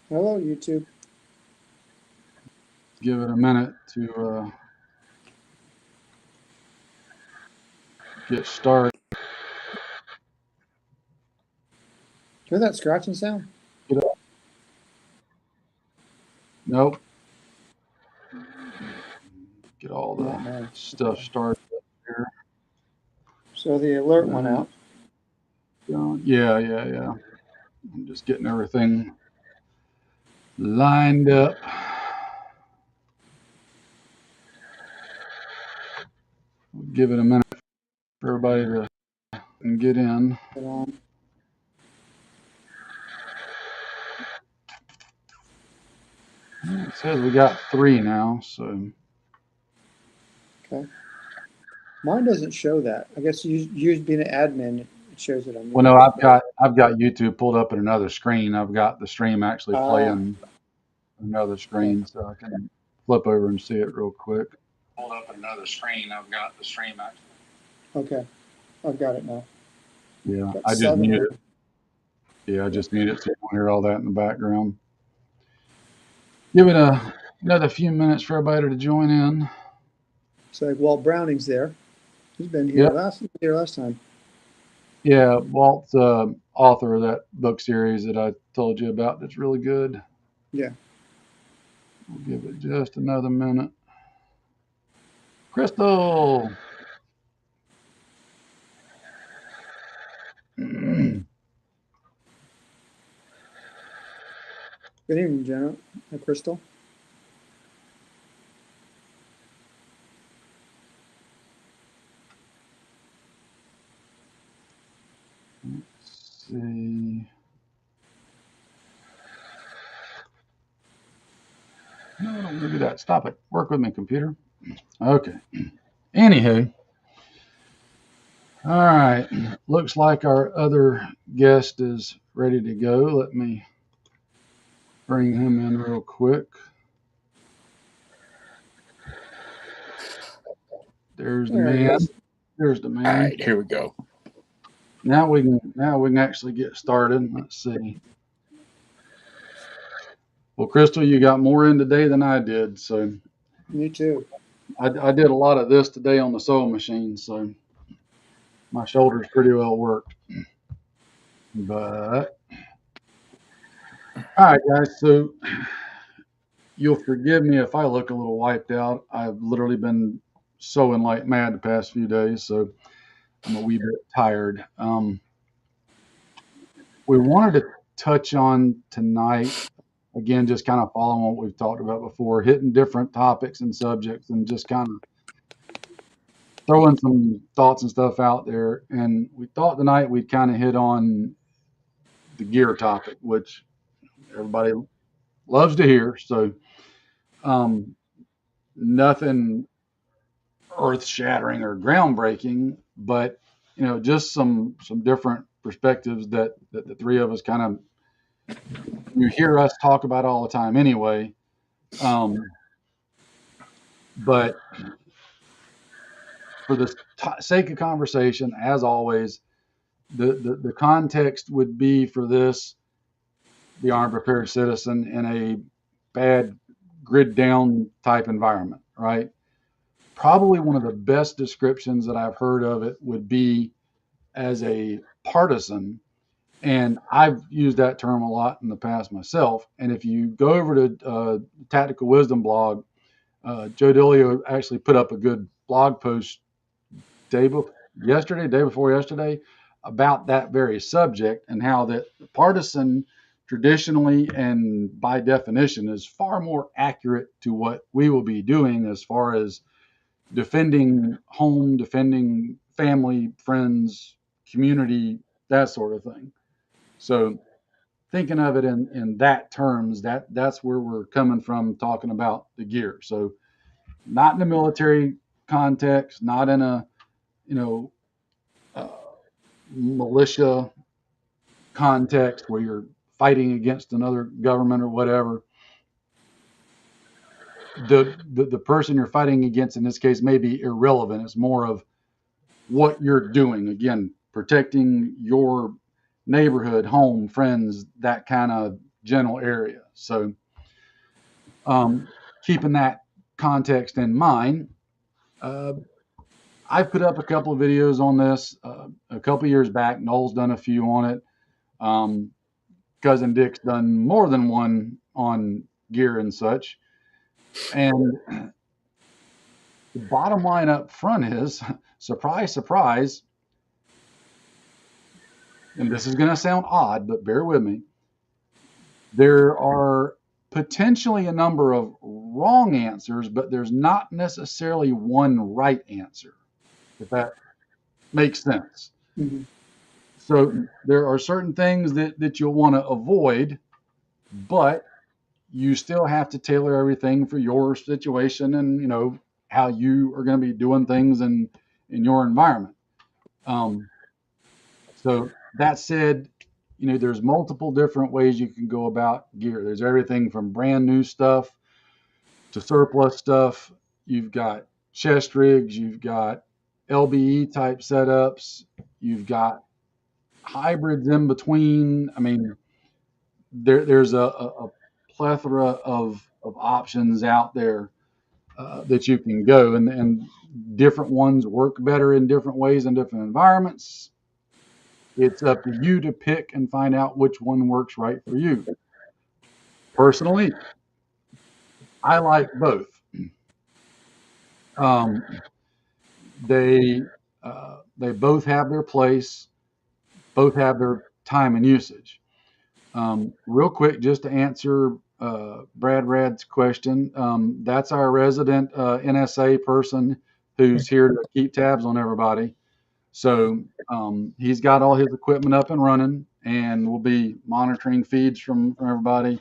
Hello, YouTube. Give it a minute to get started. Hear that scratching sound? Get up. Nope. Get all the Not now. stuff Okay. started up here. So the alert went Uh, out. yeah. I'm just getting everything lined up. We'll give it a minute for everybody to get in. Get on. It says we got 3 now, so Okay. Mine doesn't show that. I guess you being an admin, it shows it on well, your no, end. I've got YouTube pulled up at another screen. I've got the stream actually Ah, playing another okay. screen, so I can flip over and see it real quick. Pulled up another screen. I've got the stream actually. Okay. I've got it now. Yeah, Got I just seven muted. open. Yeah, I Yep. just muted so you won't hear all that in the background. Give it another few minutes for everybody to join in. So Walt Browning's there. He's been here Yep. last time. Yeah, Walt's author of that book series that I told you about. That's really good. Yeah. We'll give it just another minute. Crystal. Let's Good evening, Jenna. Crystal. see. No, don't do that. Stop it. Work with me, computer. Okay. Anywho, all right. Looks like our other guest is ready to go. Let me bring him in real quick. There's the There he man. is. There's the All man. right, here we go. Now we can actually get started. Let's see. Well, Crystal, you got more in today than I did, so Me too. I did a lot of this today on the sewing machine, so my shoulders pretty well worked. But all right, guys. So you'll forgive me if I look a little wiped out. I've literally been sewing like mad the past few days, so I'm a wee bit tired. We wanted to touch on tonight, again, just kind of following what we've talked about before, hitting different topics and subjects and just kind of throwing some thoughts and stuff out there. And we thought tonight we'd kind of hit on the gear topic, which everybody loves to hear. So, um, nothing earth shattering or groundbreaking, but just some different perspectives that the three of us kind of you hear us talk about all the time anyway. Um, but for the sake of conversation, as always, the context would be for this the unprepared citizen in a bad grid down type environment, right? Probably one of the best descriptions that I've heard of it would be as a partisan. And I've used that term a lot in the past myself. And if you go over to Tactical Wisdom blog, Joe Dilio actually put up a good blog post day before yesterday, about that very subject and how that partisan traditionally and by definition is far more accurate to what we will be doing as far as defending home, defending family, friends, community, that sort of thing. So thinking of it in that terms, that's where we're coming from talking about the gear. So not in a military context, not in a you know uh, militia context where you're fighting against another government or whatever. The person you're fighting against in this case may be irrelevant. It's more of what you're doing. Again, protecting your neighborhood, home, friends, that kind of general area. So um, keeping that context in mind, uh, I've put up a couple of videos on this a couple of years back. Noel's done a few on it. Um, Cousin Dick's done more than one on gear and such. And the bottom line up front is surprise, surprise, and this is going to sound odd, but bear with me. There are potentially a number of wrong answers, but there's not necessarily one right answer, if that makes sense. Mhm. So there are certain things that you'll want to avoid, but you still have to tailor everything for your situation and how you are going to be doing things in your environment. Um, so that said, there's multiple different ways you can go about gear. There's everything from brand new stuff to surplus stuff. You've got chest rigs, you've got LBE type setups, you've got hybrids in between. I mean, there's a plethora of options out there that you can go, and different ones work better in different ways in different environments. It's up to you to pick and find out which one works right for you. Personally, I like both. Um, they both have their place, both have their time and usage. Real quick, just to answer Brad Rad's question, that's our resident NSA person who's here to keep tabs on everybody. So he's got all his equipment up and running, and we'll be monitoring feeds from everybody.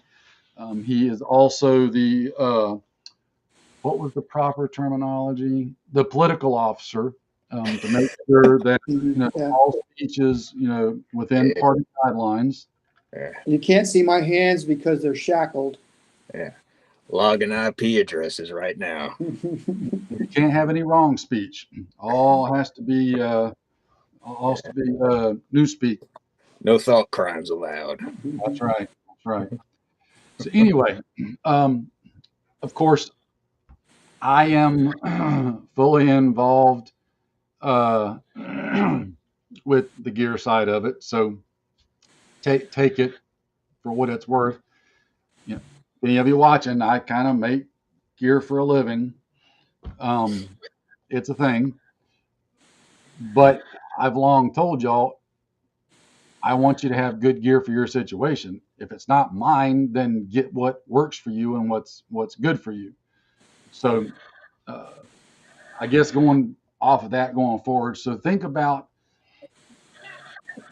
He is also the what was the proper terminology? The political officer to make sure that Yeah. all speeches within Yeah, party guidelines. yeah, You can't see my hands because they're shackled. yeah. Logging IP addresses right now. You can't have any wrong speech. All has to be newspeak. No thought crimes allowed. That's right. That's right. So anyway, um, of course, I am fully involved uh, with the gear side of it. So take it for what it's worth. You know, any of you watching, I kind of make gear for a living. Um, it's a thing, but I've long told y'all I want you to have good gear for your situation. If it's not mine, then get what works for you and what's good for you. So uh, I guess going off of that going forward, so think about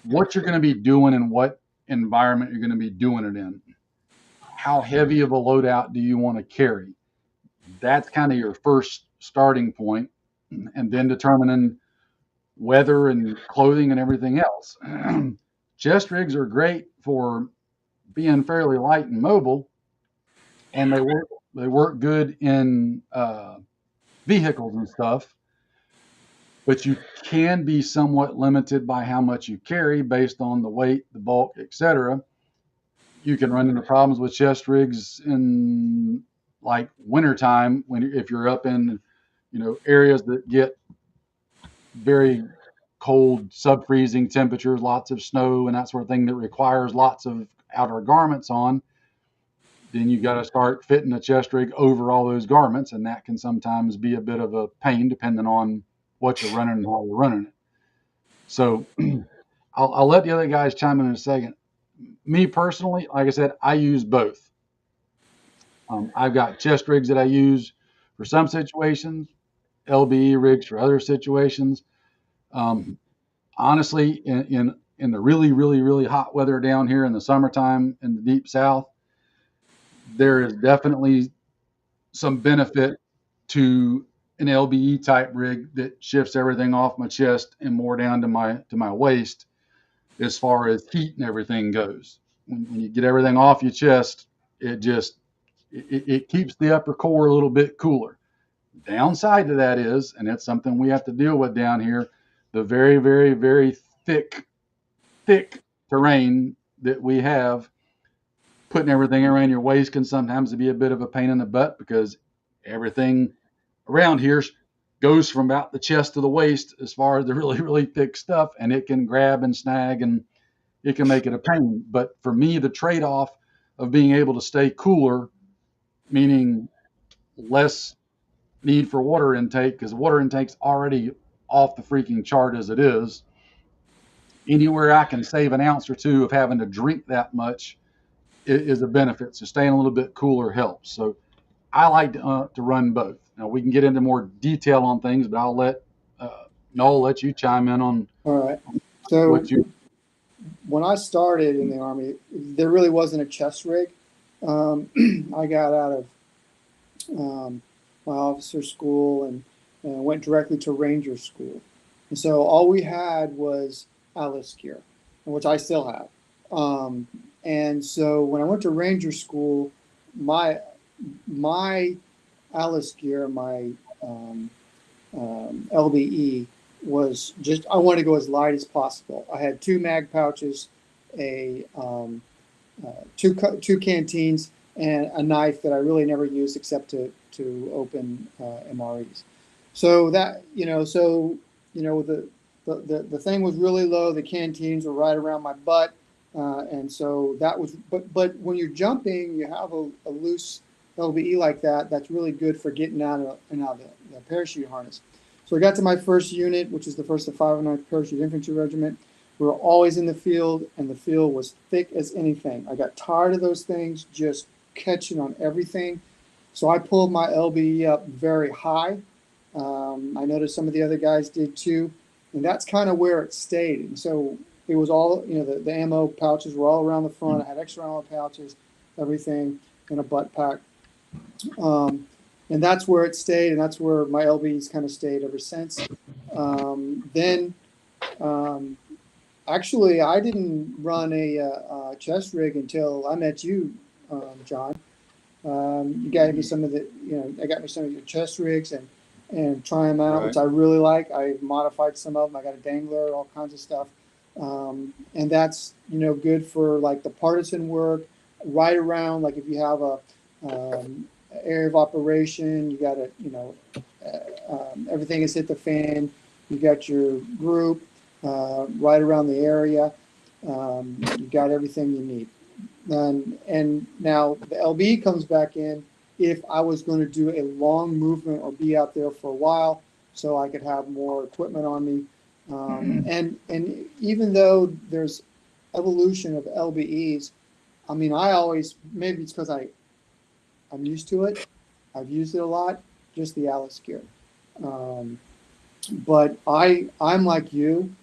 what you're going to be doing and what environment you're going to be doing it in. How heavy of a loadout do you want to carry? That's kind of your first starting point, and then determining weather and clothing and everything else. Chest rigs are great for being fairly light and mobile, and they work good in vehicles and stuff. But you can be somewhat limited by how much you carry based on the weight, the bulk, etc. You can run into problems with chest rigs in like wintertime if you're up in areas that get very cold, sub-freezing temperatures, lots of snow and that sort of thing that requires lots of outer garments on. Then you got to start fitting a chest rig over all those garments, and that can sometimes be a bit of a pain depending on what you're running and how you're running it. So I'll let the other guys chime in a second. Me personally, like I said, I use both. I've got chest rigs that I use for some situations, LBE rigs for other situations. Um, Honestly, in the really, really, really hot weather down here in the summertime in the deep south, there is definitely some benefit to an LBE type rig that shifts everything off my chest and more down to my waist as far as heat and everything goes. When you get everything off your chest, it keeps the upper core a little bit cooler. Downside to that is, and it's something we have to deal with down here, the very, very, very thick terrain that we have. putting everything around your waist can sometimes be a bit of a pain in the butt because everything around here goes from about the chest to the waist as far as the really, really thick stuff, and it can grab and snag and it can make it a pain. But for me, the trade off of being able to stay cooler, meaning less need for water intake, because water intake's already off the freaking chart as it is. Anywhere I can save an ounce or two of having to drink that much is a benefit. So staying a little bit cooler helps. So I like to run both. Now we can get into more detail on things, but I'll let Noel let you chime in on All right. So what you. when I started in the Army, there really wasn't a chest rig. I got out of my officer school and went directly to Ranger school. And so all we had was Alice gear, which I still have. And so when I went to Ranger school, my Alice gear, my LBE was just, I wanted to go as light as possible. I had 2 mag pouches, a two canteens, and a knife that I really never used except to open MREs. So that the thing was really low. The canteens were right around my butt, and so that was. But when you're jumping, you have a loose LBE like that. That's really good for getting out of the parachute harness. So I got to my first unit, which is the 1st of 509th Parachute Infantry Regiment. We were always in the field, and the field was thick as anything. I got tired of those things just catching on everything. So I pulled my LBE up very high. I noticed some of the other guys did too. And that's kind of where it stayed. And so it was all, the ammo pouches were all around the front. I had extra ammo pouches, everything in a butt pack. And that's where it stayed. And that's where my LBEs kind of stayed ever since. Actually, I didn't run a chest rig until I met you, John. You gave me some of the, I got me some of your chest rigs and try them out, which I really like. I modified some of them. I got a dangler, all kinds of stuff. And that's, good for like the partisan work right around, like if you have a area of operation, you got to, everything has hit the fan. You got your group right around the area. You got everything you need. And now the LBE comes back in if I was going to do a long movement or be out there for a while, so I could have more equipment on me. And even though there's evolution of LBEs, I mean, I always, maybe it's because I'm used to it. I've used it a lot, just the Alice gear. But I'm like you.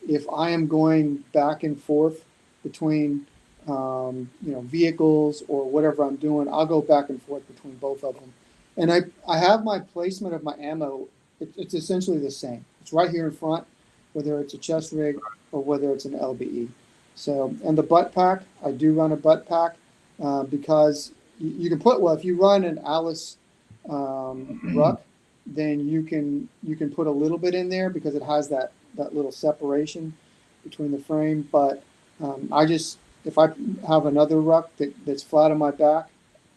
If I am going back and forth between vehicles or whatever I'm doing, I'll go back and forth between both of them. And I have my placement of my ammo. It's essentially the same. It's right here in front, whether it's a chest rig or whether it's an LBE. So, and the butt pack, I do run a butt pack because you can put, well, if you run an Alice ruck, then you can put a little bit in there because it has that little separation between the frame. But if I have another ruck that's flat on my back,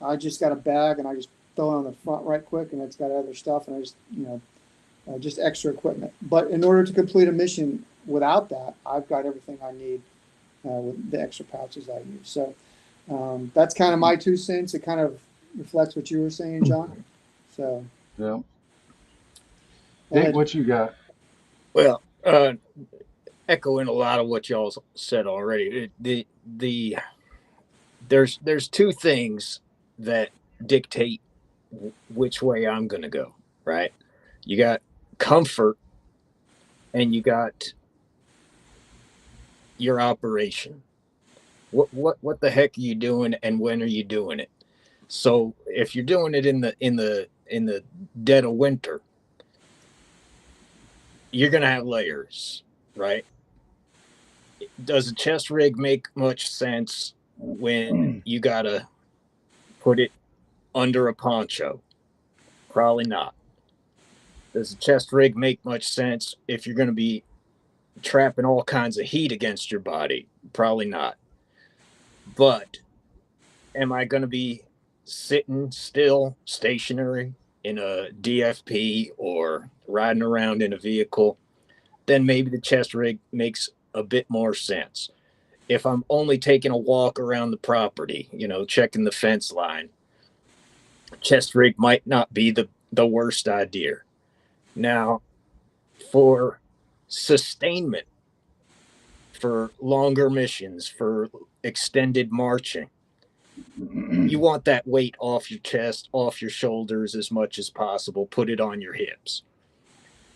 I just got a bag and I just throw it on the front right quick, and it's got other stuff, and I just just extra equipment. But in order to complete a mission without that, I've got everything I need with the extra pouches I use. So that's kind of my 2 cents. It kind of reflects what you were saying, John. So yeah, Dick, what you got? Well, echoing a lot of what y'all said already. There's 2 things that dictate which way I'm going to go, right? You got comfort and you got your operation. What the heck are you doing and when are you doing it? So if you're doing it in the dead of winter, you're going to have layers, right? Does a chest rig make much sense when you got to put it under a poncho? Probably not. Does a chest rig make much sense if you're going to be trapping all kinds of heat against your body? Probably not. But am I going to be sitting still, stationary in a DFP or riding around in a vehicle? Then maybe the chest rig makes a bit more sense. If I'm only taking a walk around the property, checking the fence line, chest rig might not be the worst idea. Now, for sustainment, for longer missions, for extended marching, you want that weight off your chest, off your shoulders as much as possible. Put it on your hips.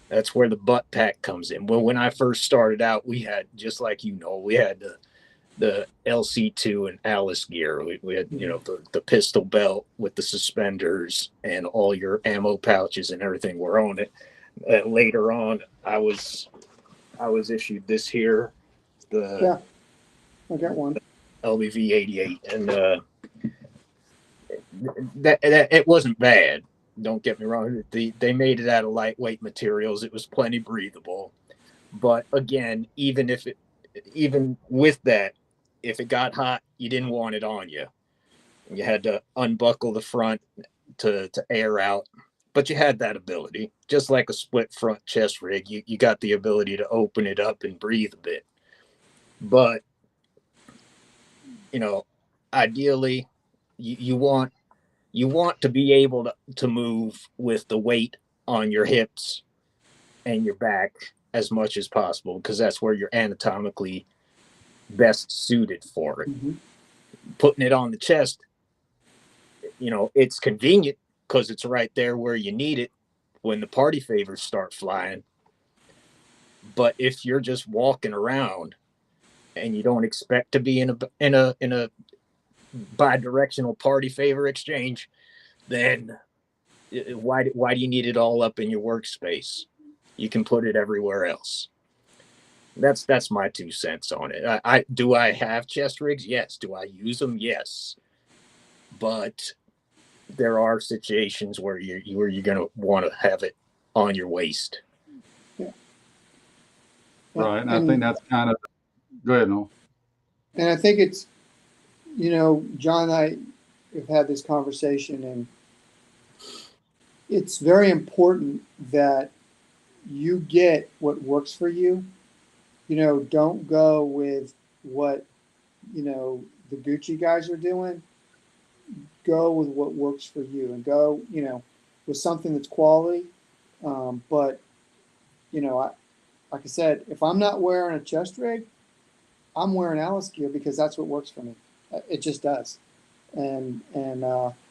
That's where the butt pack comes in. Well, when I first started out, we had, just like we had the LC2 and Alice gear. We had, the pistol belt with the suspenders and all your ammo pouches and everything were on it. Later on, I was issued this here, Yeah, I got one. LBE 88, and that it wasn't bad. Don't get me wrong. They made it out of lightweight materials. It was plenty breathable. But again, even with that, if it got hot, you didn't want it on you. You had to unbuckle the front to air out. But you had that ability. Just like a split front chest rig, you got the ability to open it up and breathe a bit. But, ideally, you want to be able to move with the weight on your hips and your back as much as possible, because that's where you're anatomically best suited for it. Mm-hmm. Putting it on the chest, it's convenient because it's right there where you need it when the party favors start flying. But if you're just walking around and you don't expect to be in a bi-directional party favor exchange, then why do you need it all up in your workspace? You can put it everywhere else. That's my 2 cents on it. Do I have chest rigs? Yes. Do I use them? Yes. But there are situations where you're going to want to have it on your waist. Yeah. Right. And I think that's kind of, go ahead, Noel. And I think it's, John and I have had this conversation, and it's very important that you get what works for you. Don't go with what, the Gucci guys are doing. Go with what works for you, and go, with something that's quality. But, like I said, if I'm not wearing a chest rig, I'm wearing Alice gear because that's what works for me. It just does. And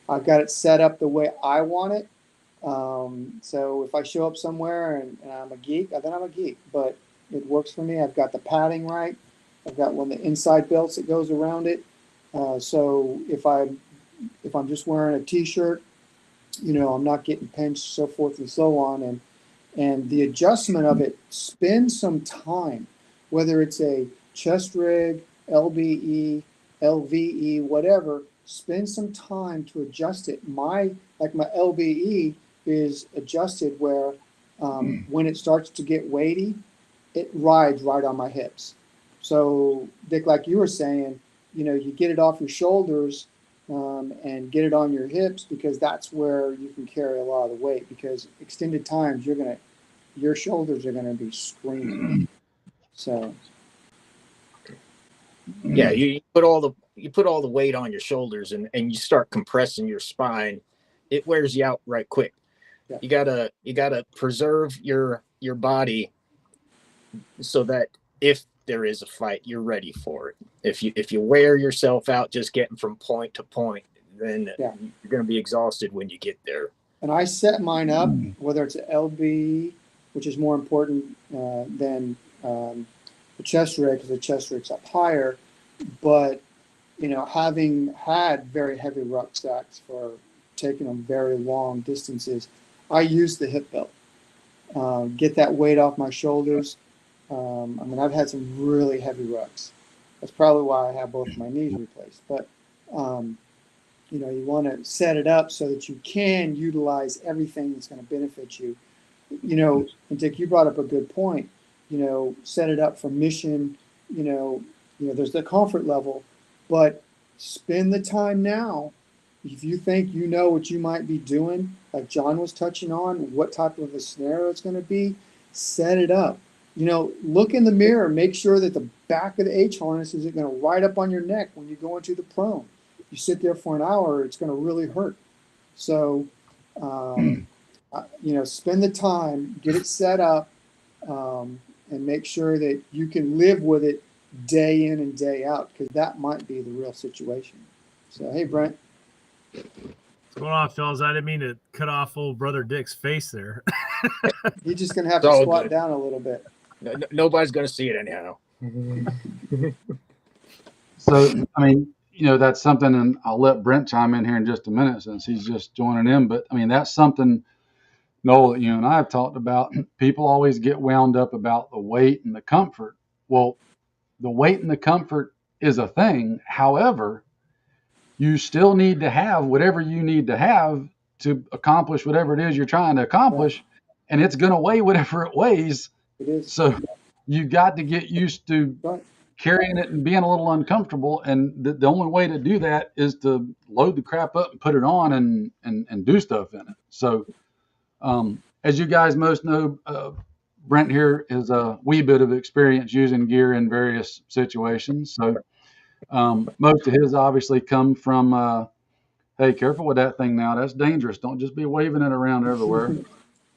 I've got it set up the way I want it. So if I show up somewhere and I'm a geek, then I'm a geek. But it works for me. I've got the padding right. I've got one of the inside belts that goes around it. So if I'm just wearing a t-shirt, I'm not getting pinched, so forth and so on. And the adjustment of it spends some time, whether it's a chest rig, LBE, LVE, whatever, spend some time to adjust it. My LBE is adjusted where when it starts to get weighty, it rides right on my hips. So Dick, like you were saying, you get it off your shoulders and get it on your hips, because that's where you can carry a lot of the weight, because extended times your shoulders are gonna be screaming. So yeah, you put all the weight on your shoulders and you start compressing your spine, it wears you out right quick. Yeah. You gotta preserve your body so that if there is a fight, you're ready for it. If you wear yourself out just getting from point to point, then you're going to be exhausted when you get there. And I set mine up, whether it's an LB, which is more important than the chest rig, because the chest rig's up higher. But having had very heavy rucksacks for taking them very long distances, I use the hip belt. Get that weight off my shoulders. I've had some really heavy rucks. That's probably why I have both my knees replaced. But, you want to set it up so that you can utilize everything that's going to benefit you. And Dick, you brought up a good point. Set it up for mission. There's the comfort level, but spend the time now. If you think you know what you might be doing, like John was touching on, what type of a scenario it's going to be, set it up. Look in the mirror, make sure that the back of the H harness isn't going to ride up on your neck when you go into the prone. You sit there for an hour, it's going to really hurt. So, spend the time, get it set up, and make sure that you can live with it day in and day out, because that might be the real situation. So, hey, Brent. What's going on, fellas? I didn't mean to cut off old brother Dick's face there. He's just going to have to squat down a little bit. Nobody's going to see it anyhow. So, I mean, that's something, and I'll let Brent chime in here in just a minute since he's just joining in. But, I mean, that's something, Noel, that you and I have talked about. People always get wound up about the weight and the comfort. Well, the weight and the comfort is a thing. However, you still need to have whatever you need to have to accomplish whatever it is you're trying to accomplish. Right. And it's going to weigh whatever it weighs. It is. So you got to get used to carrying it and being a little uncomfortable. And the only way to do that is to load the crap up and put it on and do stuff in it. So as you guys most know, Brent here has a wee bit of experience using gear in various situations. So most of his obviously come from, hey, careful with that thing now. That's dangerous. Don't just be waving it around everywhere.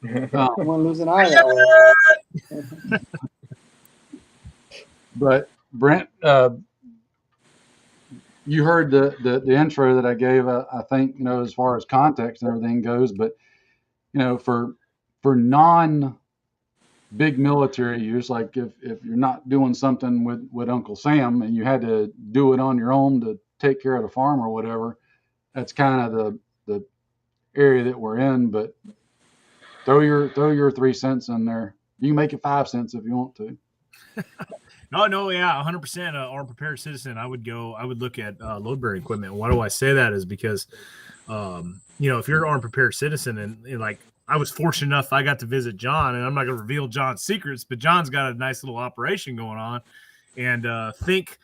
I'm going to lose an eye that way. But Brent, you heard the intro that I gave. I think, as far as context and everything goes, but for non big military use, like if you're not doing something with Uncle Sam and you had to do it on your own to take care of the farm or whatever, that's kind of the area that we're in. But throw your 3 cents in there. You can make it 5 cents if you want to. No, yeah, 100%. Armed prepared citizen. I would look at load bearing equipment. Why do I say that? Is because, if you're an armed prepared citizen and like I was fortunate enough, I got to visit John, and I'm not going to reveal John's secrets, but John's got a nice little operation going on, and think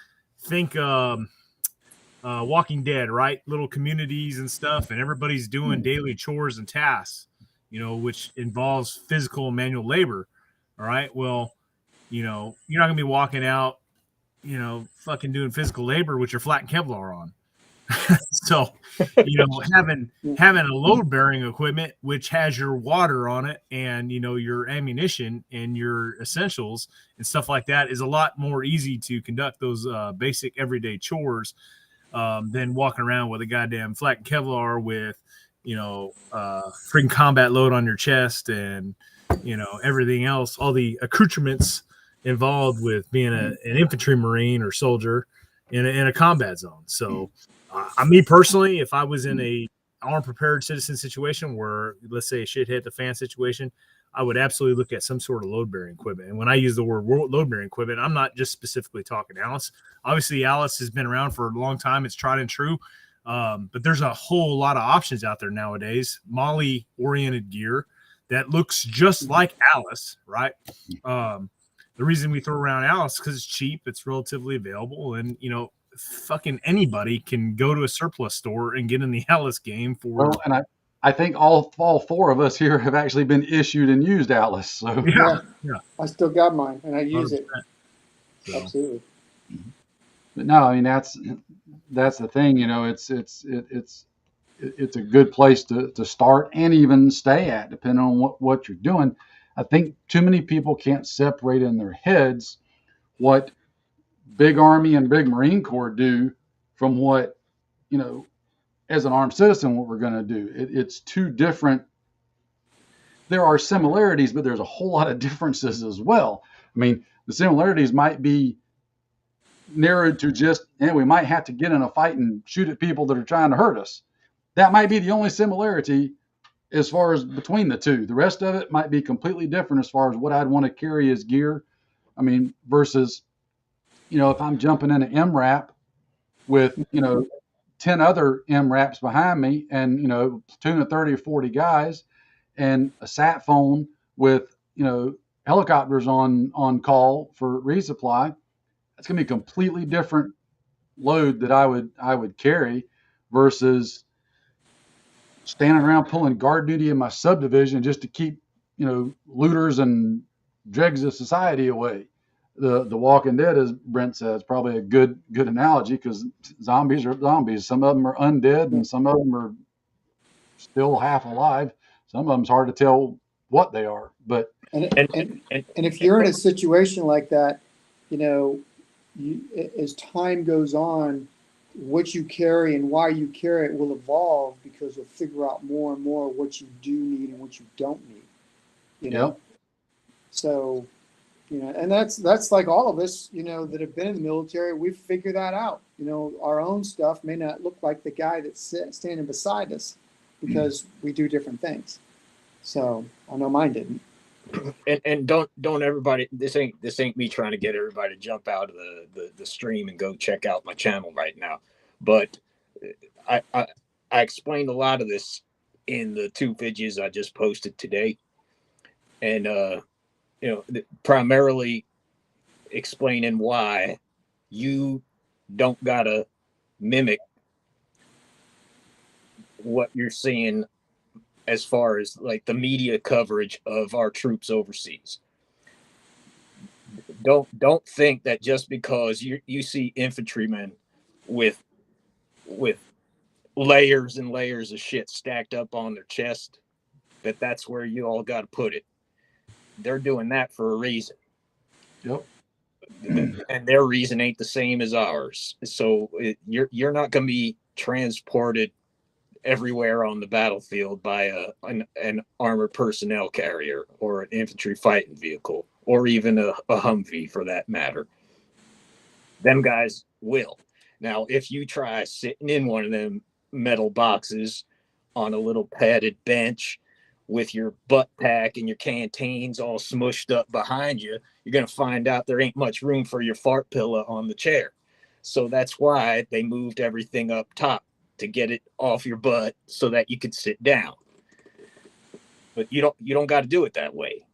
Walking Dead, right? Little communities and stuff, and everybody's doing daily chores and tasks, which involves physical and manual labor. All right. Well, you're not going to be walking out, fucking doing physical labor with your flat Kevlar on. So, having a load bearing equipment, which has your water on it and, your ammunition and your essentials and stuff like that, is a lot more easy to conduct those basic everyday chores than walking around with a goddamn flat Kevlar with, freaking combat load on your chest and, everything else, all the accoutrements involved with being an infantry marine or soldier in a combat zone. So, me personally, if I was in a armed prepared citizen situation where, let's say, shit hit the fan situation, I would absolutely look at some sort of load bearing equipment. And when I use the word load bearing equipment, I'm not just specifically talking Alice. Obviously, Alice has been around for a long time. It's tried and true. But there's a whole lot of options out there nowadays. Molly oriented gear that looks just like Alice, right? The reason we throw around Alice is because it's cheap, it's relatively available, and fucking anybody can go to a surplus store and get in the Alice game for. Well, and I think all four of us here have actually been issued and used Alice. So yeah. I still got mine and I use 100%. It. So. Absolutely. But no, I mean that's the thing. It's a good place to start and even stay at, depending on what you're doing. I think too many people can't separate in their heads what big Army and big Marine Corps do from what, as an armed citizen, what we're going to do. It's two different. There are similarities, but there's a whole lot of differences as well. I mean, the similarities might be narrowed to just, we might have to get in a fight and shoot at people that are trying to hurt us. That might be the only similarity as far as between the two. The rest of it might be completely different as far as what I'd want to carry as gear. I mean, versus, if I'm jumping in an MRAP with, 10 other MRAPs behind me and, platoon of 30 or 40 guys and a sat phone with, helicopters on call for resupply, it's going to be a completely different, load that I would carry versus standing around pulling guard duty in my subdivision just to keep, looters and dregs of society away. The Walking Dead, as Brent says, probably a good analogy, because zombies are zombies. Some of them are undead, and some of them are still half alive. Some of them's hard to tell what they are. But And And and and, and if you're in a situation like that, you know, as time goes on, what you carry and why you carry it will evolve, because you'll figure out more and more what you do need and what you don't need. You know, yep, so and that's like all of us, that have been in the military. We've figured that out. Our own stuff may not look like the guy that's standing beside us, because we do different things. So I know mine didn't. and don't everybody, this ain't me trying to get everybody to jump out of the stream and go check out my channel right now. But I explained a lot of this in the 2 videos I just posted today. And primarily explaining why you don't gotta mimic what you're seeing as far as like the media coverage of our troops overseas. Don't think that just because you see infantrymen with layers and layers of shit stacked up on their chest, that's where you all got to put it. They're doing that for a reason. yep. And their reason ain't the same as ours. So you're not going to be transported everywhere on the battlefield by an armored personnel carrier or an infantry fighting vehicle, or even a Humvee for that matter. Them guys will. Now, if you try sitting in one of them metal boxes on a little padded bench with your butt pack and your canteens all smushed up behind you, you're going to find out there ain't much room for your fart pillow on the chair. So that's why they moved everything up top, to get it off your butt so that you could sit down. But you don't got to do it that way.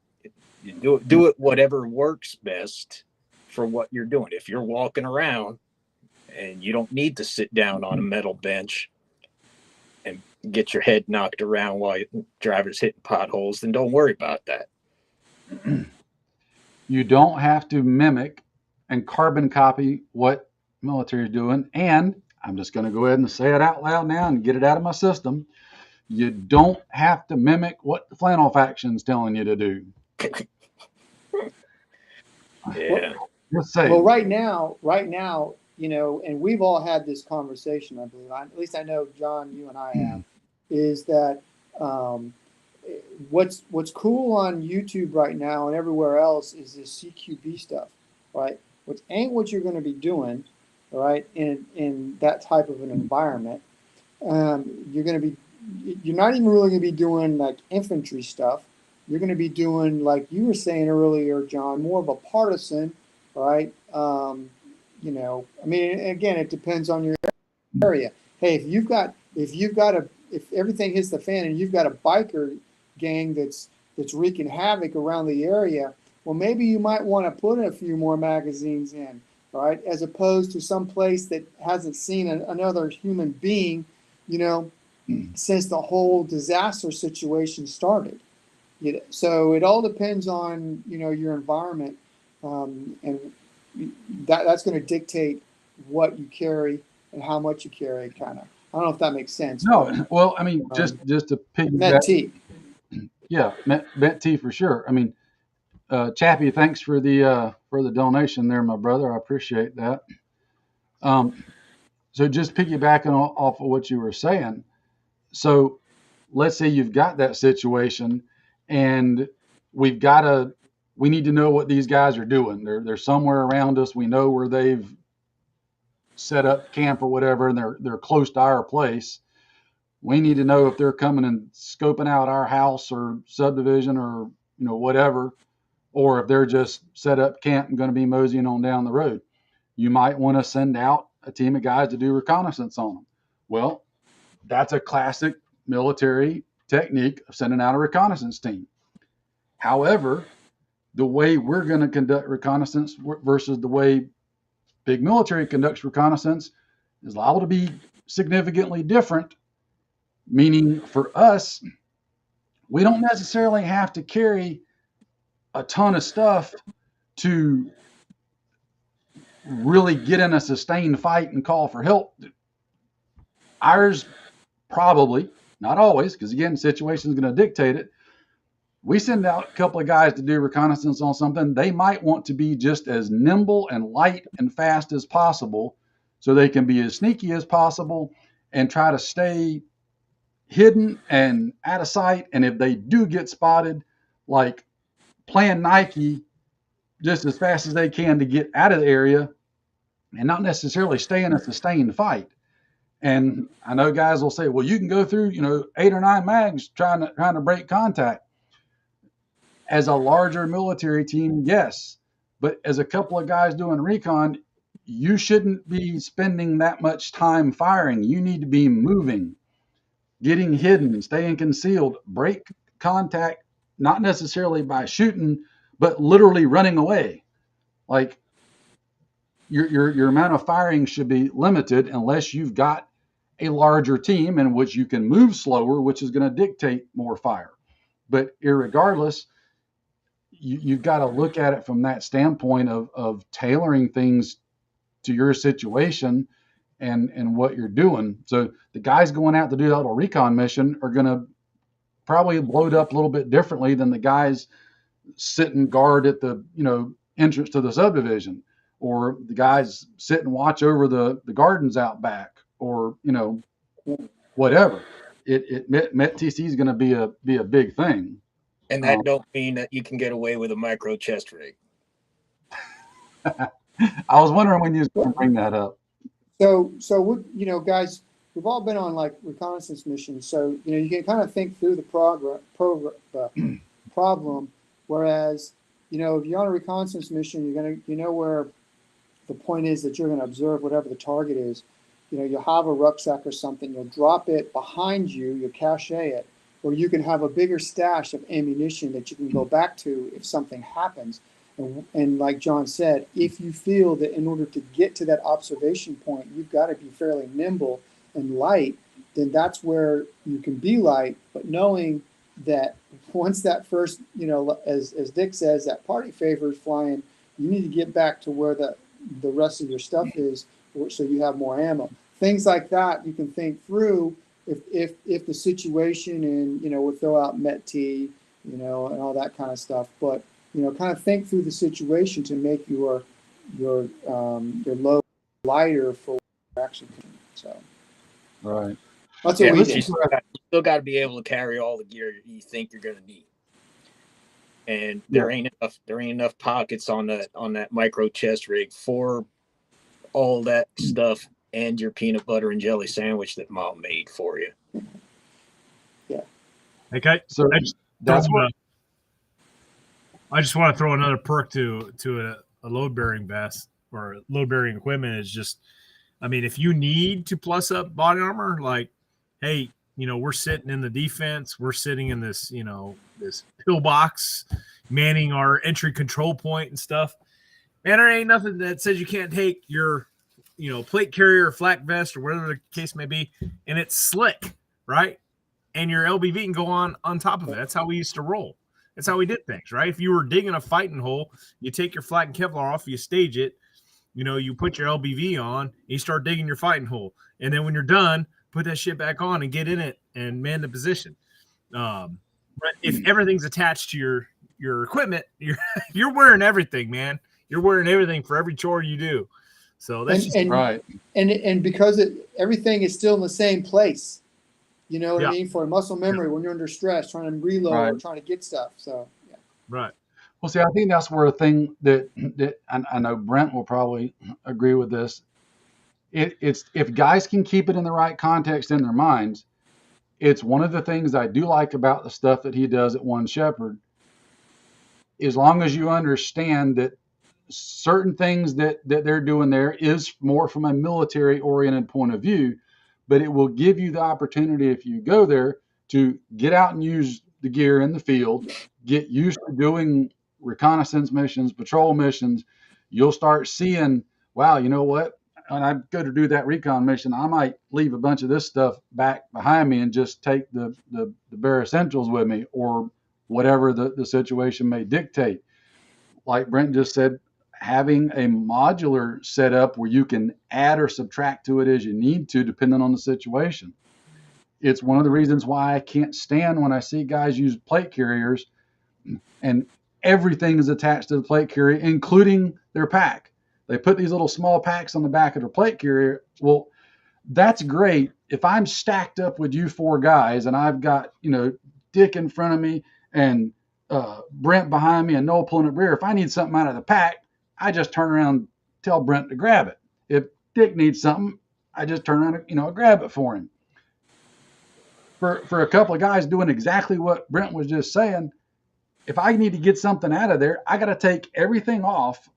You do it whatever works best for what you're doing. If you're walking around and you don't need to sit down on a metal bench and get your head knocked around while drivers hitting potholes, then don't worry about that. You don't have to mimic and carbon copy what military is doing. And I'm just going to go ahead and say it out loud now and get it out of my system. You don't have to mimic what the flannel faction's telling you to do. Yeah. Just say. Well, right now, and we've all had this conversation, I believe. At least I know, John, you and I have, is that what's cool on YouTube right now and everywhere else is this CQB stuff, right? Which ain't what you're going to be doing, right? In that type of an environment, you're not even really going to be doing like infantry stuff. You're going to be doing, like you were saying earlier, John, more of a partisan, right? I mean, again, it depends on your area. Hey, if everything hits the fan and you've got a biker gang that's wreaking havoc around the area, well, maybe you might want to put a few more magazines in, right? As opposed to some place that hasn't seen another human being, since the whole disaster situation started. So it all depends on your environment, and that's going to dictate what you carry and how much you carry. Kind of. I don't know if that makes sense. No, well, I mean, just to piggyback. T. Yeah, Met T for sure. I mean, Chappie, thanks for the donation there, my brother. I appreciate that. So just piggybacking off of what you were saying. So let's say you've got that situation, and we need to know what these guys are doing. They're somewhere around us. We know where they've set up camp or whatever, and they're close to our place. We need to know if they're coming and scoping out our house or subdivision or whatever, or if they're just set up camp and going to be moseying on down the road. You might want to send out a team of guys to do reconnaissance on them. Well, that's a classic military technique of sending out a reconnaissance team. However, the way we're going to conduct reconnaissance versus the way big military conducts reconnaissance is liable to be significantly different, meaning for us, we don't necessarily have to carry a ton of stuff to really get in a sustained fight and call for help. Ours probably, not always, because again, situation is going to dictate it. We send out a couple of guys to do reconnaissance on something. They might want to be just as nimble and light and fast as possible so they can be as sneaky as possible and try to stay hidden and out of sight. And if they do get spotted, like playing Nike just as fast as they can to get out of the area and not necessarily stay in a sustained fight. And I know guys will say, well, you can go through, 8 or 9 mags trying to break contact. As a larger military team, yes. But as a couple of guys doing recon, you shouldn't be spending that much time firing. You need to be moving, getting hidden, staying concealed, break contact, not necessarily by shooting, but literally running away. Like your amount of firing should be limited unless you've got a larger team in which you can move slower, which is going to dictate more fire. But irregardless, you've got to look at it from that standpoint of tailoring things to your situation and what you're doing. So the guys going out to do that little recon mission are going to probably load up a little bit differently than the guys sitting guard at the entrance to the subdivision, or the guys sit and watch over the gardens out back, or whatever. Met TC is going to be a big thing. And that don't mean that you can get away with a micro chest rig. I was wondering when you was going to bring that up. So we, guys, we've all been on like reconnaissance missions, so you can kind of think through the problem. Whereas, if you're on a reconnaissance mission, you're gonna, where the point is that you're going to observe whatever the target is. You'll have a rucksack or something. You'll drop it behind you. You'll cache it. Or you can have a bigger stash of ammunition that you can go back to if something happens. And like John said, if you feel that in order to get to that observation point, you've got to be fairly nimble and light, then that's where you can be light. But knowing that once that first, as Dick says, that party favor is flying, you need to get back to where the rest of your stuff is so you have more ammo. Things like that you can think through. If the situation and we'll throw out Met T, and all that kind of stuff, but kind of think through the situation to make your load lighter for action. So right, that's what we did. You still got to be able to carry all the gear you think you're going to need, and there ain't enough pockets on that micro chest rig for all that stuff. And your peanut butter and jelly sandwich that Mom made for you. Yeah. Okay. So I just want to throw another perk to a load bearing vest or load bearing equipment is just, if you need to plus up body armor, like, hey, we're sitting in the defense, we're sitting in this, this pillbox, manning our entry control point and stuff. Man, there ain't nothing that says you can't take your plate carrier, flak vest, or whatever the case may be, and it's slick, right? And your LBV can go on top of it. That's how we used to roll. That's how we did things, right? If you were digging a fighting hole, you take your flak and Kevlar off, you stage it, you put your LBV on, and you start digging your fighting hole. And then when you're done, put that shit back on and get in it and man the position. But if everything's attached to your equipment, you're wearing everything, man. You're wearing everything for every chore you do. So that's right. And because everything is still in the same place, you know what I mean? For muscle memory, when you're under stress, trying to reload or trying to get stuff. So, yeah. Right. Well, see, I think that's where a thing that I know Brent will probably agree with this. It's if guys can keep it in the right context in their minds, it's one of the things I do like about the stuff that he does at One Shepherd. As long as you understand that certain things that they're doing there is more from a military oriented point of view, but it will give you the opportunity, if you go there, to get out and use the gear in the field, get used to doing reconnaissance missions, patrol missions. You'll start seeing wow, you know what? When I go to do that recon mission, I might leave a bunch of this stuff back behind me and just take the bare essentials with me, or whatever the situation may dictate. Like Brent just said, having a modular setup where you can add or subtract to it as you need to, depending on the situation. It's one of the reasons why I can't stand when I see guys use plate carriers and everything is attached to the plate carrier, including their pack. They put these little small packs on the back of their plate carrier. Well, that's great. If I'm stacked up with you four guys and I've got, Dick in front of me and Brent behind me and Noel pulling up rear, if I need something out of the pack, I just turn around and tell Brent to grab it. If Dick needs something, I just turn around and, grab it for him. For a couple of guys doing exactly what Brent was just saying, if I need to get something out of there, I got to take everything off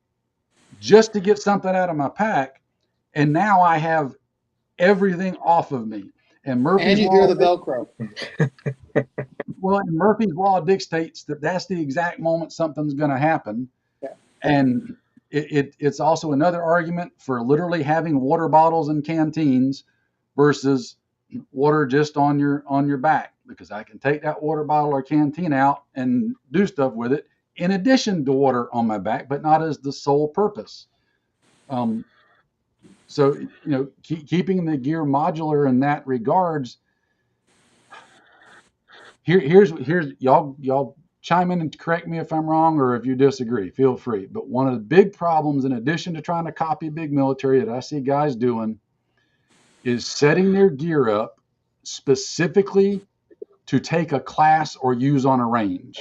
just to get something out of my pack. And now I have everything off of me. And Murphy's you law, hear the Velcro. Well, and Murphy's law dictates that that's the exact moment something's going to happen. Yeah. And it's also another argument for literally having water bottles and canteens versus water just on your back, because I can take that water bottle or canteen out and do stuff with it in addition to water on my back, but not as the sole purpose. So, keeping the gear modular in that regards. Here's y'all chime in and correct me if I'm wrong, or if you disagree, feel free. But one of the big problems, in addition to trying to copy big military, that I see guys doing is setting their gear up specifically to take a class or use on a range.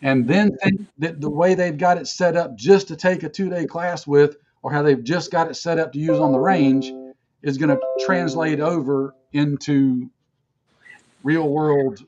And then think that the way they've got it set up just to take a 2-day class with, or how they've just got it set up to use on the range, is going to translate over into real world,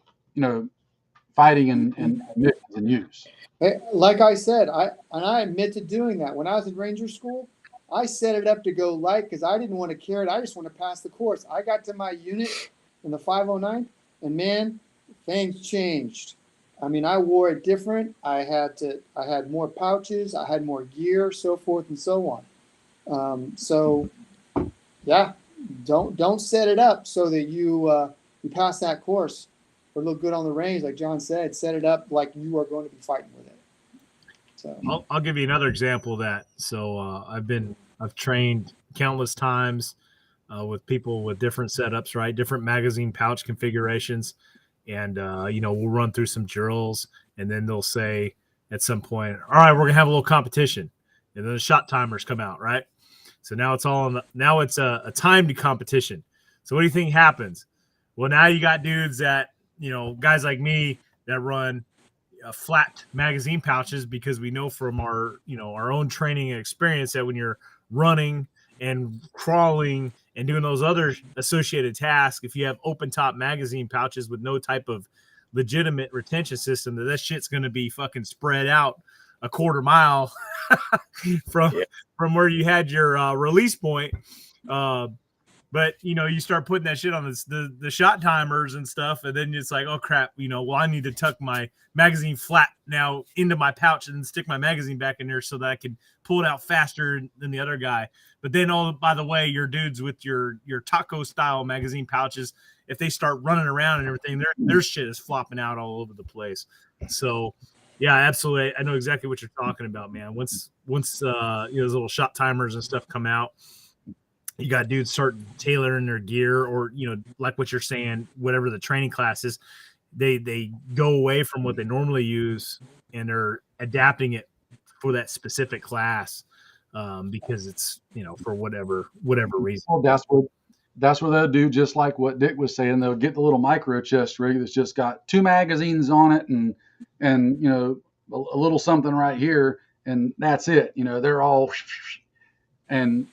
fighting and missions and use. Hey, like I said, I admit to doing that. When I was in Ranger School, I set it up to go light because I didn't want to carry it. I just want to pass the course. I got to my unit in the 509, and man, things changed. I mean, I wore it different. I had more pouches. I had more gear, so forth and so on. So, yeah, don't set it up so that you pass that course or look good on the range. Like John said, set it up like you are going to be fighting with it. So I'll give you another example of that. So I've trained countless times with people with different setups, right? Different magazine pouch configurations. And, we'll run through some drills, and then they'll say at some point, all right, we're going to have a little competition. And then the shot timers come out, right? So now it's now it's a timed competition. So what do you think happens? Well, now you got dudes that, guys like me that run flat magazine pouches, because we know from our own training and experience that when you're running and crawling and doing those other associated tasks, if you have open top magazine pouches with no type of legitimate retention system, that shit's going to be fucking spread out a quarter mile from where you had your release point. But, you start putting that shit on the shot timers and stuff, and then it's like, oh, crap, well, I need to tuck my magazine flat now into my pouch and stick my magazine back in there so that I can pull it out faster than the other guy. But then, by the way, your dudes with your taco-style magazine pouches, if they start running around and everything, their shit is flopping out all over the place. So, yeah, absolutely. I know exactly what you're talking about, man. Once those little shot timers and stuff come out, you got dudes start tailoring their gear, or, like what you're saying, whatever the training class is, they go away from what they normally use and they're adapting it for that specific class, because it's, for whatever reason. Well, that's what they'll do, just like what Dick was saying. They'll get the little micro chest rig that's just got 2 magazines on it and a little something right here, and that's it. They're all, and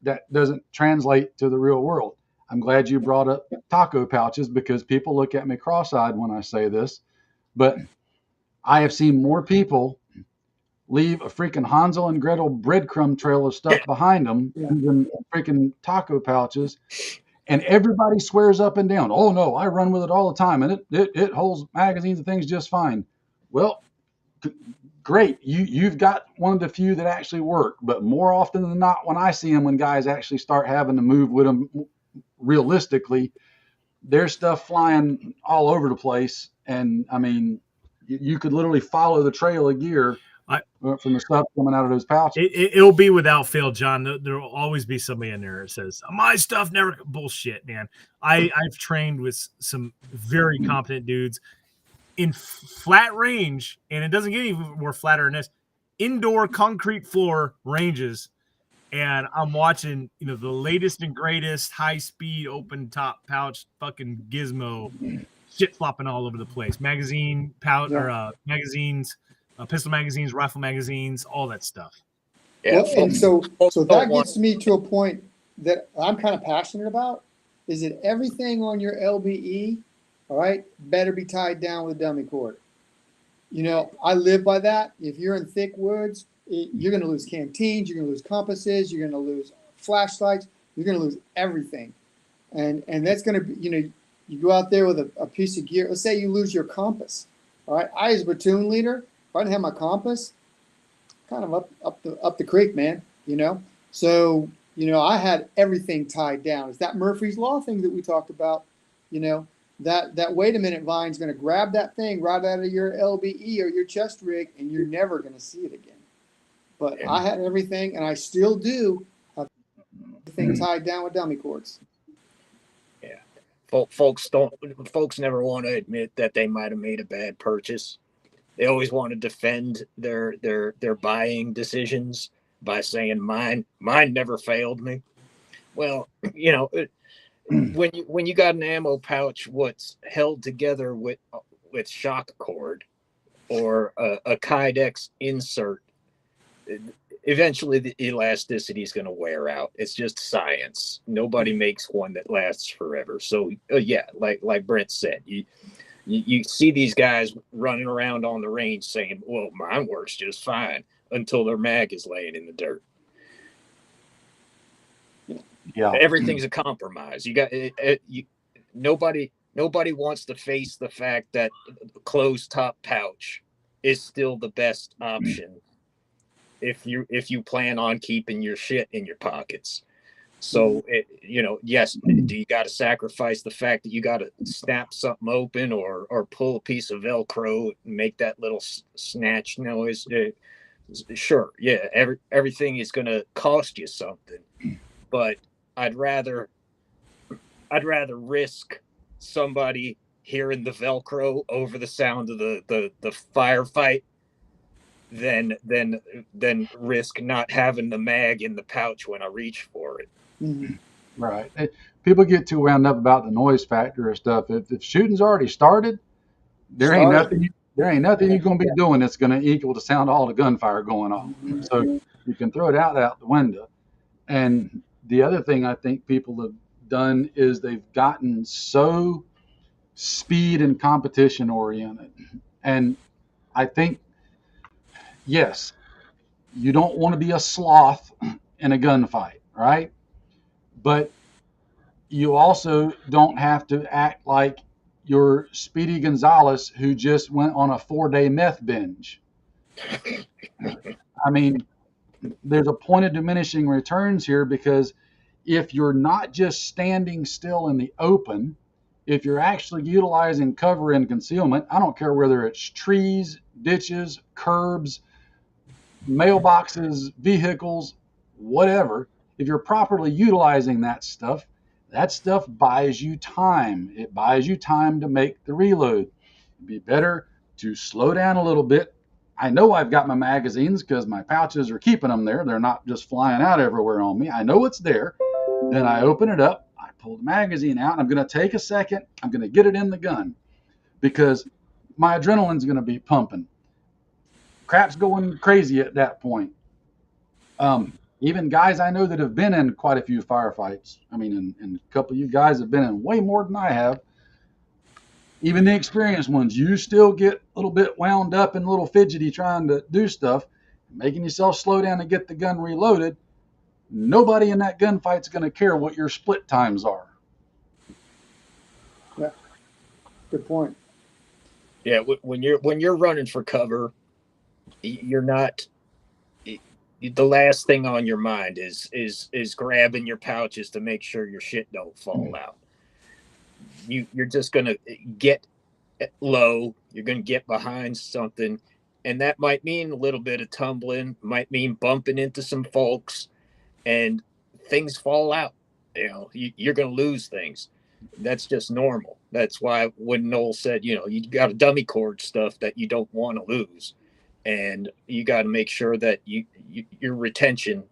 that doesn't translate to the real world. I'm glad you brought up taco pouches, because people look at me cross-eyed when I say this, but I have seen more people leave a freaking Hansel and Gretel breadcrumb trail of stuff behind them than freaking taco pouches. And everybody swears up and down, oh no, I run with it all the time and it holds magazines and things just fine. Well, great. You've got one of the few that actually work, but more often than not, when I see them, when guys actually start having to move with them realistically, there's stuff flying all over the place. And I mean, you could literally follow the trail of gear from the stuff coming out of those pouches. It'll be without fail, John. There'll always be somebody in there that says, my stuff never bullshit, man. I've trained with some very competent dudes in flat range, and it doesn't get any more flatter than this. Indoor concrete floor ranges, and I'm watching, the latest and greatest high speed open top pouch fucking gizmo shit flopping all over the place. Magazine pouch or magazines, pistol magazines, rifle magazines, all that stuff. Yeah, well, and so that gets me to a point that I'm kind of passionate about. Is that everything on your LBE, all right, better be tied down with a dummy cord. I live by that. If you're in thick woods, you're going to lose canteens, you're going to lose compasses, you're going to lose flashlights, you're going to lose everything. And that's going to be, you go out there with a piece of gear. Let's say you lose your compass. All right, I as a platoon leader, if I didn't have my compass, kind of up the creek, man. So I had everything tied down. It's that Murphy's Law thing that we talked about. That wait a minute vine's going to grab that thing right out of your LBE or your chest rig, and you're never going to see it again. But I had everything, and I still do have everything tied down with dummy cords. Yeah, folks never want to admit that they might have made a bad purchase. They always want to defend their buying decisions by saying mine never failed me. Well, when you got an ammo pouch what's held together with shock cord or a Kydex insert, eventually the elasticity is going to wear out. It's just science. Nobody makes one that lasts forever. So like Brent said, you see these guys running around on the range saying, well, mine works just fine, until their mag is laying in the dirt. Yeah, everything's a compromise. You got nobody wants to face the fact that closed top pouch is still the best option if you plan on keeping your shit in your pockets. So yes, do you got to sacrifice the fact that you got to snap something open or pull a piece of Velcro and make that little snatch noise? Sure, yeah, everything is going to cost you something, but I'd rather risk somebody hearing the Velcro over the sound of the firefight than risk not having the mag in the pouch when I reach for it. Mm-hmm. Right. People get too wound up about the noise factor and stuff. If shooting's already started, there ain't nothing you're going to be doing that's going to equal the sound of all the gunfire going off. So you can throw it out the window. And the other thing I think people have done is they've gotten so speed and competition oriented. And I think, yes, you don't want to be a sloth in a gunfight, right? But you also don't have to act like you're Speedy Gonzalez who just went on a 4-day meth binge. I mean, there's a point of diminishing returns here, because if you're not just standing still in the open, if you're actually utilizing cover and concealment, I don't care whether it's trees, ditches, curbs, mailboxes, vehicles, whatever, if you're properly utilizing that stuff buys you time. It buys you time to make the reload. It'd be better to slow down a little bit. I know I've got my magazines because my pouches are keeping them there. They're not just flying out everywhere on me. I know it's there. Then I open it up. I pull the magazine out. I'm going to take a second. I'm going to get it in the gun because my adrenaline's going to be pumping. Crap's going crazy at that point. Even guys I know that have been in quite a few firefights. I mean, and a couple of you guys have been in way more than I have. Even the experienced ones, you still get a little bit wound up and a little fidgety trying to do stuff, making yourself slow down to get the gun reloaded. Nobody in that gunfight's going to care what your split times are. Yeah, good point. Yeah, when you're running for cover, you're not. The last thing on your mind is grabbing your pouches to make sure your shit don't fall out. You're just gonna get low. You're gonna get behind something, and that might mean a little bit of tumbling. Might mean bumping into some folks, and things fall out. You're gonna lose things. That's just normal. That's why when Noel said, you got a dummy cord stuff that you don't want to lose, and you got to make sure that your retention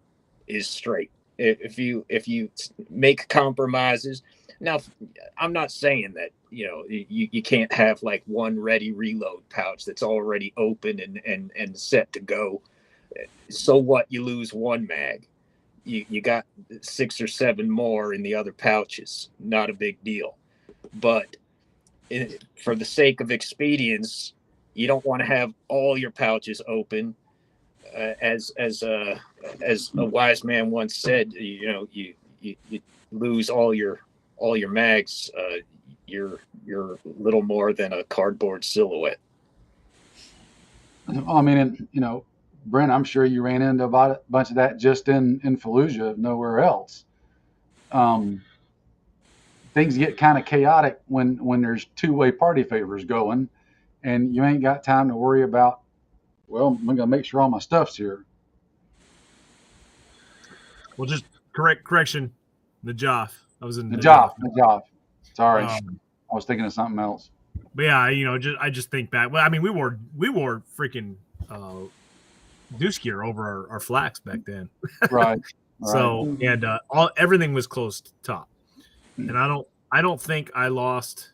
is straight. If you make compromises, now I'm not saying that you can't have like one ready reload pouch that's already open and set to go. So what? You lose one mag. You got 6 or 7 more in the other pouches. Not a big deal. But for the sake of expedience, you don't want to have all your pouches open. As a wise man once said, you lose all your mags. You're little more than a cardboard silhouette. I mean, Brent, I'm sure you ran into a bunch of that just in Fallujah, nowhere else. Things get kind of chaotic when there's two-way party favors going, and you ain't got time to worry about, well, I'm gonna make sure all my stuff's here. Well, just correction. The Joff. I was in the Joff. Sorry, I was thinking of something else. But yeah, I just think back. Well, I mean, we wore freaking deuce gear over our flax back then. Right. So and everything was closed top, and I don't think I lost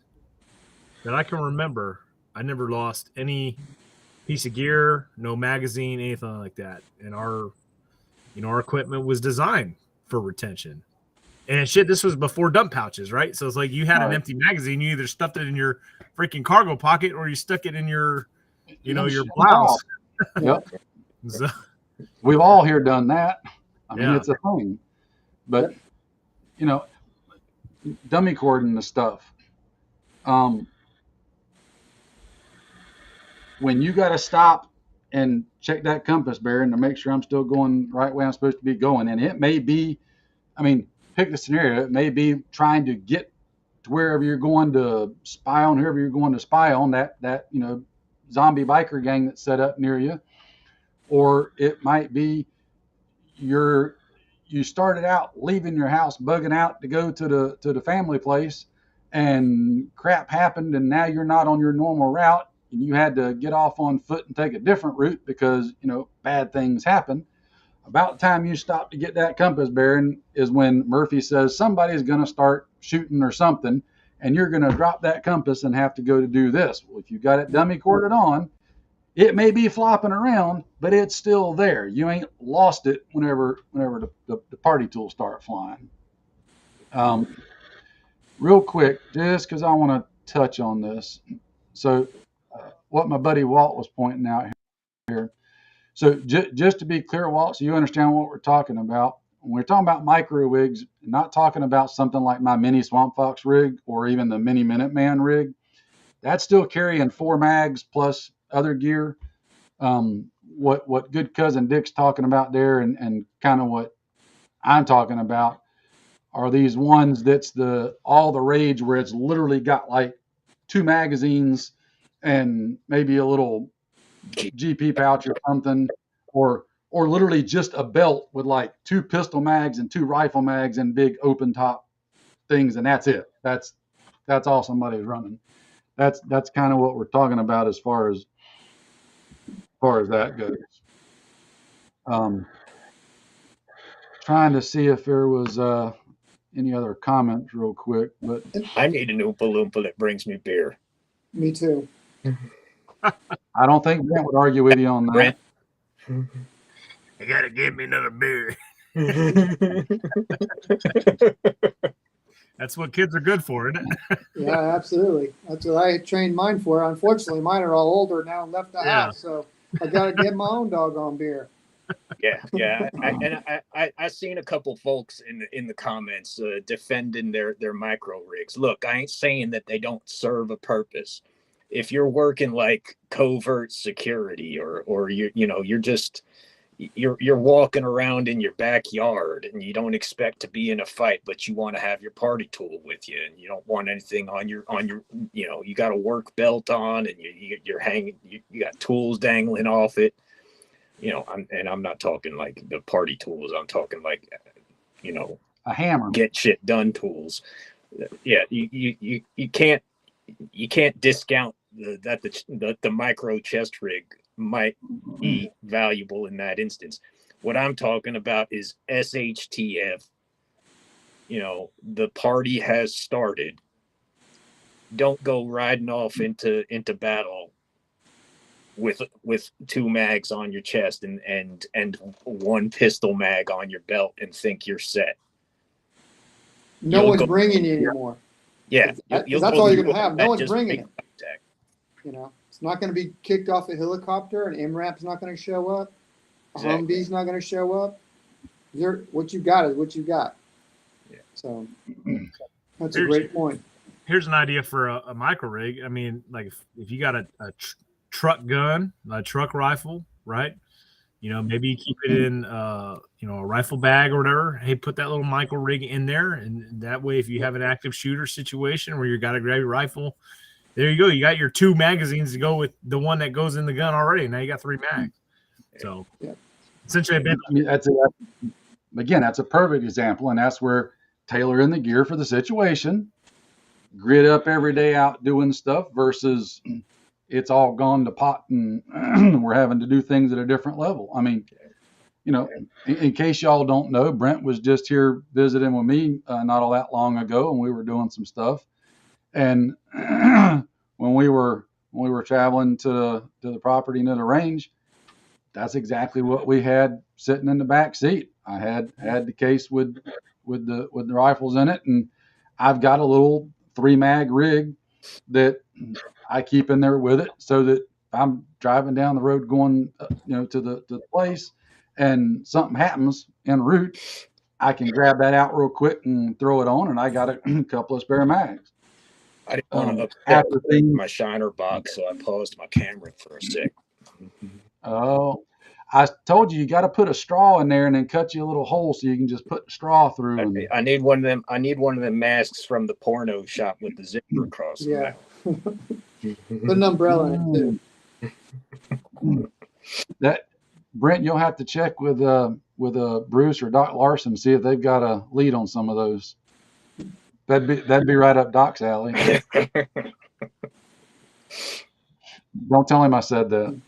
that I can remember. I never lost any piece of gear, no magazine, anything like that. And our equipment was designed for retention. And shit, this was before dump pouches, right? So it's like you had an empty magazine, you either stuffed it in your freaking cargo pocket or you stuck it in your, your blouse. Yep. So, we've all here done that. I mean, it's a thing. But, dummy cording the stuff. When you got to stop and check that compass bearing to make sure I'm still going the right way I'm supposed to be going, and it may be, pick the scenario. It may be trying to get to wherever you're going to spy on, whoever you're going to spy on, that zombie biker gang that's set up near you, or it might be you started out leaving your house, bugging out to go to the family place, and crap happened, and now you're not on your normal route, and you had to get off on foot and take a different route because bad things happen. About the time you stop to get that compass bearing is when Murphy says somebody's going to start shooting or something, and you're going to drop that compass and have to go to do this. Well, if you got it dummy corded on, it may be flopping around, but it's still there. You ain't lost it whenever the party tools start flying. Real quick, just because I want to touch on this. So what my buddy Walt was pointing out here. So just to be clear, Walt, so you understand what we're talking about. When we're talking about micro rigs, not talking about something like my mini Swamp Fox rig or even the mini Minuteman rig. That's still carrying 4 mags plus other gear. What good cousin Dick's talking about there and kind of what I'm talking about are these ones that's all the rage where it's literally got like 2 magazines and maybe a little GP pouch or something, or literally just a belt with like 2 pistol mags and 2 rifle mags and big open top things, and that's it. That's all somebody's running. That's kind of what we're talking about as far as that goes. Trying to see if there was any other comments real quick, but I need an Oompa Loompa that brings me beer. Me too. I don't think Brent would argue with you on that. Brent? You gotta give me another beer. That's what kids are good for, isn't it? Yeah, absolutely. That's what I trained mine for. Unfortunately, mine are all older now and left the house, so I got to get my own doggone beer. Yeah. I seen a couple folks in the comments defending their micro rigs. Look, I ain't saying that they don't serve a purpose. if you're working like covert security, or you're just you're walking around in your backyard and you don't expect to be in a fight, but you want to have your party tool with you, and you don't want anything on your you got a work belt on, and you're hanging, you got tools dangling off it. I'm not talking like the party tools. I'm talking like A hammer. get shit done tools. Yeah, you can't discount that the micro chest rig might be valuable in that instance. What I'm talking about is SHTF. The party has started. Don't go riding off into battle with 2 mags on your chest and 1 pistol mag on your belt and think you're set. No one's bringing you anymore. Yeah, that's all you're going to have. No one's bringing it. Contact. It's not going to be kicked off a helicopter. An MRAP's not going to show up. A Humvee's not going to show up. What you got is what you got. Yeah. So that's a great point. Here's an idea for a micro rig. I mean, like if you got a truck gun, a truck rifle, right? Maybe you keep it in, a rifle bag or whatever. Hey, put that little micro rig in there. And that way, if you have an active shooter situation where you got to grab your rifle, there you go. You got your 2 magazines to go with the one that goes in the gun already. Now you got 3 mags. So essentially, that's a perfect example. And that's where tailoring the gear for the situation, grit up every day out doing stuff versus it's all gone to pot and we're having to do things at a different level. I mean, in case y'all don't know, Brent was just here visiting with me not all that long ago, and we were doing some stuff. And when we were traveling to the property and to the range, that's exactly what we had sitting in the back seat. I had the case with the rifles in it, and I've got a little 3 mag rig that I keep in there with it, so that I'm driving down the road going, to the place, and something happens en route, I can grab that out real quick and throw it on, and I got a couple of spare mags. I didn't want to upset my shiner box, so I paused my camera for a sec. Oh, I told you got to put a straw in there and then cut you a little hole so you can just put the straw through. I need one of them. I need one of them masks from the porno shop with the zipper across. Yeah. Put an umbrella in it too. That Brent, you'll have to check with Bruce or Doc Larson, see if they've got a lead on some of those. That'd be right up Doc's alley. Don't tell him I said that.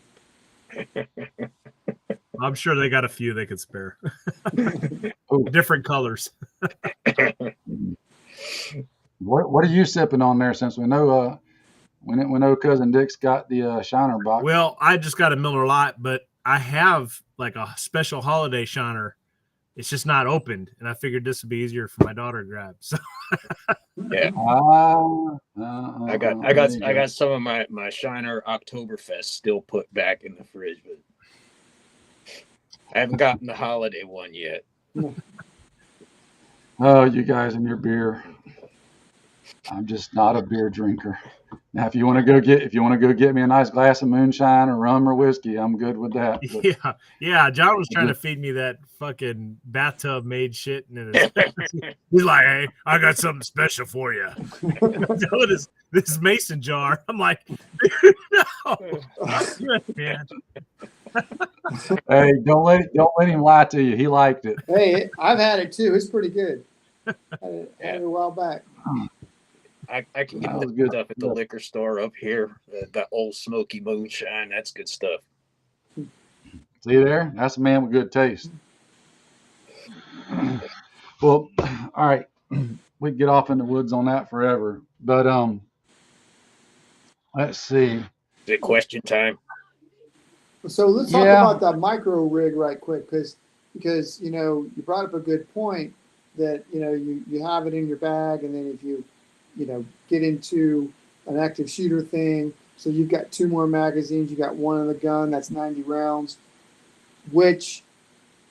I'm sure they got a few they could spare. Different colors. What are you sipping on there? Since we know we know cousin Dick's got the shiner box. Well, I just got a Miller Lite, but I have like a special holiday shiner. It's just not opened, and I figured this would be easier for my daughter to grab. So yeah, I got some of my shiner Oktoberfest still put back in the fridge, but I haven't gotten the holiday one yet. Oh, you guys and your beer. I'm just not a beer drinker. Now, if you want to go get me a nice glass of moonshine or rum or whiskey, I'm good with that. But yeah. John was trying to feed me that fucking bathtub made shit, and he's like, "Hey, I got something special for you." This mason jar. I'm like, "No, man." Hey, don't let him lie to you. He liked it. Hey, I've had it too. It's pretty good. I had it a while back. I can get that good stuff at the liquor store up here. That old smoky moonshine. That's good stuff. See there? That's a man with good taste. Well, all right. We can get off in the woods on that forever. But let's see. Is it question time? So let's talk about that micro rig right quick, because you brought up a good point that you have it in your bag, and then if you get into an active shooter thing, so you've got 2 more magazines, you got 1 in the gun, that's 90 rounds, which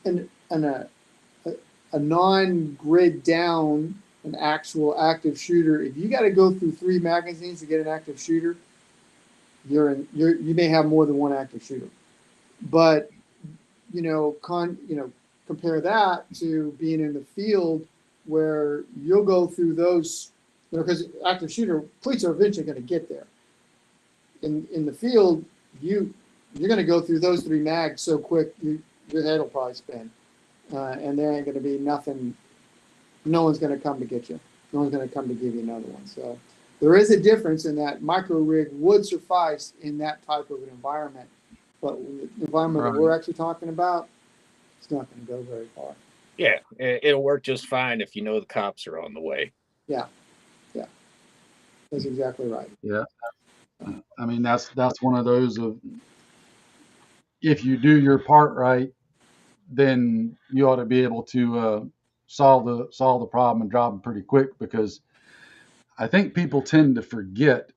a non-grid down an actual active shooter, if you got to go through 3 magazines to get an active shooter, you may have more than one active shooter. But compare that to being in the field where you'll go through those, because active shooter police are eventually going to get there. In the field, you're going to go through those 3 mags so quick, your head will probably spin, and there ain't going to be nothing. No one's going to come to get you. No one's going to come to give you another one. So there is a difference in that micro rig would suffice in that type of an environment, but the environment that we're actually talking about, it's not going to go very far. Yeah, it'll work just fine if you know the cops are on the way. Yeah, that's exactly right. Yeah, I mean that's one of those of, if you do your part right, then you ought to be able to solve the problem and drop them pretty quick, because I think people tend to forget,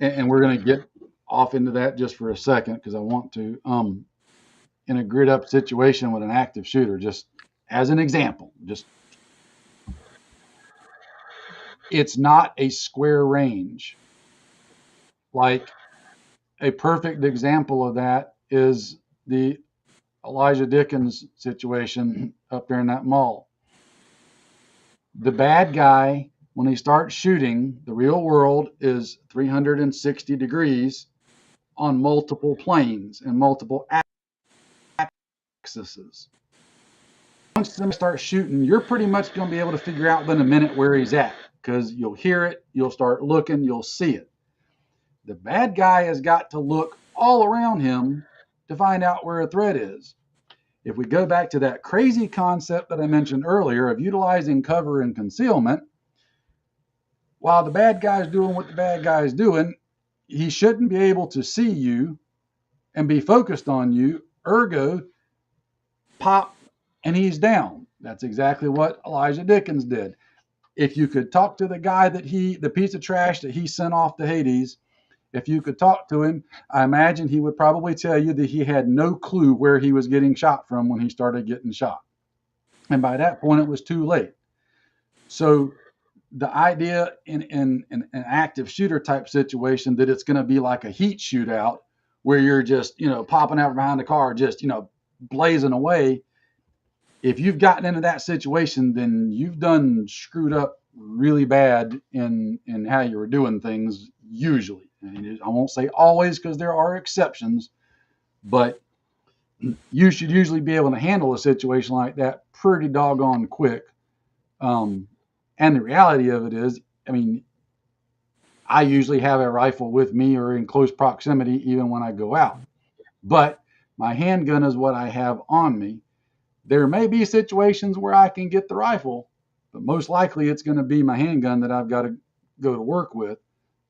and we're going to get off into that just for a second because I want to. In a grid up situation with an active shooter, just as an example, it's not a square range. Like, a perfect example of that is the Elijah Dickens situation up there in that mall. The bad guy, when he starts shooting, the real world is 360 degrees on multiple planes and multiple axes. Once them start shooting, you're pretty much going to be able to figure out within a minute where he's at, because you'll hear it, you'll start looking, you'll see it. The bad guy has got to look all around him to find out where a threat is. If we go back to that crazy concept that I mentioned earlier of utilizing cover and concealment, while the bad guy's doing what the bad guy's doing, he shouldn't be able to see you and be focused on you. Ergo, pop, and he's down. That's exactly what Elijah Dickens did. If you could talk to the guy the piece of trash that he sent off to Hades, if you could talk to him, I imagine he would probably tell you that he had no clue where he was getting shot from when he started getting shot. And by that point, it was too late. So the idea in an active shooter type situation that it's going to be like a heat shootout where you're just, popping out behind the car, just, blazing away. If you've gotten into that situation, then you've done screwed up really bad in how you were doing things usually. I won't say always, because there are exceptions, but you should usually be able to handle a situation like that pretty doggone quick. And the reality of it is, I usually have a rifle with me or in close proximity even when I go out. But my handgun is what I have on me. There may be situations where I can get the rifle, but most likely it's going to be my handgun that I've got to go to work with.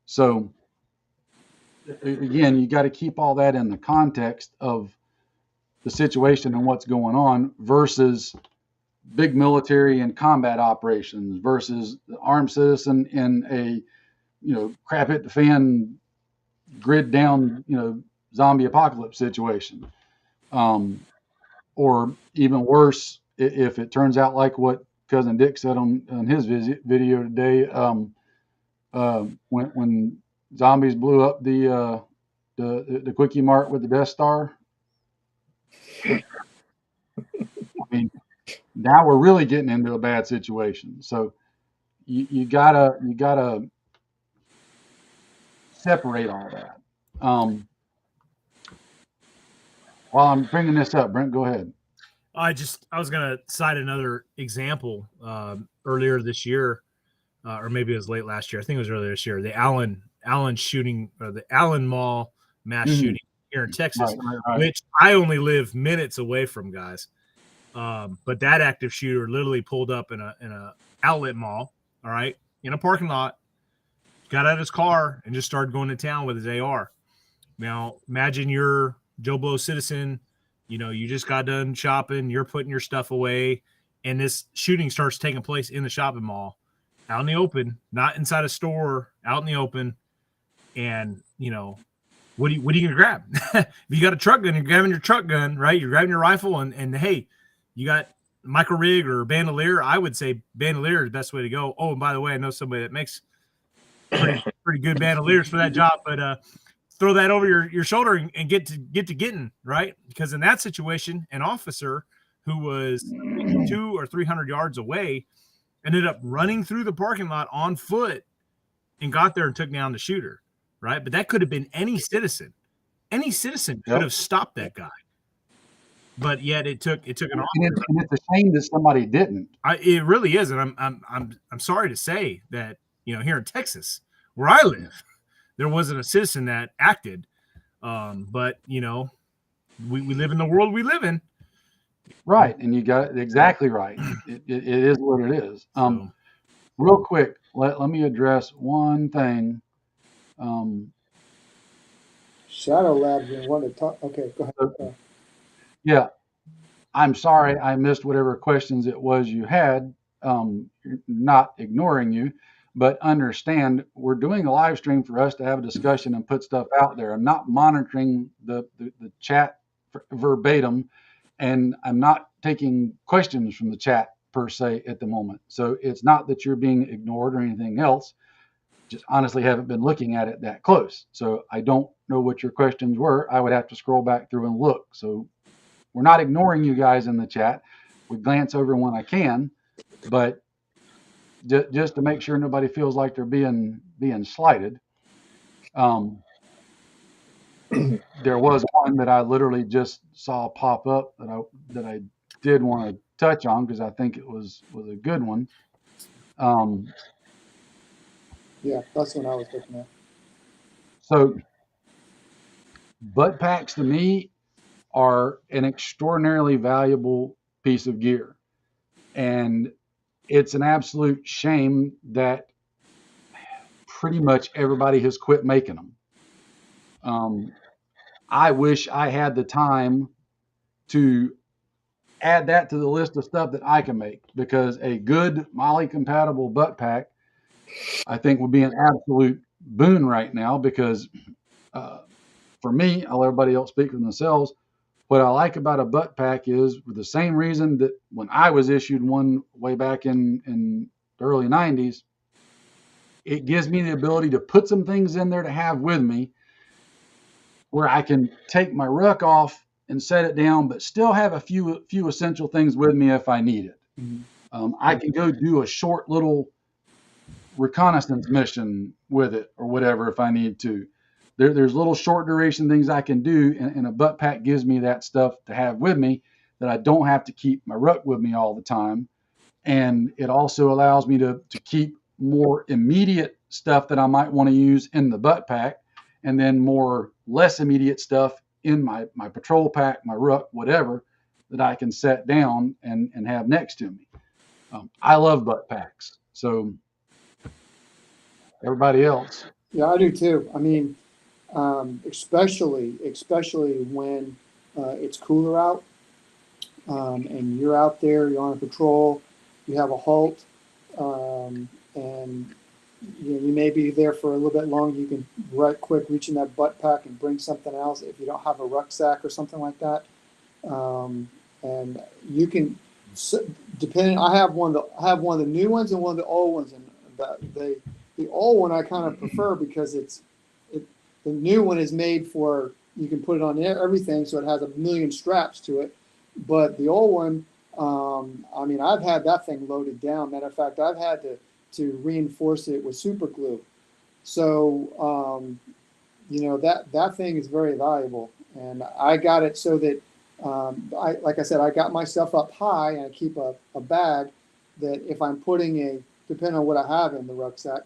So again, you got to keep all that in the context of the situation and what's going on versus big military and combat operations versus the armed citizen in a, crap hit the fan, grid down, zombie apocalypse situation. Or even worse, if it turns out like what Cousin Dick said on his video today, when zombies blew up the Quickie Mart with the Death Star. Now we're really getting into a bad situation. So you gotta separate all that. While I'm bringing this up, Brent, go ahead. I was going to cite another example earlier this year, or maybe it was late last year. I think it was earlier this year. The Allen shooting, or the Allen Mall mass shooting here in Texas, right. Which I only live minutes away from, guys. But that active shooter literally pulled up in a outlet mall, all right, in a parking lot, got out of his car and just started going to town with his AR. Now, imagine you're Joe Blow citizen, you just got done shopping, you're putting your stuff away, and this shooting starts taking place in the shopping mall, out in the open, not inside a store, out in the open. And, what are you going to grab? If you got a truck gun, you're grabbing your truck gun, right? You're grabbing your rifle, and hey, you got micro rig or bandolier. I would say bandolier is the best way to go. Oh, and by the way, I know somebody that makes pretty good bandoliers for that job. But throw that over your shoulder and get to getting, right? Because in that situation, an officer who was 200 or 300 yards away ended up running through the parking lot on foot and got there and took down the shooter, right? But that could have been any citizen. Any citizen could have stopped that guy. But yet it took an officer. And it's a shame that somebody didn't. It really is, and I'm sorry to say that, you know, here in Texas, where I live, there wasn't a citizen that acted. But you know, we live in the world we live in. Right, and you got it exactly right. It is what it is. So, Real quick, let me address one thing. Shadow Lab didn't want to talk. Okay, go ahead. Yeah, I'm sorry I missed whatever questions it was you had. Not ignoring you, but understand we're doing a live stream for us to have a discussion and put stuff out there. I'm not monitoring the chat verbatim, and I'm not taking questions from the chat per se at the moment. So it's not that you're being ignored or anything else. Just honestly haven't been looking at it that close. So I don't know what your questions were. I would have to scroll back through and look. So we're not ignoring you guys in the chat. We glance over when I can, but just to make sure nobody feels like they're being slighted. There was one that I literally just saw pop up that I did want to touch on because I think it was a good one. Yeah, that's what I was looking at. So butt packs to me are an extraordinarily valuable piece of gear. And it's an absolute shame that pretty much everybody has quit making them. I wish I had the time to add that to the list of stuff that I can make, because a good MOLLE compatible butt pack, I think, would be an absolute boon right now. Because for me, I'll let everybody else speak for themselves. What I like about a butt pack is, for the same reason that when I was issued one way back in the early 90s, it gives me the ability to put some things in there to have with me where I can take my ruck off and set it down, but still have a few essential things with me if I need it. Mm-hmm. I can go do a short little reconnaissance mission with it or whatever if I need to. There's little short duration things I can do, and a butt pack gives me that stuff to have with me that I don't have to keep my ruck with me all the time. And it also allows me to keep more immediate stuff that I might want to use in the butt pack, and then more less immediate stuff in my patrol pack, my ruck, whatever, that I can set down and have next to me. I love butt packs. So everybody else. Yeah, I do too. I mean, especially when it's cooler out, and you're out there, you're on a patrol, you have a halt, and you may be there for a little bit longer. You can right quick reach in that butt pack and bring something else if you don't have a rucksack or something like that. And you can, depending. I have one of the new ones and one of the old ones, and the old one I kind of prefer because the new one is made for, you can put it on everything, so it has a million straps to it. But the old one, I mean, I've had that thing loaded down. Matter of fact, I've had to reinforce it with super glue. So, that thing is very valuable. And I got it so that, like I said, I got my stuff up high, and I keep a bag that if I'm putting depending on what I have in the rucksack,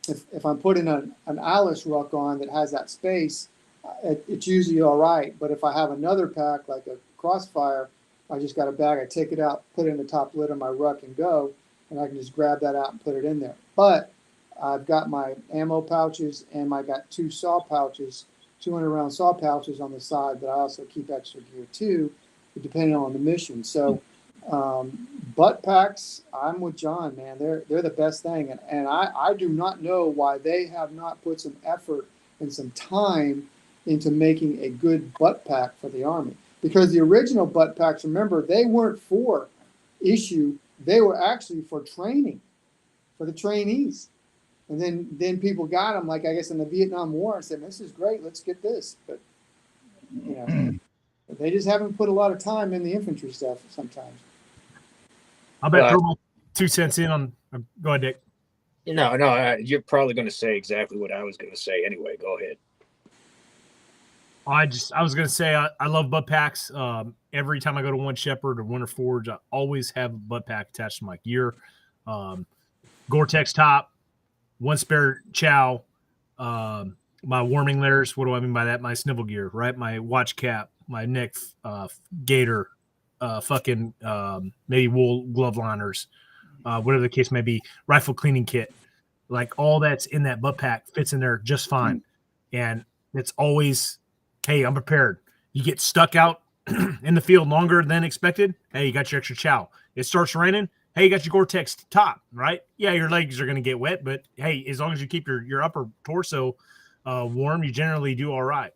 if I'm putting an Alice ruck on that has that space, it's usually all right. But if I have another pack like a Crossfire, I just got a bag. I take it out, put it in the top lid of my ruck, and go, and I can just grab that out and put it in there. But I've got my ammo pouches, and I got 2 saw pouches, 200 round saw pouches on the side that I also keep extra gear too, depending on the mission. So butt packs, I'm with John, man. They're the best thing, and I do not know why they have not put some effort and some time into making a good butt pack for the Army. Because the original butt packs, remember, they weren't for issue. They were actually for training, for the trainees. And then people got them, like I guess in the Vietnam War, and said, "This is great. Let's get this." But they just haven't put a lot of time in the infantry stuff sometimes. I bet throw my 2 cents in on. Go ahead, Dick. No, you're probably going to say exactly what I was going to say anyway. Go ahead. I was going to say I love butt packs. Every time I go to One Shepherd or Winter Forge, I always have a butt pack attached to my gear. Gore-Tex top, one spare chow, my warming layers. What do I mean by that? My snivel gear, right? My watch cap, my neck gaiter, maybe wool glove liners, whatever the case may be. Rifle cleaning kit, like all that's in that butt pack fits in there just fine, and it's always, hey, I'm prepared. You get stuck out in the field longer than expected. Hey, you got your extra chow. It starts raining. Hey, you got your Gore-Tex top, right? Yeah, your legs are going to get wet, but hey, as long as you keep your upper torso warm, you generally do all right.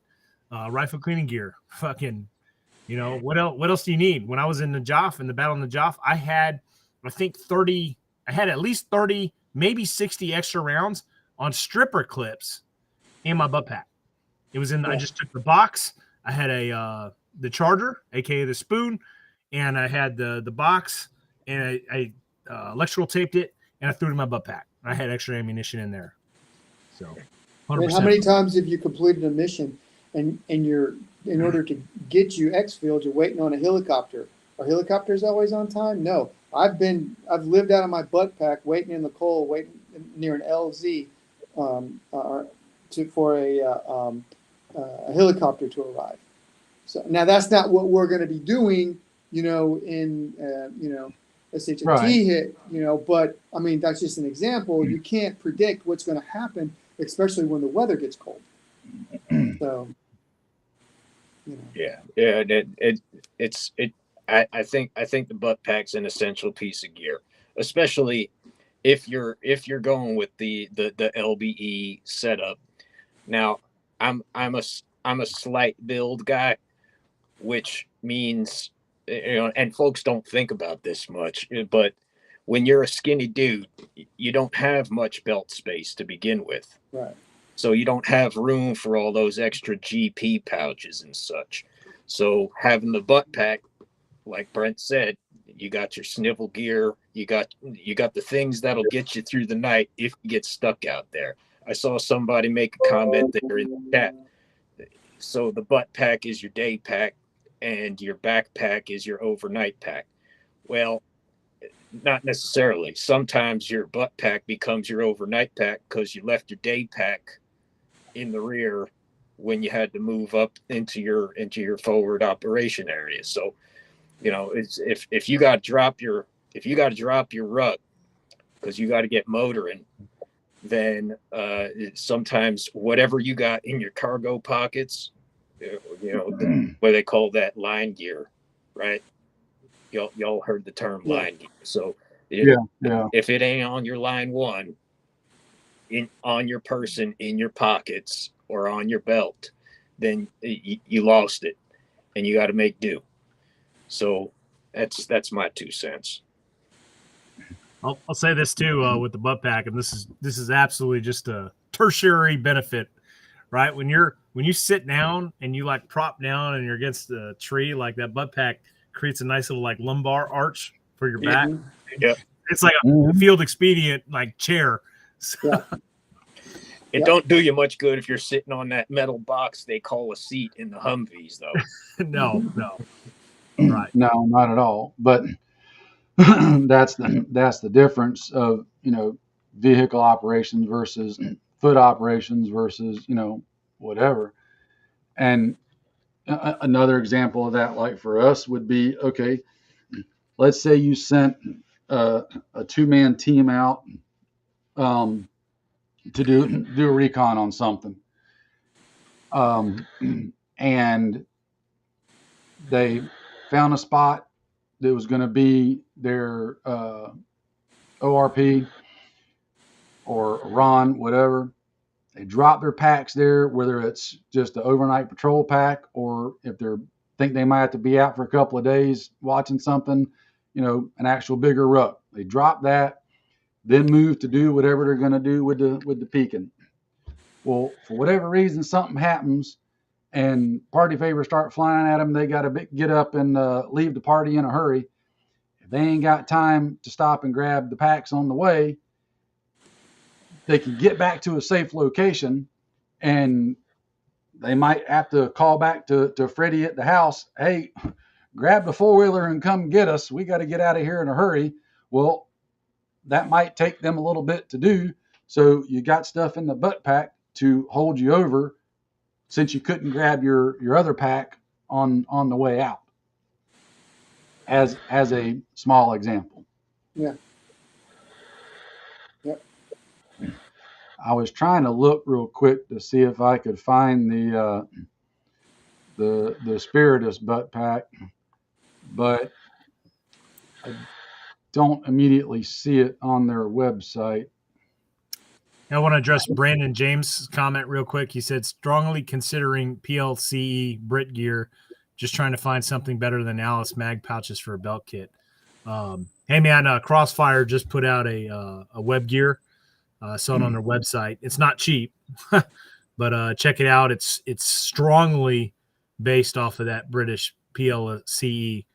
Rifle cleaning gear, what else do you need? When I was in the Joff, in the battle in the Joff, I had at least 30, maybe 60 extra rounds on stripper clips in my butt pack. It was I just took the box. I had the charger, aka the spoon, and I had the box, and I electrical taped it, and I threw it in my butt pack. I had extra ammunition in there. So, 100%. And how many times have you completed a mission and you're, in order to get you exfilled, you're waiting on a helicopter? Are helicopters always on time? No. I've lived out of my butt pack, waiting in the cold, waiting near an LZ for a helicopter to arrive. So now that's not what we're going to be doing, in a CHT hit, but I mean, that's just an example. You can't predict what's going to happen, especially when the weather gets cold. So, Yeah. I think the butt pack's an essential piece of gear, especially if you're going with the LBE setup. Now, I'm a slight build guy, which means, and folks don't think about this much, but when you're a skinny dude, you don't have much belt space to begin with. Right. So you don't have room for all those extra GP pouches and such. So having the butt pack, like Brent said, you got your snivel gear, you got the things that'll get you through the night if you get stuck out there. I saw somebody make a comment there in the chat. So the butt pack is your day pack and your backpack is your overnight pack. Well, not necessarily. Sometimes your butt pack becomes your overnight pack because you left your day pack in the rear when you had to move up into your forward operation area. So, it's if you got to drop your rug because you got to get motoring, then sometimes whatever you got in your cargo pockets, what they call that line gear, right? Y'all heard the term line gear. So if it ain't on your line one, on your person, in your pockets, or on your belt, then you lost it, and you got to make do. So that's my 2 cents. I'll say this too with the butt pack, and this is absolutely just a tertiary benefit, right? When you sit down and you like prop down and you're against a tree, like that butt pack creates a nice little like lumbar arch for your back. Yeah, it's like a field expedient like chair. So, It don't do you much good if you're sitting on that metal box they call a seat in the Humvees, though. No, right? No, not at all. But that's the difference of vehicle operations versus foot operations versus whatever. And another example of that, like for us, would be, okay, let's say you sent a 2-man team out to do a recon on something, and they found a spot that was going to be their ORP or RON, whatever. They drop their packs there, whether it's just an overnight patrol pack or if they think they might have to be out for a couple of days watching something, an actual bigger ruck. They drop that. then move to do whatever they're going to do with the pekin. Well, for whatever reason, something happens, and party favors start flying at them. They got to get up and leave the party in a hurry. If they ain't got time to stop and grab the packs on the way, they can get back to a safe location, and they might have to call back to Freddie at the house. Hey, grab the four-wheeler and come get us. We got to get out of here in a hurry. Well, that might take them a little bit to do. So you got stuff in the butt pack to hold you over since you couldn't grab your other pack on the way out, as a small example. Yeah. Yep. I was trying to look real quick to see if I could find the Spiritus butt pack, but I don't immediately see it on their website. I want to address Brandon James' comment real quick. He said, strongly considering PLCE Brit gear, just trying to find something better than Alice mag pouches for a belt kit. Hey man, Crossfire just put out a web gear, saw it on their website. It's not cheap, but check it out. It's strongly based off of that British PLCE.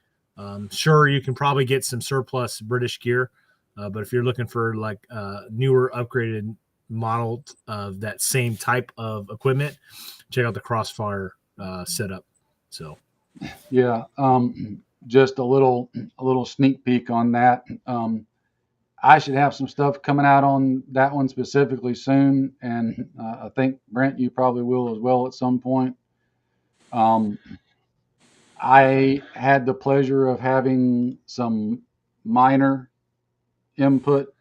Sure, you can probably get some surplus British gear, but if you're looking for like newer, upgraded model of that same type of equipment, check out the Crossfire setup. So, yeah, just a little sneak peek on that. I should have some stuff coming out on that one specifically soon, and I think Brent, you probably will as well at some point. I had the pleasure of having some minor input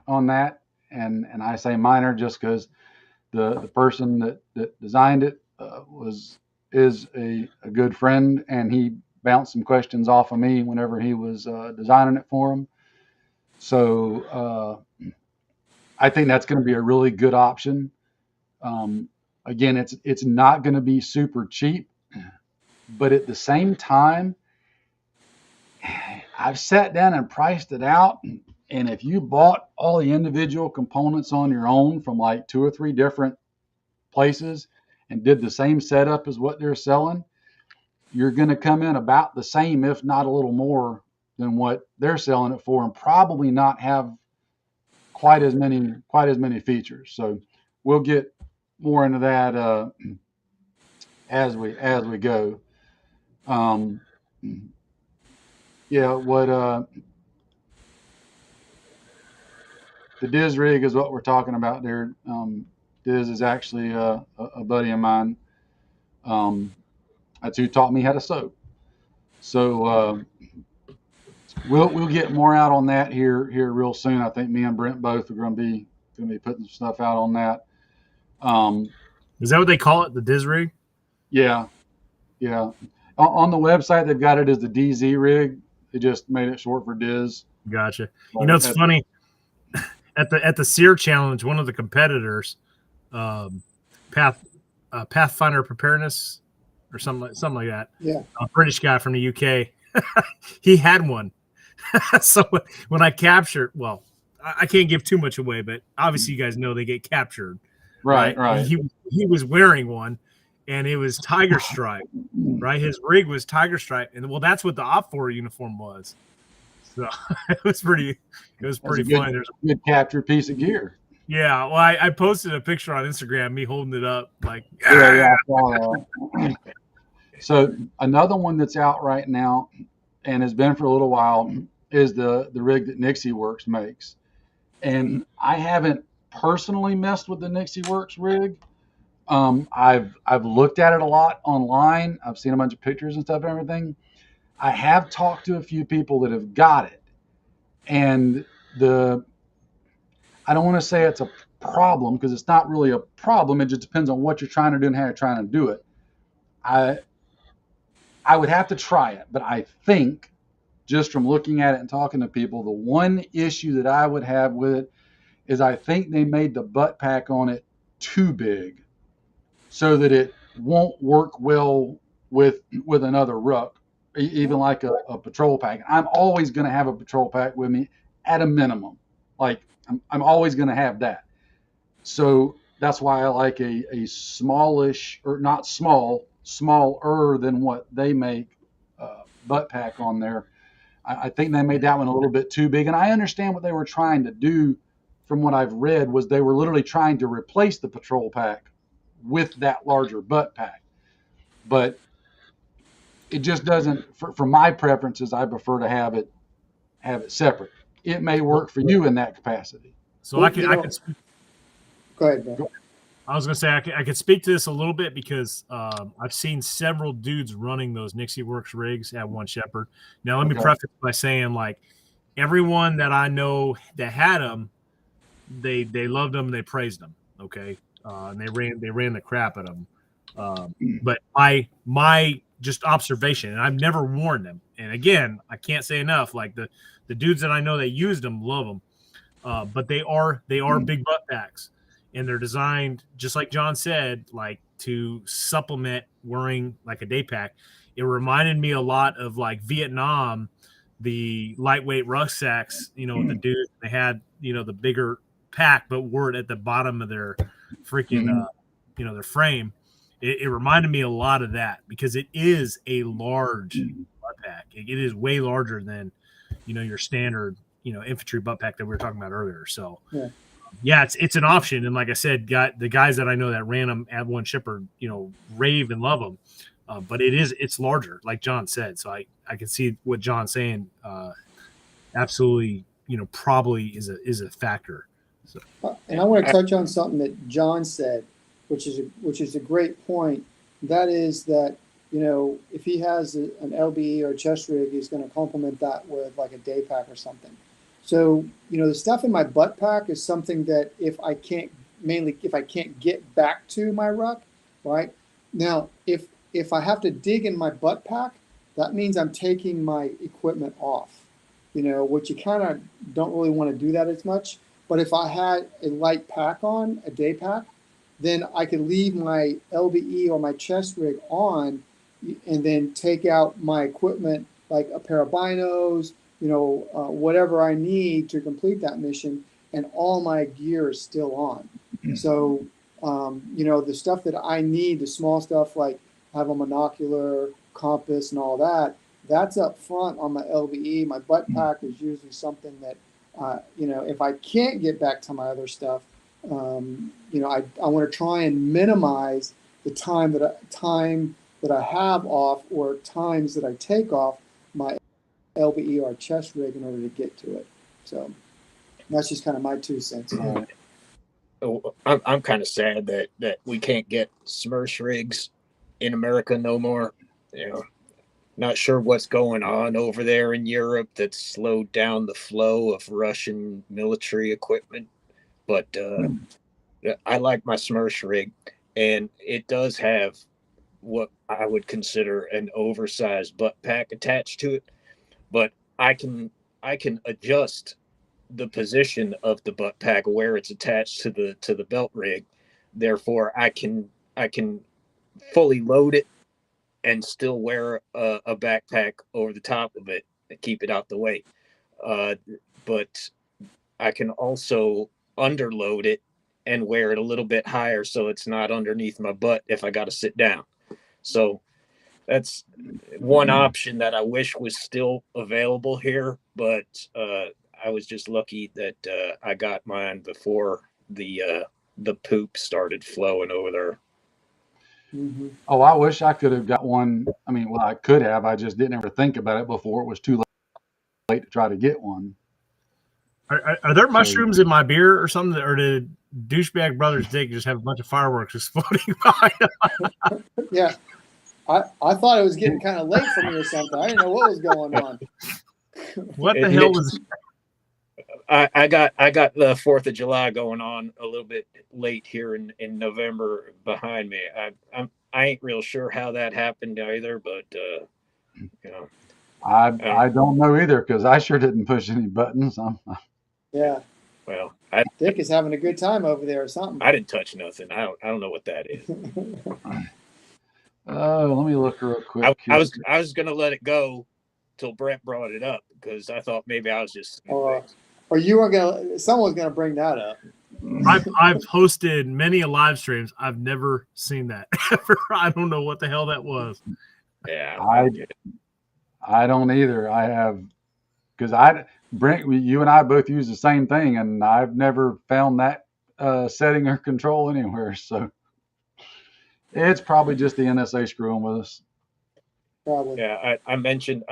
on that, and I say minor just because the person that designed it is a good friend, and he bounced some questions off of me whenever he was designing it for him. So I think that's going to be a really good option. Again, it's not going to be super cheap, but at the same time, I've sat down and priced it out. And if you bought all the individual components on your own from like 2 or 3 different places and did the same setup as what they're selling, you're going to come in about the same, if not a little more than what they're selling it for, and probably not have quite as many features. So we'll get more into that as we go. Yeah, what the Diz rig is what we're talking about there. Diz is actually a buddy of mine. That's who taught me how to sew. So we'll get more out on that here real soon. I think me and Brent both are going to be putting some stuff out on that. Is that what they call it, the Diz rig? Yeah. On the website, they've got it as the DZ rig. They just made it short for Diz. Gotcha. You know, it's funny. At the SEER challenge, one of the competitors, Pathfinder Preparedness or something like that. Yeah. A British guy from the UK. He had one. So when I captured, well, I can't give too much away, but obviously you guys know they get captured. Right. He was wearing one, and it was tiger stripe. Right, his rig was tiger stripe, and well, that's what the OPFOR uniform was. So it was pretty funny. There's a good capture piece of gear. Yeah, well, I posted a picture on Instagram, me holding it up, like yeah. So another one that's out right now, and has been for a little while, is the rig that Nixie Works makes, and I haven't personally messed with the Nixie Works rig. I've looked at it a lot online. I've seen a bunch of pictures and stuff and everything. I have talked to a few people that have got it, and I don't want to say it's a problem because it's not really a problem. It just depends on what you're trying to do and how you're trying to do it. I would have to try it, but I think just from looking at it and talking to people, the one issue that I would have with it is I think they made the butt pack on it too big, so that it won't work well with another ruck, even like a patrol pack. I'm always going to have a patrol pack with me at a minimum. Like I'm always going to have that. So that's why I like a smallish, or not small, smaller than what they make butt pack on there. I think they made that one a little bit too big, and I understand what they were trying to do. From what I've read, was they were literally trying to replace the patrol pack with that larger butt pack. But it just doesn't. For my preferences, I prefer to have it separate. It may work for you in that capacity. So I can speak. Go ahead, bro. I was going to say I could speak to this a little bit because I've seen several dudes running those Nixie Works rigs at One Shepherd. Now, let me preface by saying, like, everyone that I know that had them, they loved them, they praised them. Okay, and they ran the crap out of them. But my just observation, and I've never worn them. And again, I can't say enough. Like the dudes that I know that used them love them. But they are big butt packs. And they're designed, just like John said, like to supplement wearing like a day pack. It reminded me a lot of like Vietnam, the lightweight rucksacks, the dudes, they had, the bigger pack, but wore it at the bottom of their freaking, their frame. It reminded me a lot of that because it is a large butt pack. It is way larger than, your standard, infantry butt pack that we were talking about earlier. So, yeah, it's an option, and like I said, the guys that I know that ran them at One Shepherd, rave and love them. But it's larger, like John said. So I can see what John's saying. Absolutely, probably is a factor. So. And I want to touch on something that John said, which is a great point. That is that if he has an LBE or a chest rig, he's going to complement that with like a day pack or something. So, the stuff in my butt pack is something that if I can't get back to my ruck, right? Now, if I have to dig in my butt pack, that means I'm taking my equipment off, which you kind of don't really want to do that as much. But if I had a light pack on, a day pack, then I could leave my LBE or my chest rig on and then take out my equipment, like a pair of binos, whatever I need to complete that mission, and all my gear is still on. So, the stuff that I need, the small stuff like have a monocular, compass, and all that, that's up front on my LBE. My butt pack is usually something that, if I can't get back to my other stuff, I want to try and minimize the time that I have off or times that I take off my LBE or chest rig in order to get to it. So that's just kind of my 2 cents. I'm kind of sad that we can't get Smersh rigs in America no more. Not sure what's going on over there in Europe that's slowed down the flow of Russian military equipment. But I like my Smersh rig, and it does have what I would consider an oversized butt pack attached to it. But I can adjust the position of the butt pack where it's attached to the belt rig. Therefore, I can fully load it and still wear a backpack over the top of it and keep it out the way. But I can also underload it and wear it a little bit higher so it's not underneath my butt if I got to sit down. So that's one option that I wish was still available here, but I was just lucky that I got mine before the poop started flowing over there. Mm-hmm. Oh, I wish I could have got one. I mean, well, I could have. I just didn't ever think about it before it was too late to try to get one. Are there mushrooms in my beer or something, or did douchebag brothers Dick just have a bunch of fireworks exploding by? Yeah. I thought it was getting kind of late for me or something. I didn't know what was going on. What the hell was? I got the 4th of July going on a little bit late here in November behind me. I ain't real sure how that happened either, but I don't know either because I sure didn't push any buttons. Yeah. Well, Dick is having a good time over there or something. I didn't touch nothing. I don't know what that is. Let me look real quick. I was gonna let it go till Brent brought it up because I thought maybe I was just. or you weren't gonna. Someone's gonna bring that up. I've hosted many a live streams. I've never seen that ever. I don't know what the hell that was. Yeah, I don't either. I have, because Brent, you and I both use the same thing, and I've never found that setting or control anywhere. So it's probably just the NSA screwing with us. Probably. yeah. I mentioned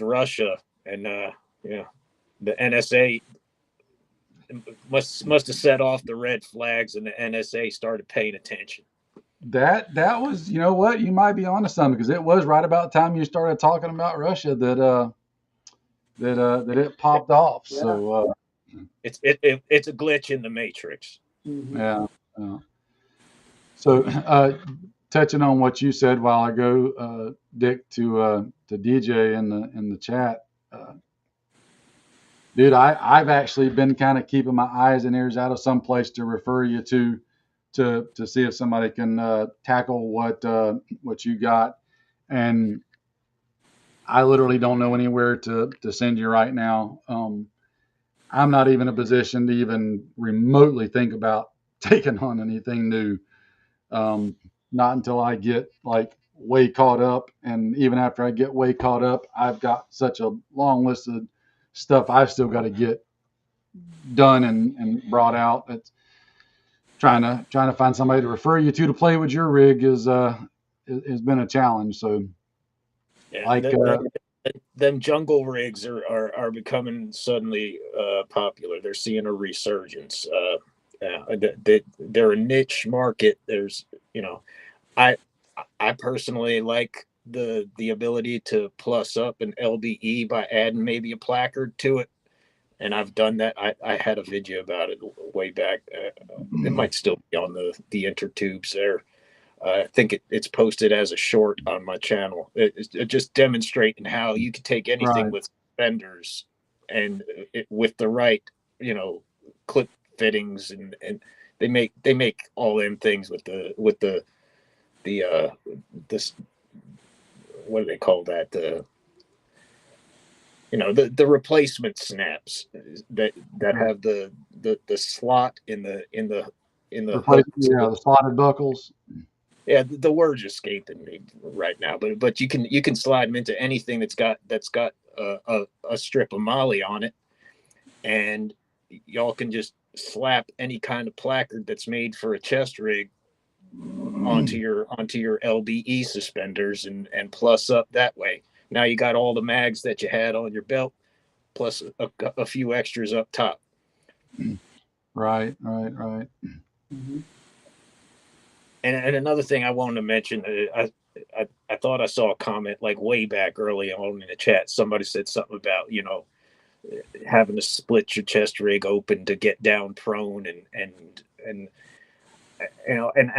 Russia, and yeah, the NSA must have set off the red flags, and the NSA started paying attention. That was, you know what, you might be onto something, because it was right about the time you started talking about Russia that it popped off. Yeah. So It's a glitch in the matrix. Mm-hmm. yeah. So touching on what you said a while ago, Dick, to DJ in the chat, dude, I've actually been kind of keeping my eyes and ears out of some place to refer you to see if somebody can tackle what you got, and I literally don't know anywhere to send you right now. I'm not even in a position to even remotely think about taking on anything new. Not until I get like way caught up. And even after I get way caught up, I've got such a long list of stuff I've still got to get done and brought out. It's trying to find somebody to refer you to play with your rig has been a challenge. So Yeah, like them jungle rigs are becoming suddenly popular. They're seeing a resurgence. They're a niche market. There's, you know, I I personally like the ability to plus up an LBE by adding maybe a placard to it, and I've done that. I had a video about it way back. It might still be on the intertubes there. I think it's posted as a short on my channel. It's just demonstrating how you can take anything right. with suspenders and with the right, you know, clip fittings, and they make all them things with the this, what do they call that, the, you know, the replacement snaps that have the slot in the hook. The slotted buckles. Yeah, the word's escaping me right now, but you can slide them into anything that's got a strip of molly on it, and y'all can just slap any kind of placard that's made for a chest rig onto your LBE suspenders and plus up that way. Now you got all the mags that you had on your belt, plus a few extras up top. Right. Mm-hmm. And another thing I wanted to mention, I thought I saw a comment like way back early on in the chat. Somebody said something about, you know, having to split your chest rig open to get down prone, and you know, and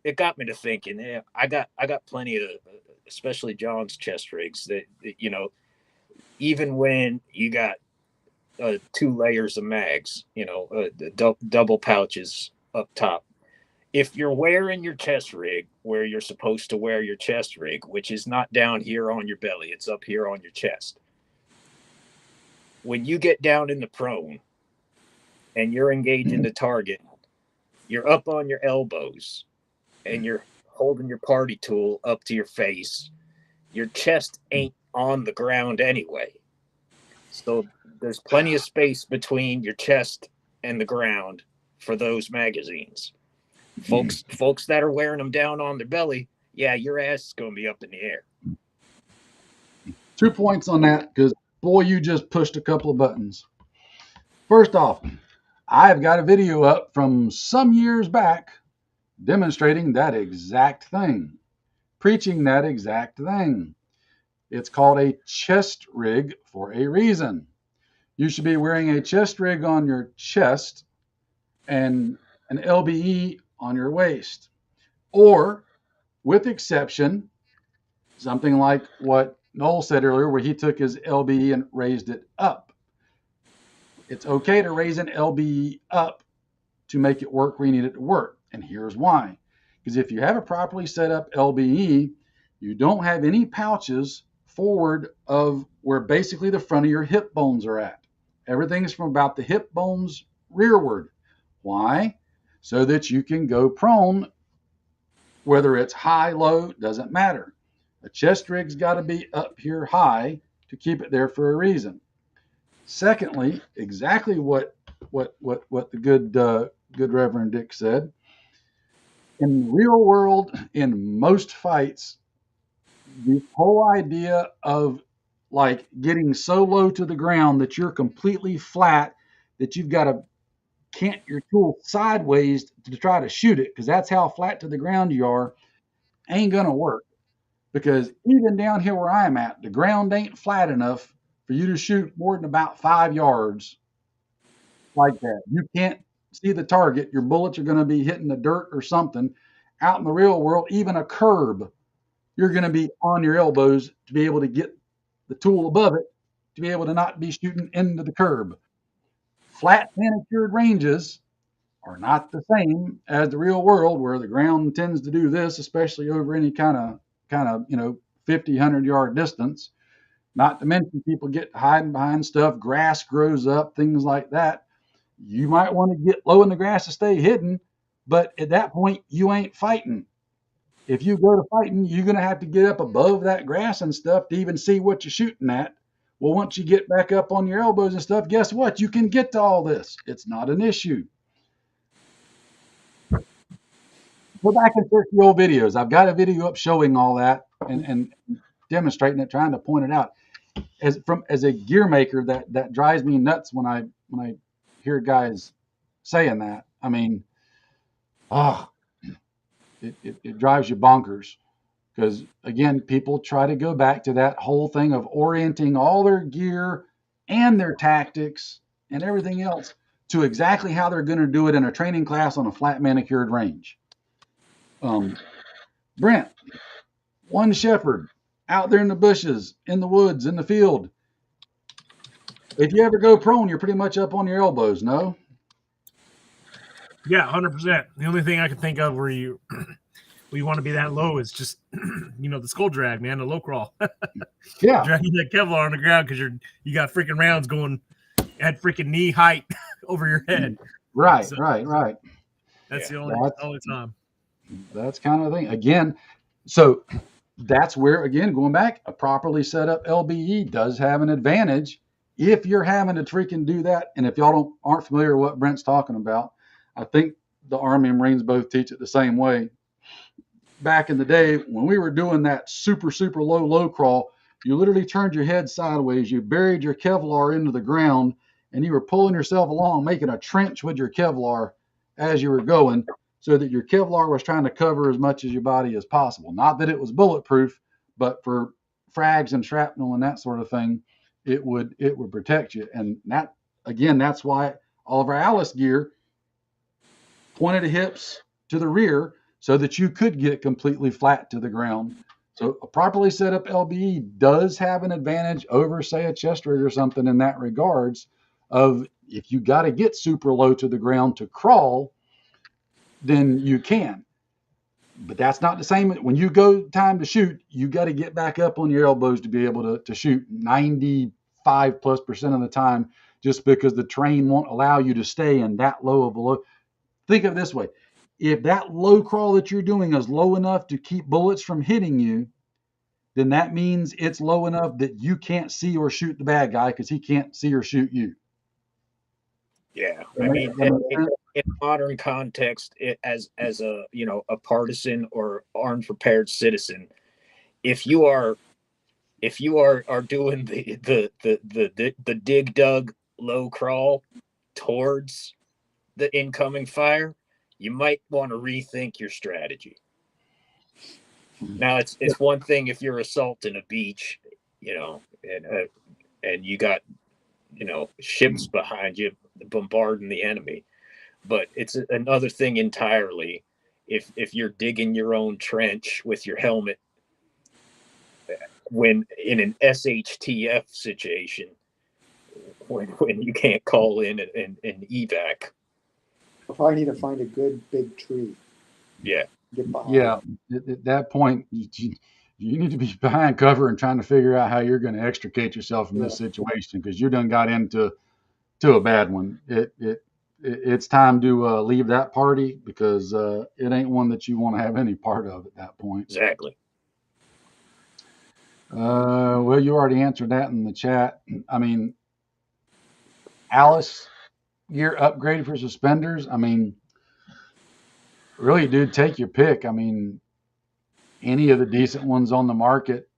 it got me to thinking. Yeah, I got plenty of, especially John's chest rigs that, you know, even when you got 2 layers of mags, you know, the double pouches up top. If you're wearing your chest rig where you're supposed to wear your chest rig, which is not down here on your belly, it's up here on your chest. When you get down in the prone and you're engaging the target, you're up on your elbows and you're holding your party tool up to your face. Your chest ain't on the ground anyway. So there's plenty of space between your chest and the ground for those magazines. Folks that are wearing them down on their belly, yeah, your ass is going to be up in the air. 2 points on that, because boy, you just pushed a couple of buttons. First off, I've got a video up from some years back demonstrating that exact thing, preaching that exact thing. It's called a chest rig for a reason. You should be wearing a chest rig on your chest and an LBE on your waist, or with exception, something like what Noel said earlier, where he took his LBE and raised it up. It's okay to raise an LBE up to make it work where you need it to work. And here's why. Because if you have a properly set up LBE, you don't have any pouches forward of where basically the front of your hip bones are at. Everything is from about the hip bones rearward. Why? So that you can go prone, whether it's high, low, doesn't matter. A chest rig's got to be up here high to keep it there for a reason. Secondly, exactly what the good Reverend Dick said. In the real world, in most fights, the whole idea of like getting so low to the ground that you're completely flat, that you've got to cant your tool sideways to try to shoot it, because that's how flat to the ground you are, ain't gonna work. Because even down here where I'm at, the ground ain't flat enough for you to shoot more than about 5 yards like that. You can't see the target. Your bullets are going to be hitting the dirt or something. Out in the real world, even a curb, you're going to be on your elbows to be able to get the tool above it, to be able to not be shooting into the curb. Flat manicured ranges are not the same as the real world, where the ground tends to do this, especially over any kind of 50, 100-yard distance. Not to mention people get hiding behind stuff, grass grows up, things like that. You might want to get low in the grass to stay hidden, but at that point, you ain't fighting. If you go to fighting, you're going to have to get up above that grass and stuff to even see what you're shooting at. Well, once you get back up on your elbows and stuff, guess what? You can get to all this. It's not an issue. Go back and search the old videos. I've got a video up showing all that and demonstrating it, trying to point it out. As a gear maker, that drives me nuts when I hear guys saying that. I mean, it drives you bonkers, because again, people try to go back to that whole thing of orienting all their gear and their tactics and everything else to exactly how they're going to do it in a training class on a flat manicured range. Brent, one shepherd out there in the bushes, in the woods, in the field. If you ever go prone, you're pretty much up on your elbows, no? Yeah, 100%. The only thing I can think of where you want to be that low is just the skull drag, man, the low crawl. Yeah, dragging that Kevlar on the ground because you got freaking rounds going at freaking knee height over your head. right. That's the only time. That's kind of the thing. Again, so that's where, again, going back, a properly set up LBE does have an advantage if you're having to freaking do that. And if y'all aren't familiar with what Brent's talking about, I think the Army and Marines both teach it the same way. Back in the day, when we were doing that super low crawl, you literally turned your head sideways, you buried your Kevlar into the ground, and you were pulling yourself along, making a trench with your Kevlar as you were going, so that your Kevlar was trying to cover as much of your body as possible. Not that it was bulletproof, but for frags and shrapnel and that sort of thing, it would protect you. And that, again, that's why all of our Alice gear pointed the hips to the rear, so that you could get completely flat to the ground. So a properly set up LBE does have an advantage over, say, a chest rig or something in that regards, of if you got to get super low to the ground to crawl, then you can. But that's not the same. When you go time to shoot, you got to get back up on your elbows to be able to shoot 95+% of the time, just because the terrain won't allow you to stay in that low of a low. Think of it this way. If that low crawl that you're doing is low enough to keep bullets from hitting you, then that means it's low enough that you can't see or shoot the bad guy, because he can't see or shoot you. Yeah, I mean, in modern context, as a a partisan or armed prepared citizen, if you are doing the dig dug low crawl towards the incoming fire, you might want to rethink your strategy. Now, it's one thing if you're assaulting a beach, and you got ships behind you bombarding the enemy, but it's another thing entirely if you're digging your own trench with your helmet when in an SHTF situation, when you can't call in an evac. I probably need to find a good big tree. Yeah. Yeah. At that point, you need to be behind cover and trying to figure out how you're going to extricate yourself from this situation, because you done got into to a bad one. It's time to leave that party because it ain't one that you want to have any part of at that point. Exactly. Well, you already answered that in the chat. I mean, Alice gear upgraded for suspenders. I mean, really, dude, take your pick. I mean, any of the decent ones on the market.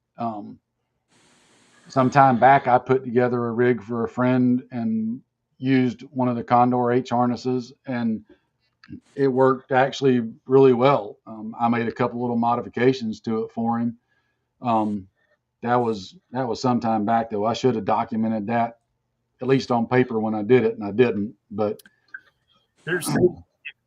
Some time back, I put together a rig for a friend and used one of the Condor H harnesses, and it worked actually really well. I made a couple little modifications to it for him. That was some time back, though. I should have documented that at least on paper when I did it, and I didn't. But there's,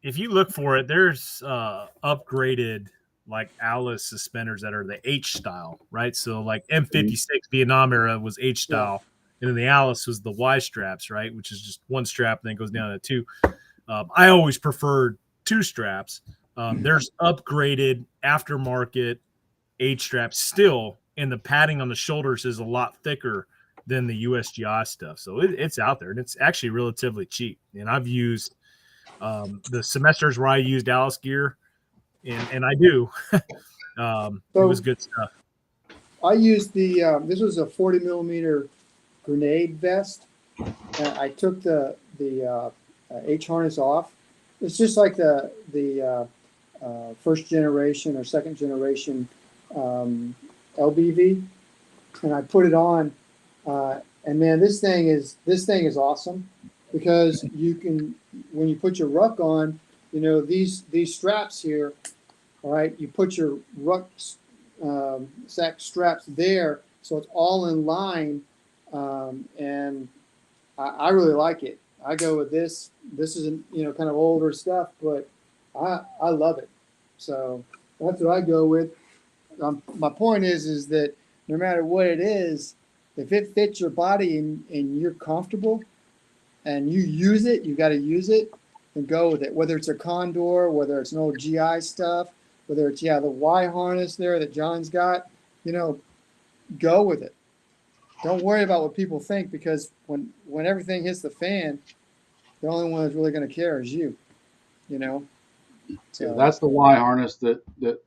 if you look for it, there's upgraded like Alice suspenders that are the H style, right? So like M56 Vietnam era was H style, and then the Alice was the Y straps, right? Which is just one strap and then goes down to two. I always preferred two straps. There's upgraded aftermarket H straps still, and the padding on the shoulders is a lot thicker than the USGI stuff. So it's out there, and it's actually relatively cheap. And I've used the semesters where I used Alice gear, and I do. It was good stuff. I used the this was a 40 millimeter grenade vest. I took the H harness off. It's just like the first generation or second generation LBV, and I put it on. And man, this thing is awesome because you can, when you put your ruck on, you know, these straps here, all right, you put your ruck sack straps there, so it's all in line, and I really like it. I go with this. This is, you know, kind of older stuff, but I love it. So that's what I go with. My point is that no matter what it is, if it fits your body and you're comfortable and you use it, you got to use it and go with it. Whether it's a Condor, whether it's an old GI stuff, whether it's, the Y harness there that John's got, you know, go with it. Don't worry about what people think, because when everything hits the fan, the only one that's really going to care is you, you know. So that's the Y harness that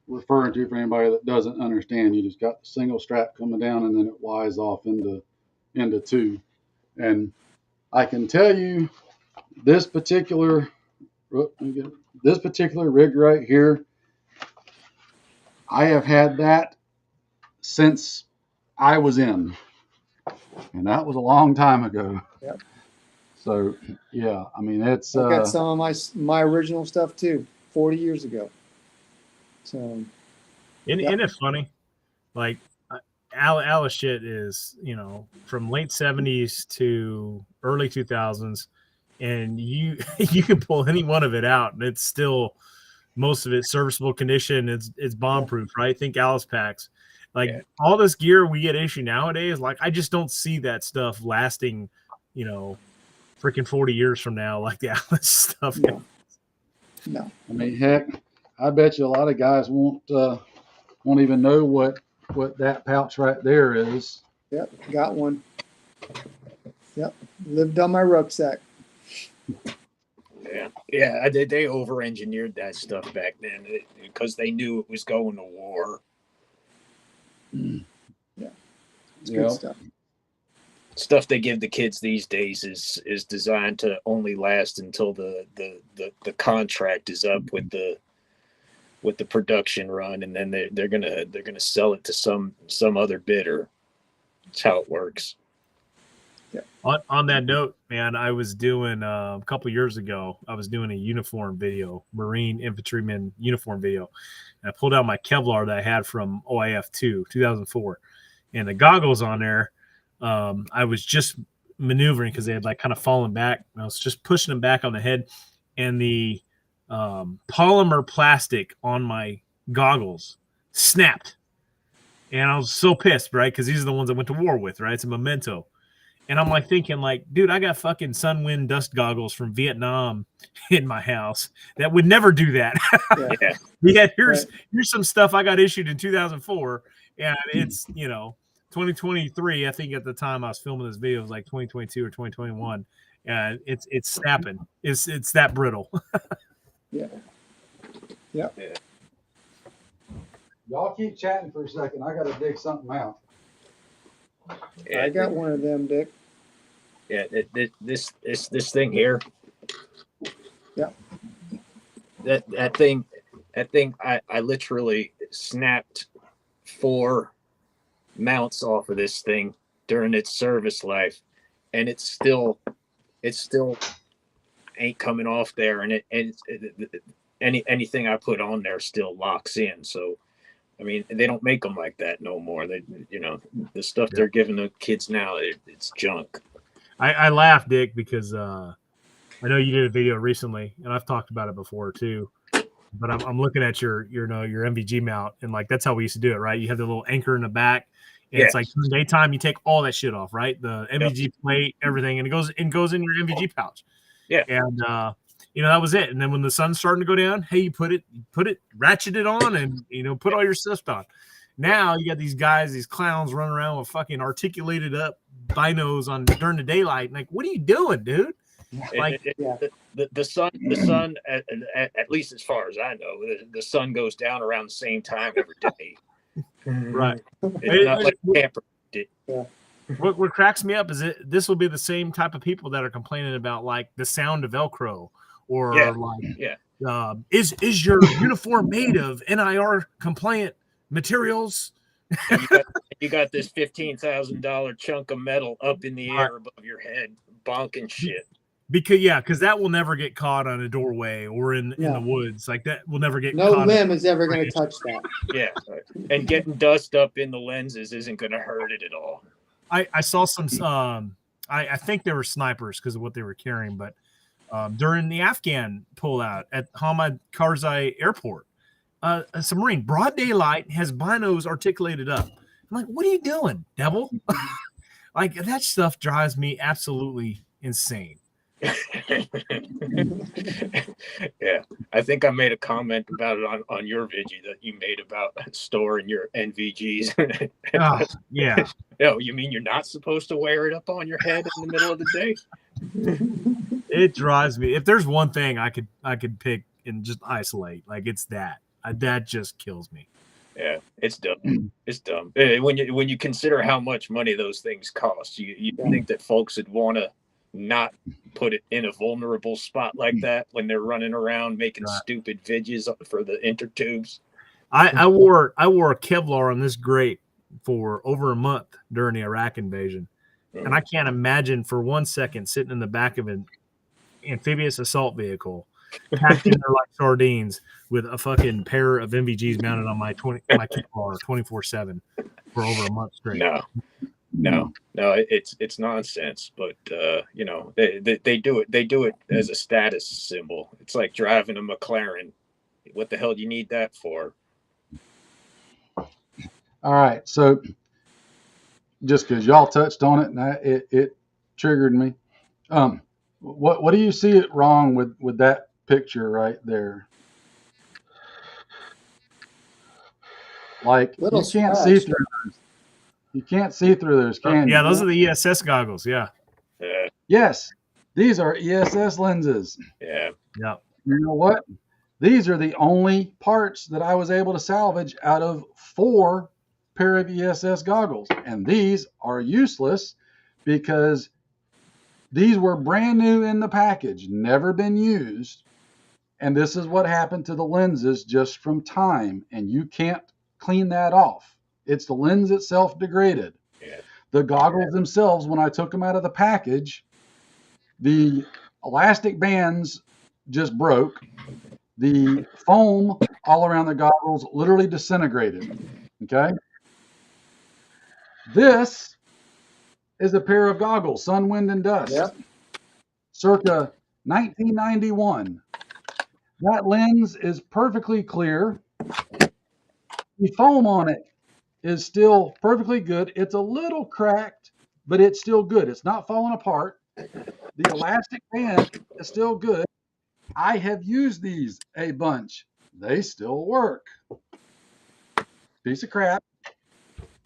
referring to for anybody that doesn't understand. You just got the single strap coming down and then it Ys off into two. And I can tell you this particular rig right here, I have had that since I was in, and that was a long time ago. Yep. So yeah, I mean, it's I got some of my original stuff too, 40 years ago. So Isn't it funny? Like Alice shit is, you know, from late 70s to early 2000s, and you can pull any one of it out and it's still, most of it serviceable condition. It's bomb proof, right? Think Alice packs. Like all this gear we get issued nowadays, like I just don't see that stuff lasting, you know, freaking 40 years from now, like the Alice stuff. No. I mean, heck, I bet you a lot of guys won't even know what that pouch right there is. Yep, got one. Yep, lived on my rucksack. Yeah, they over-engineered that stuff back then because they knew it was going to war. Yeah, it's good stuff. Stuff they give the kids these days is designed to only last until the contract is up with the production run, and then they're gonna sell it to some other bidder. That's how it works. Yeah. On that note, man, I was doing a couple years ago. I was doing a uniform video, Marine infantryman uniform video, and I pulled out my Kevlar that I had from OIF 2004, and the goggles on there. I was just maneuvering because they had like kind of fallen back. I was just pushing them back on the head, and the polymer plastic on my goggles snapped, and I was so pissed, right? Because these are the ones I went to war with, right? It's a memento. And I'm like thinking, like, dude, I got fucking sun, wind, dust goggles from Vietnam in my house that would never do that. Yeah, here's some stuff I got issued in 2004, and it's, you know, 2023. I think at the time I was filming this video, it was like 2022 or 2021, it's snapping. It's that brittle. Yeah. Yep. Yeah. Y'all keep chatting for a second. I got to dig something out. Yeah, I got one of them, Dick. Yeah, this thing here. Yeah. That thing, I literally snapped 4 mounts off of this thing during its service life, and it still ain't coming off there, and anything I put on there still locks in. So I mean, they don't make them like that no more. They, the stuff they're giving the kids now, it's junk. I laugh, Dick, because I know you did a video recently, and I've talked about it before too. But I'm looking at your MVG mount, and like that's how we used to do it, right? You have the little anchor in the back, and it's like daytime. You take all that shit off, right? The MVG plate, everything, and it goes in your MVG pouch. Yeah, and that was it. And then when the sun's starting to go down, hey, you put it, ratchet it on, and put all your stuff on. Now you got these guys, these clowns running around with fucking articulated up binos on during the daylight. Like, what are you doing, dude? Like, the sun, at least as far as I know, the sun goes down around the same time every day. Right. It's not like camper. Yeah. What cracks me up is this will be the same type of people that are complaining about like the sound of Velcro or is your uniform made of NIR compliant materials? You got this $15,000 chunk of metal up in the air above your head, bonking shit. Because that will never get caught on a doorway or in the woods. Like that will never get no caught. No limb is ever going to touch that. Yeah. And getting dust up in the lenses isn't going to hurt it at all. I saw some, I think they were snipers because of what they were carrying, but during the Afghan pullout at Hamid Karzai Airport, a submarine, broad daylight, has binos articulated up. I'm like, what are you doing, devil? Like, that stuff drives me absolutely insane. Yeah, I think I made a comment about it on your video that you made about storing your NVGs. Yeah. No, you mean you're not supposed to wear it up on your head in the middle of the day? It drives me. If there's one thing I could pick and just isolate, like it's that. That just kills me. Yeah, it's dumb. It's dumb. When you consider how much money those things cost, you think that folks would want to not put it in a vulnerable spot like that when they're running around making stupid vidges for the intertubes. I wore a Kevlar on this grate for over a month during the Iraq invasion, and I can't imagine for 1 second sitting in the back of an amphibious assault vehicle, packed in there like sardines, with a fucking pair of MVGs mounted on my Kevlar 24/7 for over a month straight. No, it's nonsense. But they do it as a status symbol. It's like driving a McLaren. What the hell do you need that for? All right, so just because y'all touched on it, and it triggered me. What do you see it wrong with that picture right there? Like, you can't see through those. You can't see through those, can you? Yeah, those are the ESS goggles. Yeah. Yes, these are ESS lenses. Yeah. Yeah. You know what? These are the only parts that I was able to salvage out of 4 pair of ESS goggles, and these are useless because these were brand new in the package, never been used, and this is what happened to the lenses just from time, and you can't clean that off. It's the lens itself degraded. Yeah. The goggles themselves, when I took them out of the package, the elastic bands just broke. The foam all around the goggles literally disintegrated. Okay. This is a pair of goggles, Sun, Wind, and Dust, circa 1991. That lens is perfectly clear. The foam on it is still perfectly good. It's a little cracked, but it's still good. It's not falling apart. The elastic band is still good. I have used these a bunch. They still work. Piece of crap,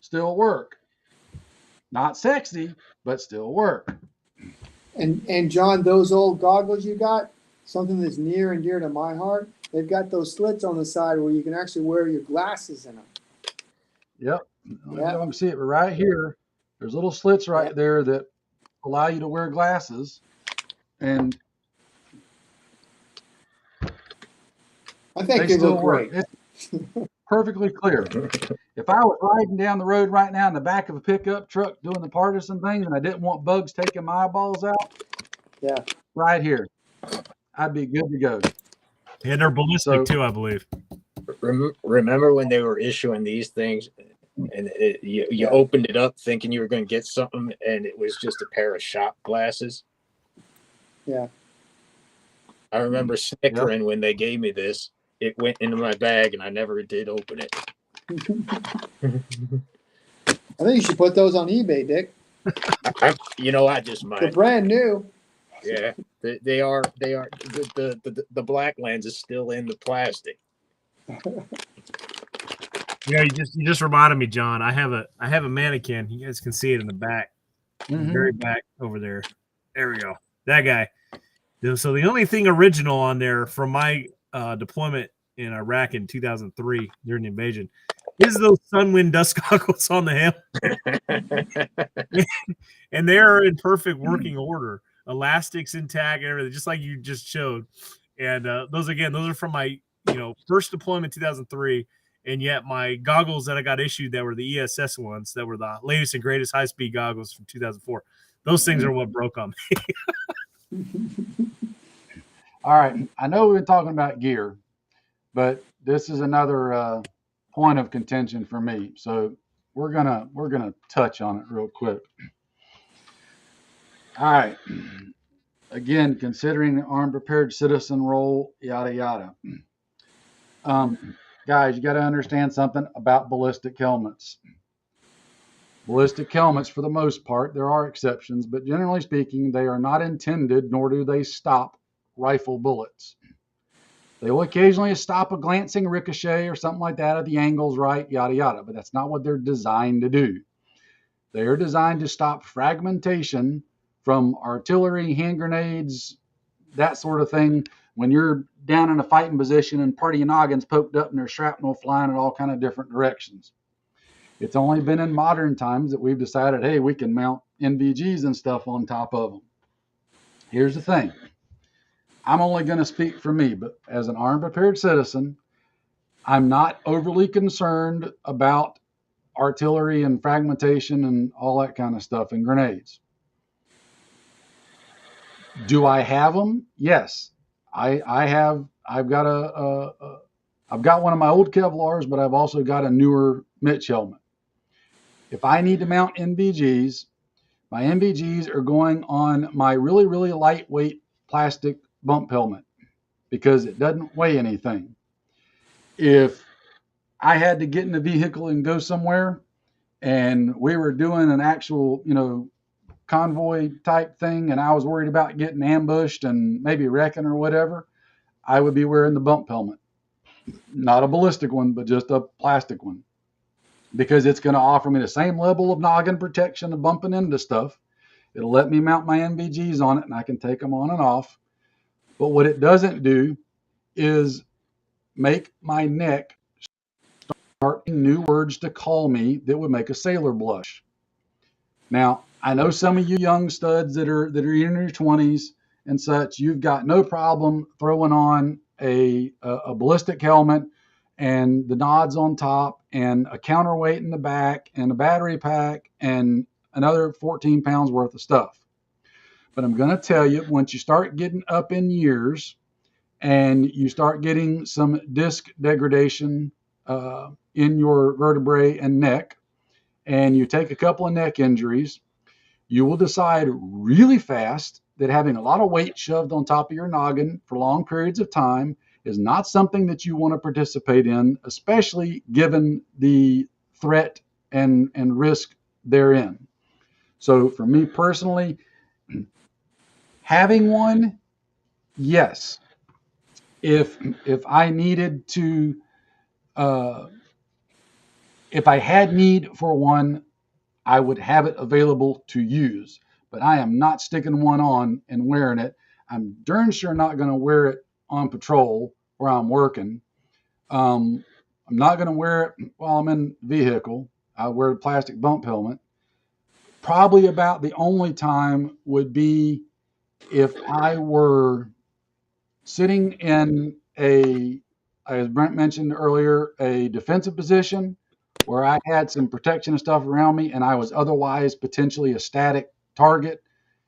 still work. Not sexy, but still work. And John, those old goggles you got, something that's near and dear to my heart, they've got those slits on the side where you can actually wear your glasses in them. Yep. I don't know if Yeah, y'all can see it, but right here, there's little slits yeah. right there that allow you to wear glasses. And I think they they still look work. great. It's perfectly clear. If I was riding down the road right now in the back of a pickup truck doing the partisan thing and I didn't want bugs taking my eyeballs out, Yeah. right here, I'd be good to go. And they're ballistic So, too, I believe. Remember when they were issuing these things, and you Yeah. opened it up thinking you were going to get something, and it was just a pair of shop glasses? Yeah. I remember yep. snickering when they gave me this. It went into my bag, and I never did open it. I think you should put those on eBay, Dick. I just They're might. brand new. Yeah, they are. They are. The black lens is still in the plastic. Yeah, you just reminded me, John. I have a mannequin. You guys can see it in the back, the very back over there. There we go. That guy. So the only thing original on there from my deployment in Iraq in 2003 during the invasion is those Sunwind dust goggles on the helm, and they are in perfect working order. Elastics intact and everything, just like you just showed. And those are from my first deployment 2003. And yet my goggles that I got issued that were the ESS ones that were the latest and greatest high-speed goggles from 2004. Those things are what broke on me. All right. I know we've been talking about gear, but this is another point of contention for me. So we're gonna touch on it real quick. All right. Again, considering the armed prepared citizen role, yada yada. Guys, you got to understand something about ballistic helmets. Ballistic helmets, for the most part, there are exceptions, but generally speaking, they are not intended, nor do they stop rifle bullets. They will occasionally stop a glancing ricochet or something like that at the angles right, yada yada, but that's not what they're designed to do. They are designed to stop fragmentation from artillery, hand grenades, that sort of thing. When you're down in a fighting position and part of your noggin's poked up and there's shrapnel flying in all kind of different directions. It's only been in modern times that we've decided, hey, we can mount NVGs and stuff on top of them. Here's the thing. I'm only going to speak for me, but as an armed prepared citizen, I'm not overly concerned about artillery and fragmentation and all that kind of stuff and grenades. Do I have them? Yes. I've got I've got one of my old Kevlars, but I've also got a newer Mitch helmet. If I need to mount NVGs, my NVGs are going on my really, really lightweight plastic bump helmet because it doesn't weigh anything. If I had to get in a vehicle and go somewhere and we were doing an actual, convoy type thing and I was worried about getting ambushed and maybe wrecking or whatever, I would be wearing the bump helmet. Not a ballistic one, but just a plastic one. Because it's going to offer me the same level of noggin protection of bumping into stuff. It'll let me mount my NVGs on it and I can take them on and off. But what it doesn't do is make my neck start new words to call me that would make a sailor blush. Now, I know some of you young studs that are in your 20s and such, you've got no problem throwing on a ballistic helmet and the nods on top and a counterweight in the back and a battery pack and another 14 pounds worth of stuff. But I'm going to tell you, once you start getting up in years and you start getting some disc degradation in your vertebrae and neck, and you take a couple of neck injuries, you will decide really fast that having a lot of weight shoved on top of your noggin for long periods of time is not something that you want to participate in, especially given the threat and risk therein. So for me personally, having one, yes. If I needed to, if I had need for one, I would have it available to use. but I am not sticking one on and wearing it. I'm darn sure not going to wear it on patrol where I'm working. I'm not going to wear it while I'm in the vehicle. I wear a plastic bump helmet. Probably about the only time would be if I were sitting in as Brent mentioned earlier, a defensive position where I had some protection and stuff around me and I was otherwise potentially a static target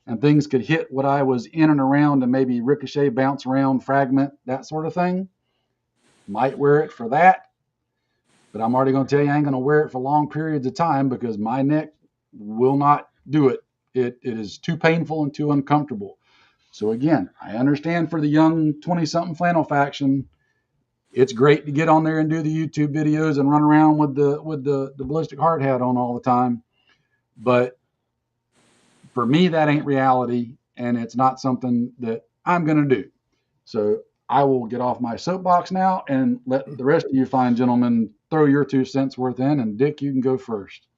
and things could hit what I was in and around and maybe ricochet, bounce around, fragment, that sort of thing. Might wear it for that. But I'm already going to tell you I ain't going to wear it for long periods of time because my neck will not do it. It is too painful and too uncomfortable. So again, I understand for the young 20-something flannel faction, it's great to get on there and do the YouTube videos and run around with the ballistic hard hat on all the time. But for me, that ain't reality, and it's not something that I'm going to do. So I will get off my soapbox now and let the rest of you fine gentlemen throw your 2 cents worth in. And Dick, you can go first.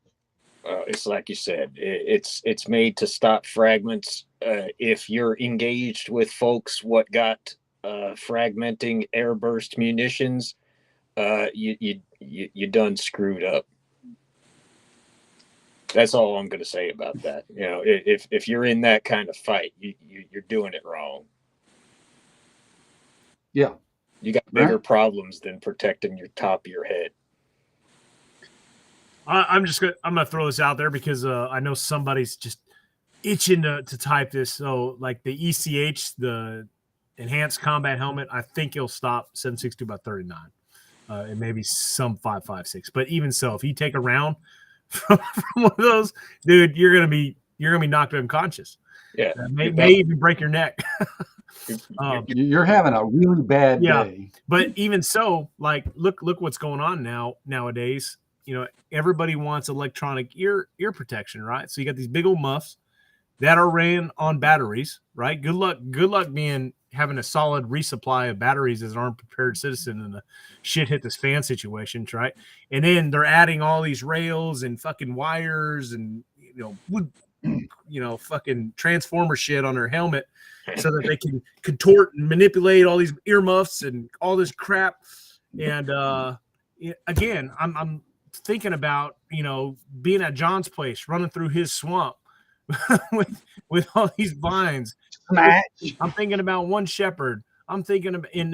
It's like you said, it's made to stop fragments. If you're engaged with folks what got fragmenting airburst munitions, you done screwed up. That's all I'm going to say about that. You know, if you're in that kind of fight, you're doing it wrong. Yeah, you got bigger problems than protecting your top of your head. I'm gonna throw this out there because I know somebody's just itching to type this. So like the ECH, the Enhanced Combat Helmet, I think it'll stop 7.62 by 39. And maybe some 5.56. But even so, if you take a round from one of those, dude, you're gonna be knocked unconscious. Yeah, may even break your neck. You're having a really bad day. But even so, like look what's going on nowadays. You know, everybody wants electronic ear protection, right? So you got these big old muffs that are ran on batteries, right? Good luck having a solid resupply of batteries as an armed prepared citizen in a shit hit this fan situations, right? And then they're adding all these rails and fucking wires and wood, fucking transformer shit on their helmet so that they can contort and manipulate all these earmuffs and all this crap. And again, I'm thinking about being at John's place, running through his swamp with all these vines. I'm thinking about one shepherd. I'm thinking of in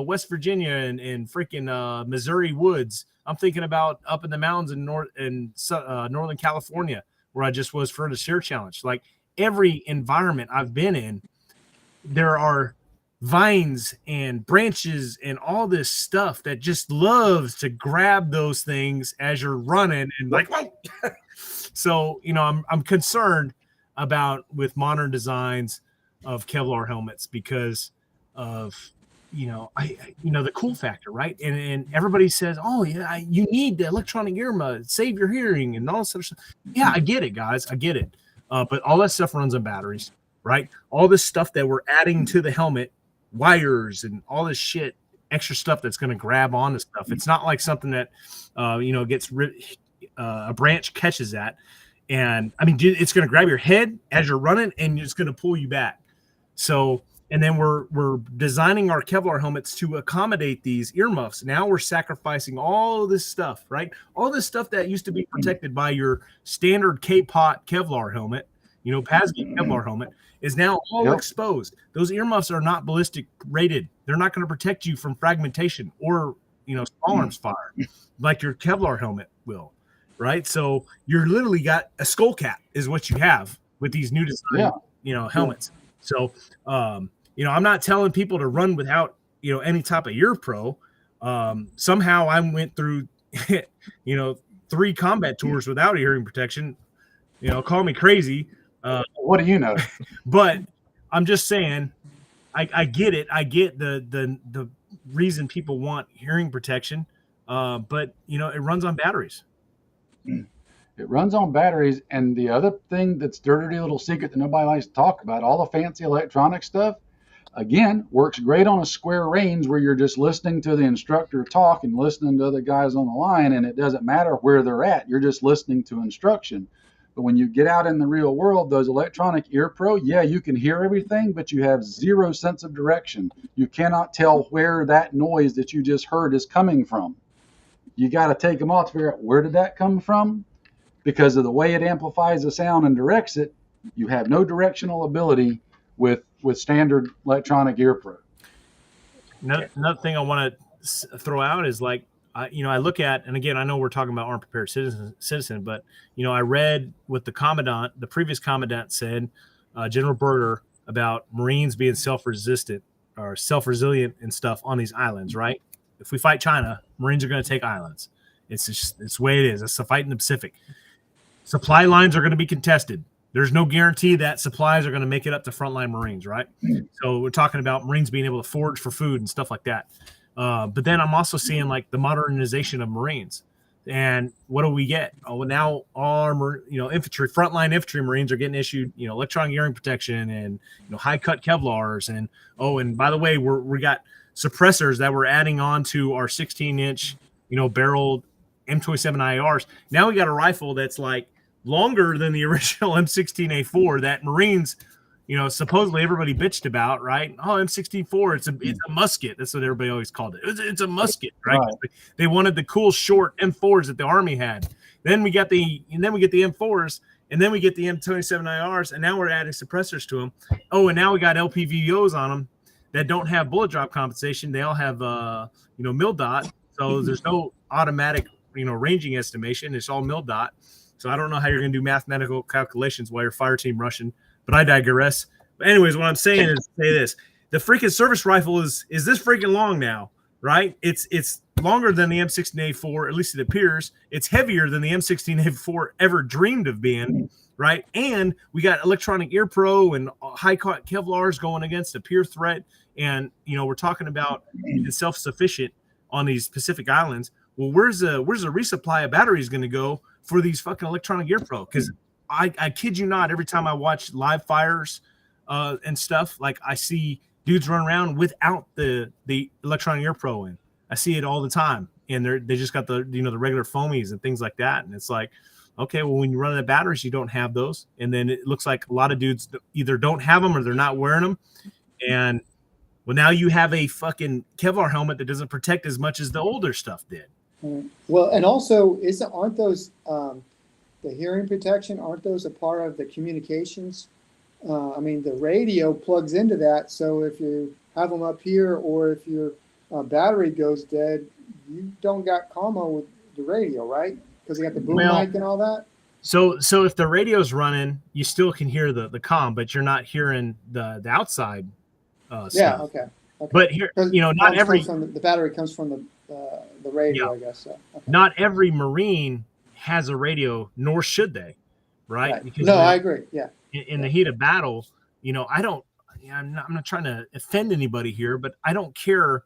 West Virginia and freaking Missouri woods. I'm thinking about up in the mountains in Northern California where I just was for the Share Challenge. Like every environment I've been in, there are vines and branches and all this stuff that just loves to grab those things as you're running and like so I'm concerned about with modern designs of Kevlar helmets because of the cool factor, right? And everybody says, oh yeah, you need the electronic earmuff, save your hearing and all this other stuff. Yeah, I get it, guys, I get it, but all that stuff runs on batteries, right? All this stuff that we're adding to the helmet, wires and all this shit, extra stuff that's going to grab onto stuff. It's not like something that gets a branch catches that, and I mean it's going to grab your head as you're running and it's going to pull you back. So and then we're designing our Kevlar helmets to accommodate these earmuffs. Now we're sacrificing all this stuff, right? All this stuff that used to be protected by your standard K-Pot Kevlar helmet, PASB Kevlar helmet, is now all exposed. Those earmuffs are not ballistic rated. They're not going to protect you from fragmentation or small arms fire like your Kevlar helmet will, right? So you're literally got a skull cap is what you have with these new design helmets. So I'm not telling people to run without any type of ear pro. Somehow I went through 3 combat tours without hearing protection. Call me crazy. What do you know? But I'm just saying, I get it. I get the reason people want hearing protection, but it runs on batteries. It runs on batteries, and the other thing that's dirty little secret that nobody likes to talk about, all the fancy electronic stuff, again, works great on a square range where you're just listening to the instructor talk and listening to other guys on the line, and it doesn't matter where they're at. You're just listening to instruction. But when you get out in the real world, those electronic ear pro, yeah, you can hear everything, but you have zero sense of direction. You cannot tell where that noise that you just heard is coming from. You got to take them off to figure out where did that come from? Because of the way it amplifies the sound and directs it, you have no directional ability with standard electronic ear pro. Another thing I want to throw out is like, I look at, and again, I know we're talking about armed prepared citizen, but I read what the previous commandant said, General Berger, about Marines being self-resistant or self-resilient and stuff on these islands, right? If we fight China, Marines are going to take islands. It's the way it is. It's a fight in the Pacific. Supply lines are going to be contested. There's no guarantee that supplies are going to make it up to frontline Marines, right? So we're talking about Marines being able to forage for food and stuff like that. But then I'm also seeing like the modernization of Marines. And what do we get? Oh, now our frontline infantry Marines are getting issued, electronic hearing protection and high cut Kevlars, and by the way, we got suppressors that we're adding on to our 16-inch, barreled M27 IRs. Now we got a rifle that's like longer than the original M16A4 that Marines, supposedly everybody bitched about, right? Oh, M16A4, it's a musket. That's what everybody always called it. It's a musket, right? They wanted the cool short M4s that the Army had. Then we get the M4s, and then we get the M27 IRs, and now we're adding suppressors to them. Oh, and now we got LPVOs on them that don't have bullet drop compensation. They all have mil dot, so there's no automatic ranging estimation. It's all mil dot. So I don't know how you're going to do mathematical calculations while you're fire team rushing, but I digress. But anyways, what I'm saying is say this: the freaking service rifle is this freaking long now, right? It's longer than the M16A4, at least it appears. It's heavier than the M16A4 ever dreamed of being, right? And we got electronic ear pro and high cut Kevlars going against a peer threat, and we're talking about being self-sufficient on these Pacific Islands. Well, where's the resupply of batteries going to go for these fucking electronic ear pro? Because I kid you not, every time I watch live fires and stuff, like I see dudes run around without the electronic ear pro in. I see it all the time, and they just got the the regular foamies and things like that, and it's like, okay, well, when you run out of batteries, you don't have those, and then it looks like a lot of dudes either don't have them or they're not wearing them, and well, now you have a fucking Kevlar helmet that doesn't protect as much as the older stuff did. Well, and also, aren't those the hearing protection? Aren't those a part of the communications? I mean, the radio plugs into that. So if you have them up here, or if your battery goes dead, you don't got commo with the radio, right? Because you got the boom mic and all that. So if the radio's running, you still can hear the comm, but you're not hearing the outside stuff. Yeah. Okay. But here, not every the battery comes from the radio, I guess. So. Okay. Not every Marine has a radio, nor should they, right? Because I agree. Yeah. In the heat of battle, I'm not trying to offend anybody here, but I don't care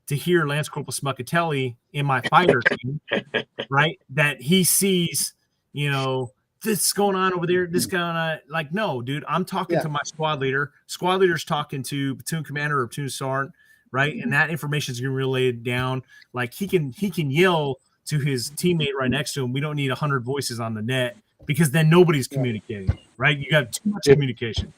to hear Lance Corporal Smuckatelli in my fighter team, right? That he sees, this going on over there, this going on. Like, no, dude, I'm talking to my squad leader. Squad leader's talking to platoon commander or platoon sergeant, right? And that information is going to be relayed down. Like he can yell to his teammate right next to him. We don't need 100 voices on the net, because then nobody's communicating, right? You got too much communication.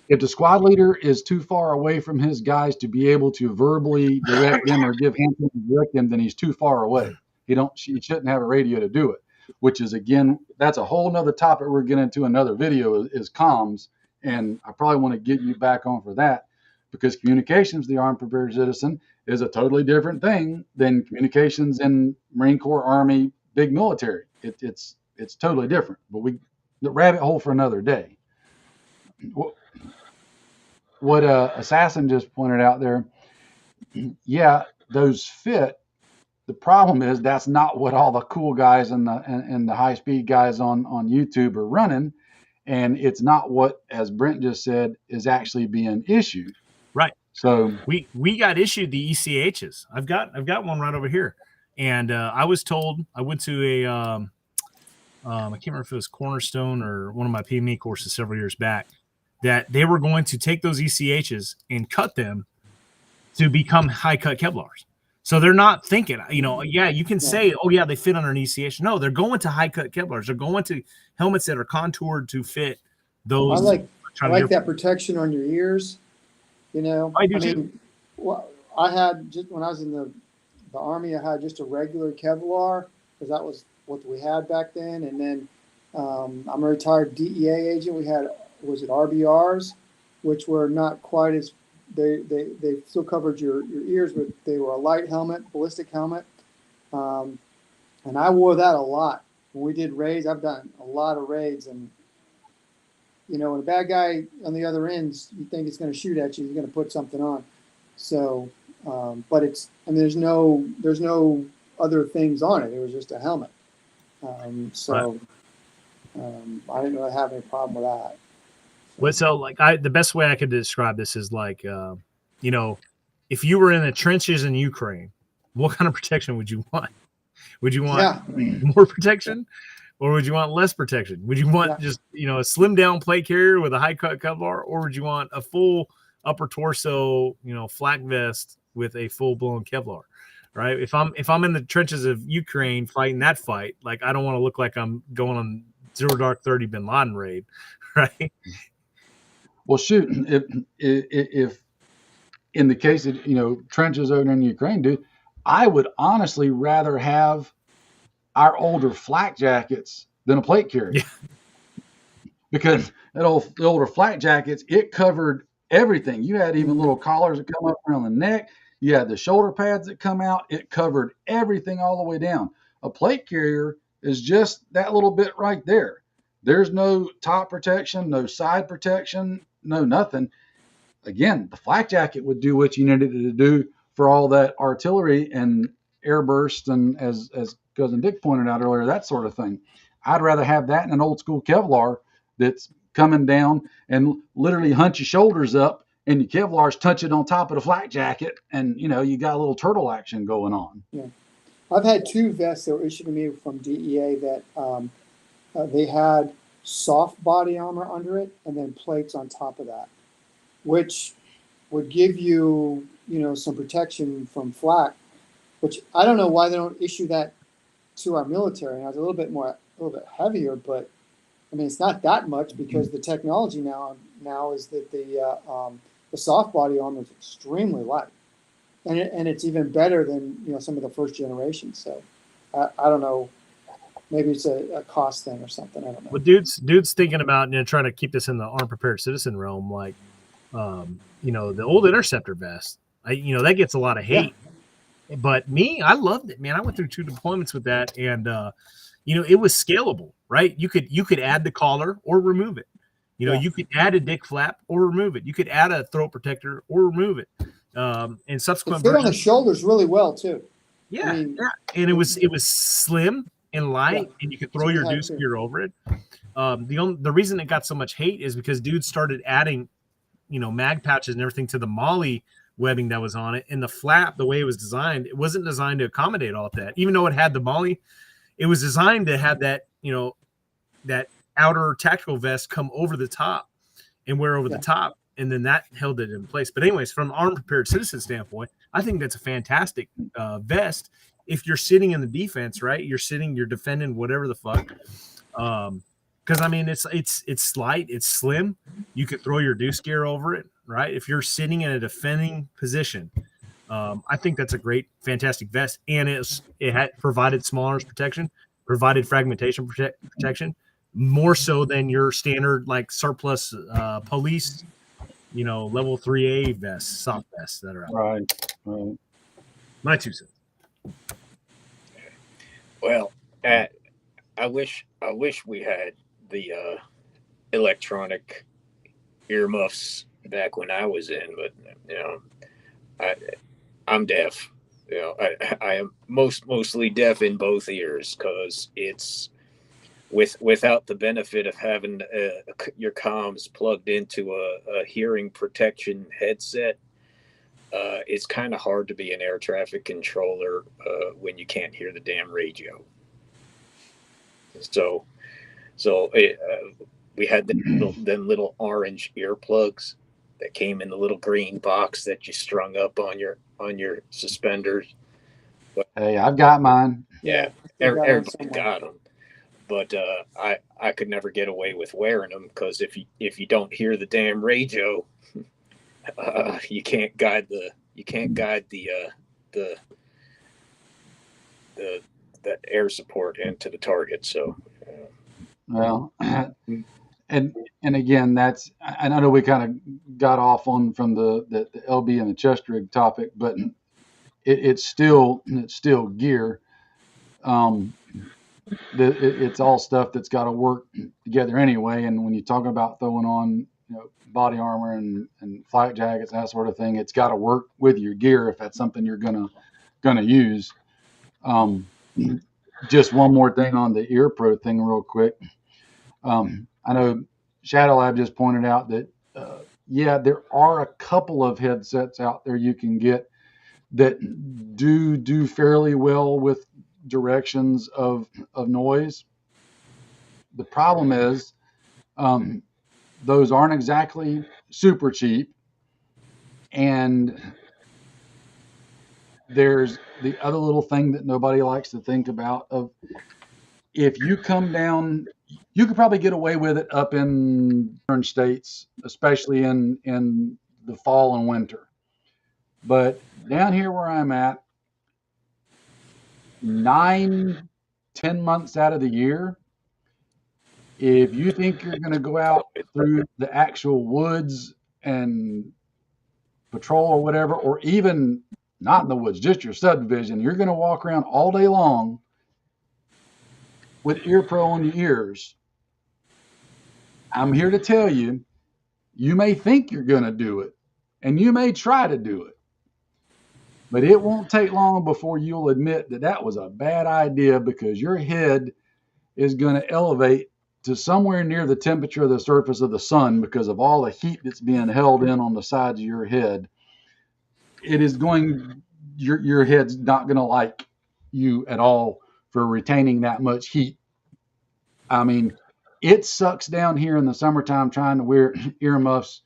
If the squad leader is too far away from his guys to be able to verbally direct them or give hands to direct them, then he's too far away. He shouldn't have a radio to do it, which is, again, that's a whole nother topic we're getting into another video is comms. And I probably want to get you back on for that, because communications, the armed prepared citizen, is a totally different thing than communications in Marine Corps, Army, big military. It's totally different, but the rabbit hole for another day. What Assassin just pointed out there, yeah, those fit. The problem is that's not what all the cool guys and the high speed guys on YouTube are running, and it's not what, as Brent just said, is actually being issued. Right. So we got issued the ECHs. I've got one right over here, and I was told, I went to a I can't remember if it was Cornerstone or one of my PME courses several years back, that they were going to take those ECHs and cut them to become high cut Kevlars. So they're not thinking, yeah, you can say, oh yeah, they fit on an ECH. No, they're going to high cut Kevlars. They're going to helmets that are contoured to fit those. I like that protection on your ears. I do too. Well, I had just when I was in the Army, I had just a regular Kevlar because that was what we had back then. And then I'm a retired DEA agent. We had, was it RBRs, which were not quite as, they still covered your ears, but they were a light helmet, ballistic helmet. And I wore that a lot. When we did raids, I've done a lot of raids, and when a bad guy on the other end, you think it's going to shoot at you, you're going to put something on. So, but there's no other things on it. It was just a helmet. I didn't really have any problem with that. Well, so the best way I could describe this is like, if you were in the trenches in Ukraine, what kind of protection would you want? Would you want more protection, or would you want less protection? Would you want just a slim down plate carrier with a high cut Kevlar, or would you want a full upper torso flak vest with a full blown Kevlar? Right? If I'm in the trenches of Ukraine fighting that fight, like I don't want to look like I'm going on Zero Dark 30 Bin Laden raid, right? Well, shoot, if in the case of trenches over in Ukraine, dude, I would honestly rather have our older flak jackets than a plate carrier. Yeah. Because the older flak jackets, it covered everything. You had even little collars that come up around the neck. You had the shoulder pads that come out. It covered everything all the way down. A plate carrier is just that little bit right there. There's no top protection, no side protection, no nothing. Again, the flak jacket would do what you needed it to do for all that artillery and airburst, and as Cousin Dick pointed out earlier, that sort of thing. I'd rather have that in an old school Kevlar that's coming down and literally hunch your shoulders up, and your Kevlar's touching on top of the flak jacket, and you got a little turtle action going on. Yeah, I've had two vests that were issued to me from DEA that they had soft body armor under it and then plates on top of that, which would give you some protection from flak, which I don't know why they don't issue that to our military. Now it's a little bit heavier, but I mean it's not that much because the technology now is that the soft body armor is extremely light, and it's even better than some of the first generations. So I don't know, maybe it's a cost thing or something. I don't know. Well, dude's thinking about trying to keep this in the armed prepared citizen realm, like the old Interceptor vest. That gets a lot of hate. Yeah. But me, I loved it, man. I went through 2 deployments with that, and it was scalable, right? You could add the collar or remove it. You could add a dick flap or remove it. You could add a throat protector or remove it. And subsequent it fit on the shoulders really well too. Yeah, and it was slim and light, and you could throw your deuce gear over it. The reason it got so much hate is because dudes started adding, mag pouches and everything to the Molly webbing that was on it, and the flap, the way it was designed, it wasn't designed to accommodate all of that. Even though it had the Molly, it was designed to have that that outer tactical vest come over the top and wear over the top, and then that held it in place. But anyways, from an armed prepared citizen standpoint, I think that's a fantastic vest if you're sitting in the defense, right? You're defending whatever the fuck. Because I mean, it's light, it's slim. You could throw your deuce gear over it, right? If you're sitting in a defending position, I think that's a great, fantastic vest, and it had provided small arms protection, provided fragmentation protection, more so than your standard like surplus police, level 3A vests, soft vests that are out. Right. My 2 cents. Well, I wish we had the electronic earmuffs back when I was in, but I'm deaf. I am mostly deaf in both ears because it's without the benefit of having your comms plugged into a hearing protection headset. It's kind of hard to be an air traffic controller when you can't hear the damn radio. So we had them little orange earplugs that came in the little green box that you strung up on your suspenders. Hey, I've got mine. Yeah, we got one Everybody's somewhere. got them, but I could never get away with wearing them because if you don't hear the damn radio, the the the air support into the target. So Well, and again, that's, and I know we kind of got off on from the LB and the chest rig topic, but it's still gear. Um, it's all stuff that's got to work together anyway. And when you're talking about throwing on, body armor and flak jackets, that sort of thing, it's got to work with your gear if that's something you're gonna use. Um, just one more thing on the ear pro thing, real quick. I know Shadow Lab just pointed out that yeah, there are a couple of headsets out there you can get that do fairly well with directions of noise. The problem is those aren't exactly super cheap, and there's the other little thing that nobody likes to think about of if you come down, you could probably get away with it up in states, especially in the fall and winter. But down here where I'm at, 9, 10 months out of the year, if you think you're going to go out through the actual woods and patrol or whatever, or even not in the woods, just your subdivision, you're going to walk around all day long with ear pro on your ears. I'm here to tell you, you may think you're going to do it, and you may try to do it, but it won't take long before you'll admit that that was a bad idea, because your head is going to elevate to somewhere near the temperature of the surface of the sun because of all the heat that's being held in on the sides of your head. It is going, your head's not going to like you at all for retaining that much heat. I mean, it sucks down here in the summertime trying to wear earmuffs,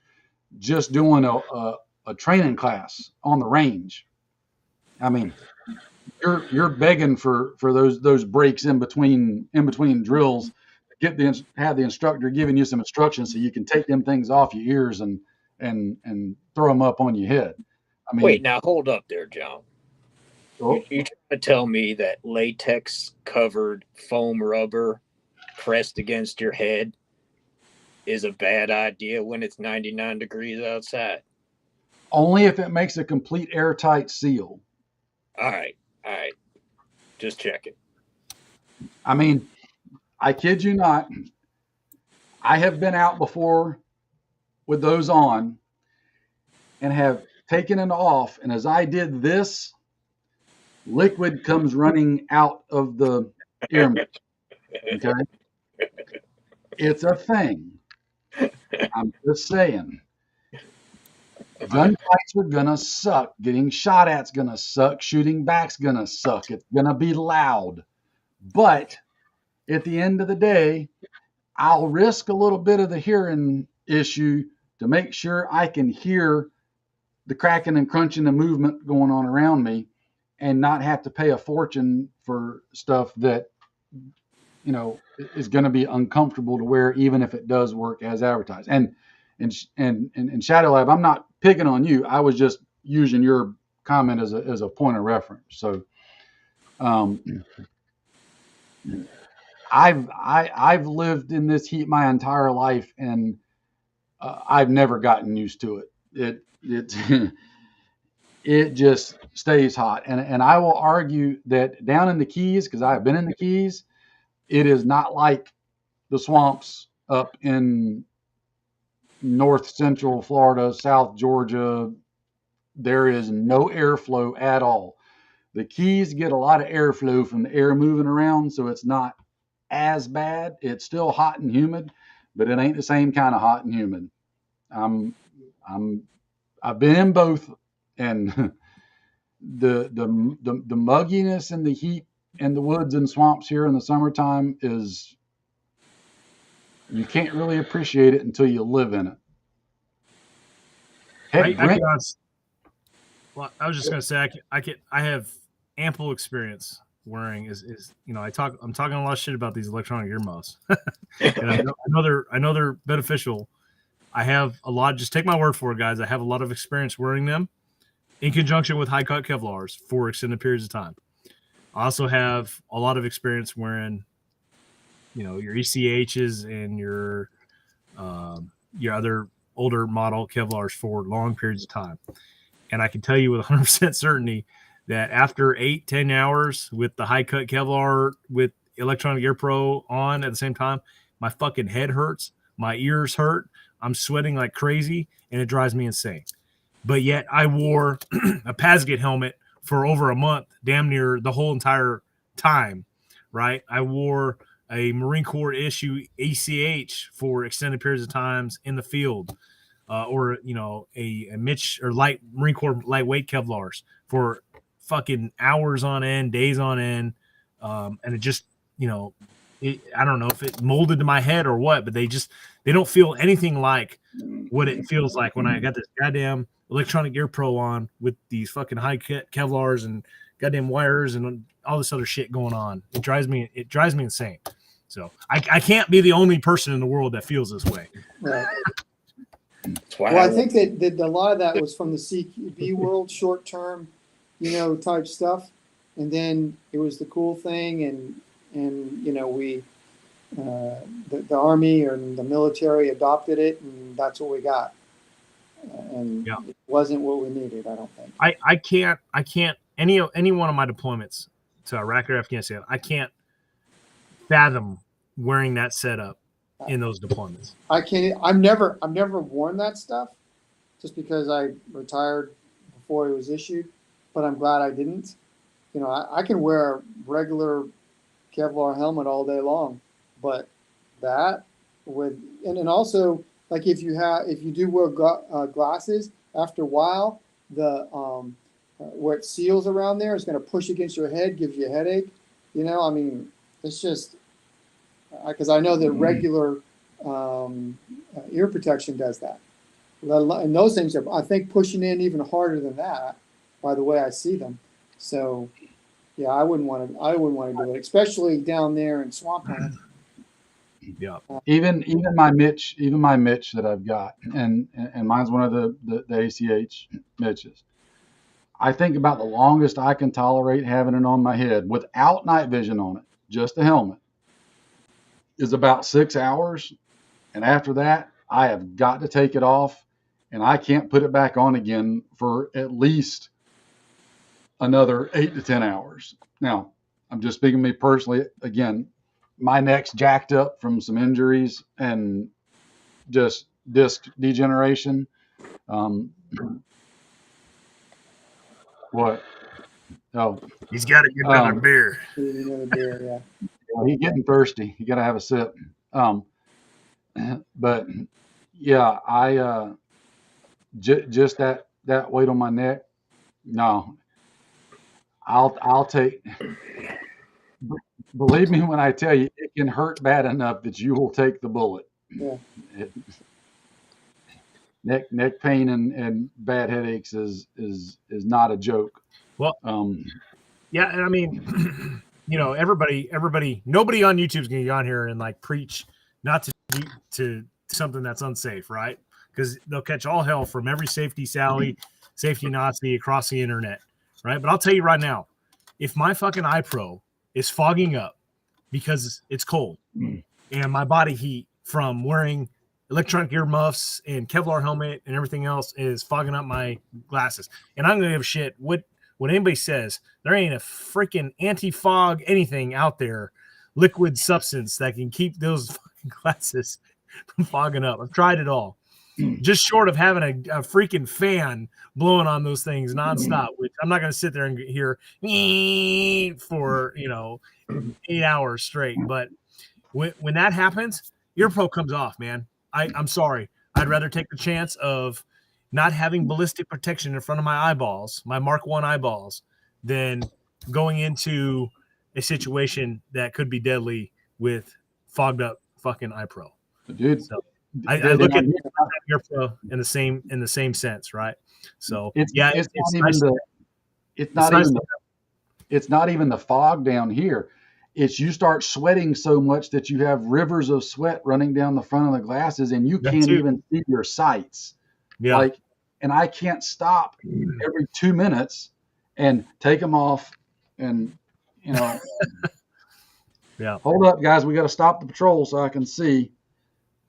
just doing a training class on the range. I mean, you're begging for those breaks in between drills, have the instructor giving you some instructions so you can take them things off your ears and throw them up on your head. I mean, wait, now hold up there, John. oh, You trying to tell me that latex covered foam rubber pressed against your head is a bad idea when it's 99 degrees outside? only if it makes a complete airtight seal. All right, just checking. I mean, I kid you not, I have been out before with those on and have taken it off, and as I did this, liquid comes running out of the ear. Okay, it's a thing. I'm just saying. Gunfights are gonna suck. Getting shot at's gonna suck. Shooting back's gonna suck. It's gonna be loud. But at the end of the day, I'll risk a little bit of the hearing issue to make sure I can hear the cracking and crunching and movement going on around me, and not have to pay a fortune for stuff that is going to be uncomfortable to wear, even if it does work as advertised. And Shadow Lab, I'm not picking on you. I was just using your comment as a point of reference. So I've lived in this heat my entire life, and I've never gotten used to it. It it just stays hot. And I will argue that down in the Keys, because I've been in the Keys, it is not like the swamps up in north central Florida, South Georgia. There is no airflow at all. The Keys get a lot of airflow from the air moving around, so it's not as bad. It's still hot and humid, but it ain't the same kind of hot and humid. I've been in both, and the mugginess and the heat and the woods and swamps here in the summertime is, you can't really appreciate it until you live in it. I was just going to say, I have ample experience wearing is I'm talking a lot of shit about these electronic earmuffs. And I know they're beneficial. I have a lot, just take my word for it, guys. I have a lot of experience wearing them in conjunction with high cut Kevlars for extended periods of time. I also have a lot of experience wearing, your ECHs and your other older model Kevlars for long periods of time. And I can tell you with 100% certainty that after 8-10 hours with the high cut Kevlar with electronic ear pro on at the same time, my fucking head hurts, my ears hurt, I'm sweating like crazy, and it drives me insane. But yet I wore a Pasget helmet for over a month, damn near the whole entire time, right? I wore a Marine Corps issue ACH for extended periods of times in the field, or a Mitch or light Marine Corps lightweight Kevlars for fucking hours on end, days on end, and it just I don't know if it molded to my head or what, but they don't feel anything like what it feels like when I got this goddamn electronic ear pro on with these fucking high Kevlars and goddamn wires and all this other shit going on. It drives me insane. So I can't be the only person in the world that feels this way. Right. Well, I think that a lot of that was from the CQB world, short term, type stuff, and then it was the cool thing, and we the Army or the military adopted it, and that's what we got, and it wasn't what we needed. I don't think. I can't any one of my deployments to Iraq or Afghanistan. I can't fathom wearing that setup in those deployments. I can't. I've never worn that stuff, just because I retired before it was issued. But I'm glad I didn't. I can wear a regular Kevlar helmet all day long, but that and also, like, if you do wear glasses, after a while the where it seals around there is going to push against your head, gives you a headache. It's just because I know that regular ear protection does that. And those things are, I think, pushing in even harder than that, by the way I see them. So, yeah, I wouldn't want to do it, especially down there in swampland. Yeah. Even my Mitch that I've got, and mine's one of the ACH Mitches. I think about the longest I can tolerate having it on my head without night vision on it, just a helmet, is about 6 hours. And after that, I have got to take it off, and I can't put it back on again for at least another 8 to 10 hours. Now, I'm just speaking to me personally. Again, my neck's jacked up from some injuries and just disc degeneration. What? Oh, he's got to get another beer. Another beer, yeah. He's getting thirsty. You got to have a sip. But yeah, I just that weight on my neck. No, I'll take. Believe me when I tell you, it can hurt bad enough that you will take the bullet. Yeah. Neck pain and bad headaches is not a joke. Well, yeah, and I mean, everybody, nobody on YouTube's gonna get on here and like preach not to do to something that's unsafe, right? Because they'll catch all hell from every safety Sally, safety Nazi across the internet, right? But I'll tell you right now, if my fucking iPro is fogging up because it's cold and my body heat from wearing electronic earmuffs and Kevlar helmet and everything else is fogging up my glasses, and I'm gonna give a shit what anybody says. There ain't a freaking anti-fog anything out there, liquid substance that can keep those fucking glasses from fogging up. I've tried it all. Just short of having a freaking fan blowing on those things nonstop, which I'm not going to sit there and hear for 8 hours straight. But when that happens, your pro comes off, man. I'm sorry. I'd rather take the chance of not having ballistic protection in front of my eyeballs, my Mark I eyeballs, than going into a situation that could be deadly with fogged up fucking iPro. Dude, so I look at your pro in the same sense, right? So it's not even it's not even the fog down here. It's you start sweating so much that you have rivers of sweat running down the front of the glasses and you That can't too. even see your sights. Yeah. Like, and I can't stop every 2 minutes and take them off and, you know, Yeah. hold up, guys, we got to stop the patrol so I can see.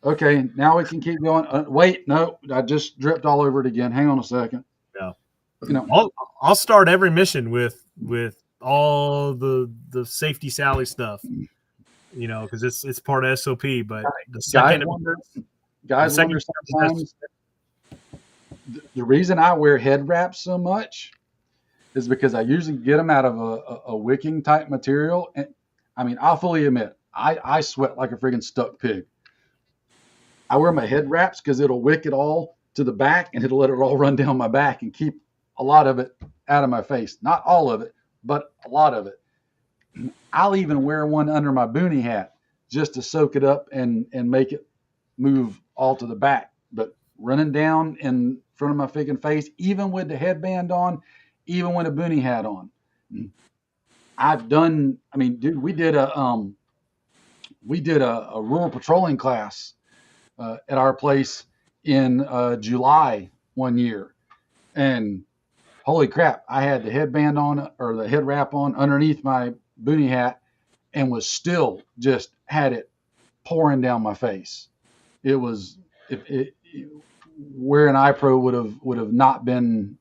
Okay, now we can keep going. Wait, no, I just dripped all over it again. Hang on a second. Yeah. You know, I'll start every mission with all the safety Sally stuff, you know, because it's part of SOP. But the second guys wonder sometimes the reason I wear head wraps so much is because I usually get them out of a wicking type material. And I mean, I'll fully admit, I sweat like a friggin' stuck pig. I wear my head wraps because it'll wick it all to the back and it'll let it all run down my back and keep a lot of it out of my face. Not all of it, but a lot of it. I'll even wear one under my boonie hat just to soak it up and make it move all to the back. But running down in front of my freaking face, even with the headband on, even with a boonie hat on. I've done, I mean, dude, we did a rural patrolling class at our place in July one year. And holy crap, I had the headband on or the head wrap on underneath my boonie hat and was still just had it pouring down my face. It was where an iPro would have not been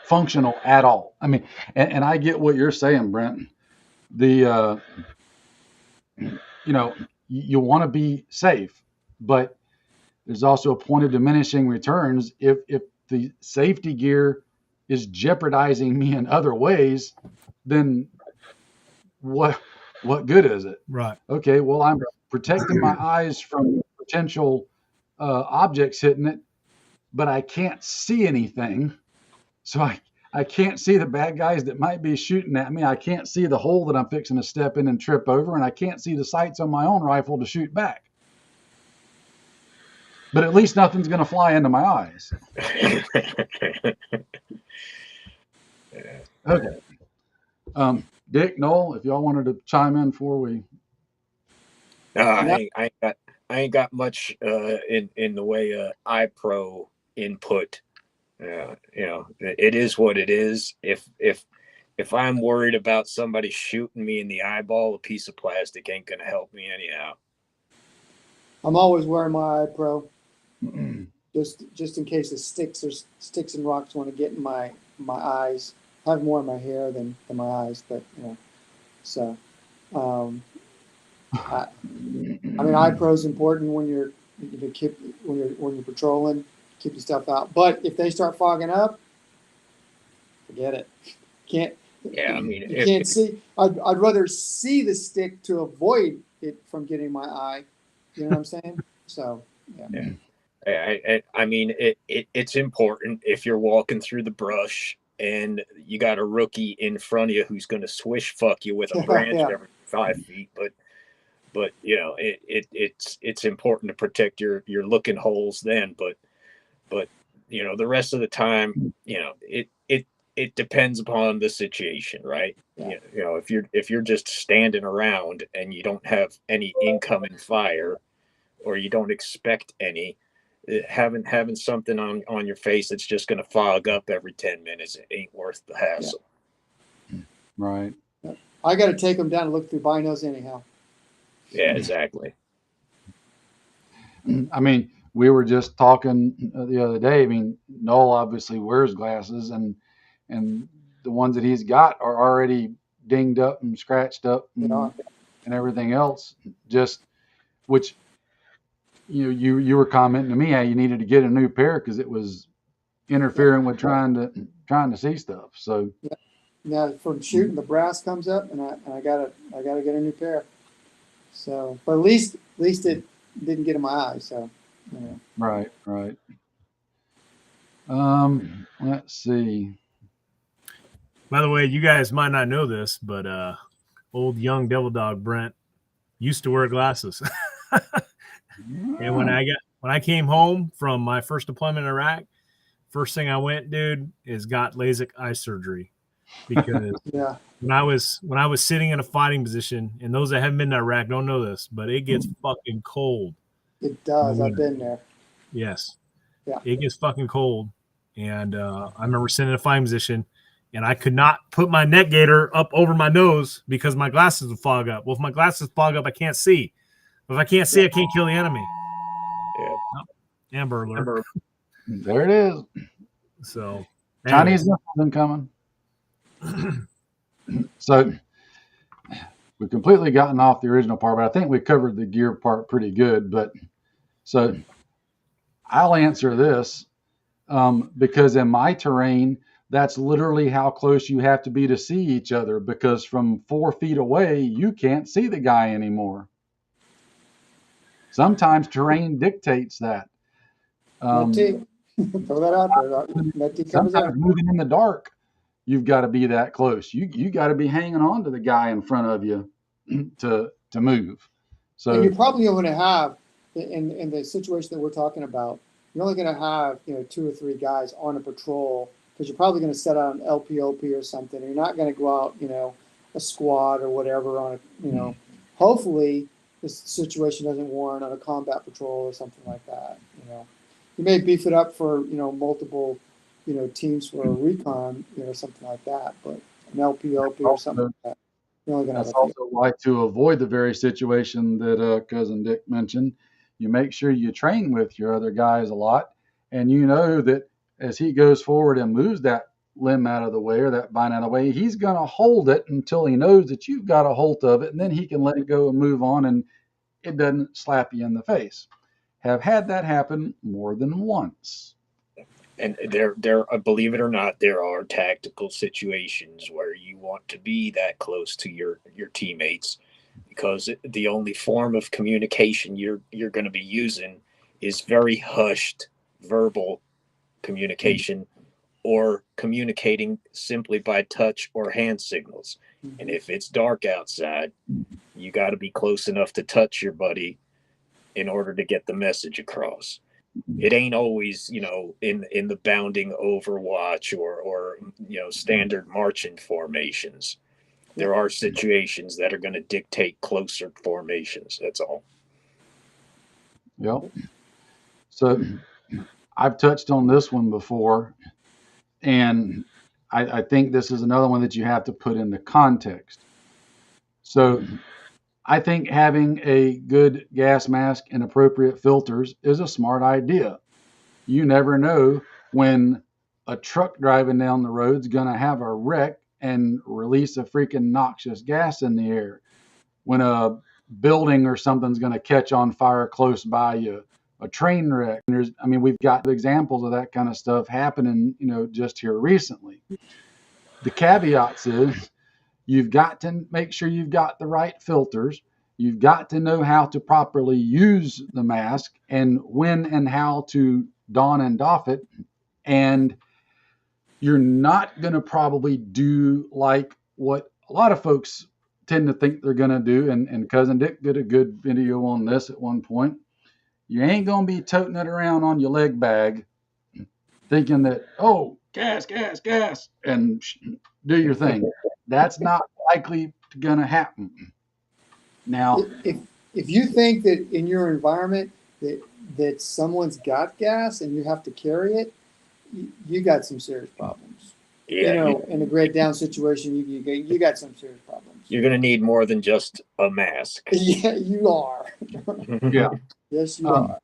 functional at all. I mean, and I get what you're saying, Brent. The you know, you want to be safe, but there's also a point of diminishing returns if the safety gear is jeopardizing me in other ways, then what good is it? Right. Okay, well, I'm protecting my eyes from potential objects hitting it, but I can't see anything. So I can't see the bad guys that might be shooting at me. I can't see the hole that I'm fixing to step in and trip over, and I can't see the sights on my own rifle to shoot back. But at least nothing's going to fly into my eyes. Okay. Dick, Noel, if y'all wanted to chime in before we. I ain't got much in the way of iPro input. You know, it is what it is. If I'm worried about somebody shooting me in the eyeball, a piece of plastic ain't gonna help me anyhow. I'm always wearing my iPro, just in case the sticks and rocks want to get in my eyes. I have more in my hair than my eyes, but you know, so I mean, iPro is important when you're when you're patrolling, keeping stuff out. But if they start fogging up, forget it. Can't. Yeah, I mean, you can't see. I'd rather see the stick to avoid it from getting my eye. You know what I'm saying? So yeah. I mean, it's important if you're walking through the brush and you got a rookie in front of you who's going to swish fuck you with a branch every 5 feet, but you know, it's important to protect your looking holes then, but you know, the rest of the time, you know, it depends upon the situation, right? Yeah. You know, if you're just standing around and you don't have any incoming fire or you don't expect any, having something on your face that's just going to fog up every 10 minutes, it ain't worth the hassle. Yeah. Right. I got to take them down and look through binos anyhow. Yeah, exactly. I mean, we were just talking the other day. I mean, Noel obviously wears glasses, and the ones that he's got are already dinged up and scratched up and everything else. Just which you were commenting to me how you needed to get a new pair because it was interfering with trying to see stuff. So now from shooting, the brass comes up, and I gotta get a new pair. So, but at least it didn't get in my eye. So, you know. Right. Let's see. By the way, you guys might not know this, but old young devil dog Brent used to wear glasses. And when I came home from my first deployment in Iraq, first thing I went, dude, is got LASIK eye surgery. because Yeah, when I was sitting in a fighting position, and those that haven't been to Iraq don't know this, but it gets fucking cold. it does. I've been there. Yes. Yeah. It gets fucking cold. And I remember sitting in a fighting position, and I could not put my neck gaiter up over my nose because my glasses would fog up. Well, if my glasses fog up, I can't see. If I can't see, I can't kill the enemy. Yeah. Amber alert. There it is. So Chinese missiles incoming. So we've completely gotten off the original part, but I think we covered the gear part pretty good. But so I'll answer this because in my terrain, that's literally how close you have to be to see each other, because from 4 feet away, you can't see the guy anymore. Sometimes terrain dictates that. Net throw that out there. Net covers Sometimes that. moving in the dark, you've got to be that close. You got to be hanging on to the guy in front of you to move. So And you're probably going to have in the situation that we're talking about, you're only going to have 2 or 3 guys on a patrol because you're probably going to set out an LPOP or something. You're not going to go out a squad or whatever on a hopefully this situation doesn't warrant on a combat patrol or something like that. You may beef it up for multiple teams for a recon something like that, but an LPOP or something like that. You're only going to that's have a few. also why, to avoid the very situation that Cousin Dick mentioned, you make sure you train with your other guys a lot, and you know that as he goes forward and moves that limb out of the way or that vine out of the way, he's going to hold it until he knows that you've got a hold of it, and then he can let it go and move on, and it doesn't slap you in the face. Have had that happen more than once. And there, believe it or not, there are tactical situations where you want to be that close to your teammates, because the only form of communication you're going to be using is very hushed verbal communication, or communicating simply by touch or hand signals. And if it's dark outside, you got to be close enough to touch your buddy in order to get the message across. It ain't always, in the bounding overwatch or standard marching formations. There are situations that are going to dictate closer formations. That's all. Yep. So I've touched on this one before, and I think this is another one that you have to put into context. So I think having a good gas mask and appropriate filters is a smart idea. You never know when a truck driving down the road is going to have a wreck and release a freaking noxious gas in the air. When a building or something's going to catch on fire close by you, a train wreck. We've got examples of that kind of stuff happening, just here recently. The caveats is you've got to make sure you've got the right filters. You've got to know how to properly use the mask and when and how to don and doff it. And you're not going to probably do like what a lot of folks tend to think they're going to do. And Cousin Dick did a good video on this at one point. You ain't going to be toting it around on your leg bag thinking that, oh, gas, gas, gas, and do your thing. That's not likely going to happen. Now, if you think that in your environment that someone's got gas and you have to carry it, you got some serious problems. Yeah, in a great down situation, you got some serious problems. You're going to need more than just a mask. Yeah, you are. Yeah. Yes, you are.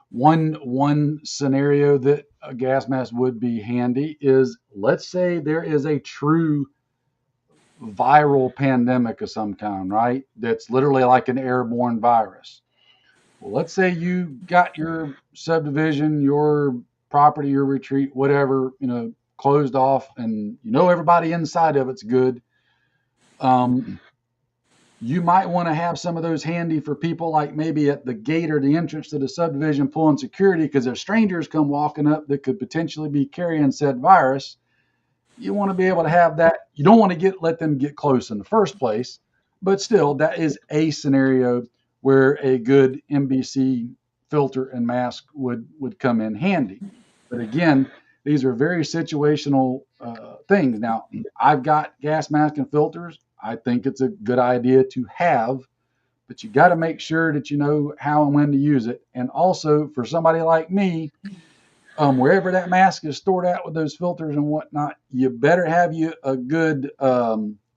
One scenario that a gas mask would be handy is, let's say there is a true viral pandemic of some kind, right? That's literally like an airborne virus. Well, let's say you got your subdivision, your property, your retreat, whatever, closed off, and everybody inside of it's good. You might want to have some of those handy for people like maybe at the gate or the entrance to the subdivision pulling security, because if strangers come walking up that could potentially be carrying said virus, you want to be able to have that. You don't want to let them get close in the first place, but still, that is a scenario where a good MBC filter and mask would come in handy. But again, these are very situational things. Now, I've got gas mask and filters. I think it's a good idea to have, but you got to make sure that you know how and when to use it. And also, for somebody like me, wherever that mask is stored at with those filters and whatnot, you better have you a good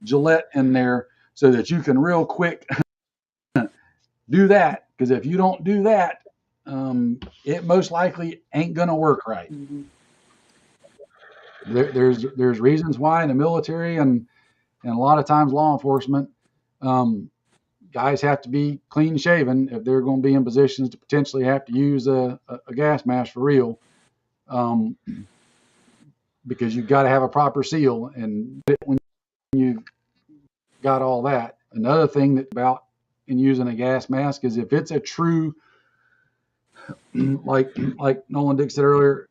Gillette in there so that you can real quick do that. Because if you don't do that, it most likely ain't gonna work right. Mm-hmm. There's reasons why in the military and a lot of times law enforcement, guys have to be clean shaven if they're going to be in positions to potentially have to use a gas mask for real, because you've got to have a proper seal. And when you've got all that, another thing that about in using a gas mask is if it's a true, like Nolan Dick said earlier,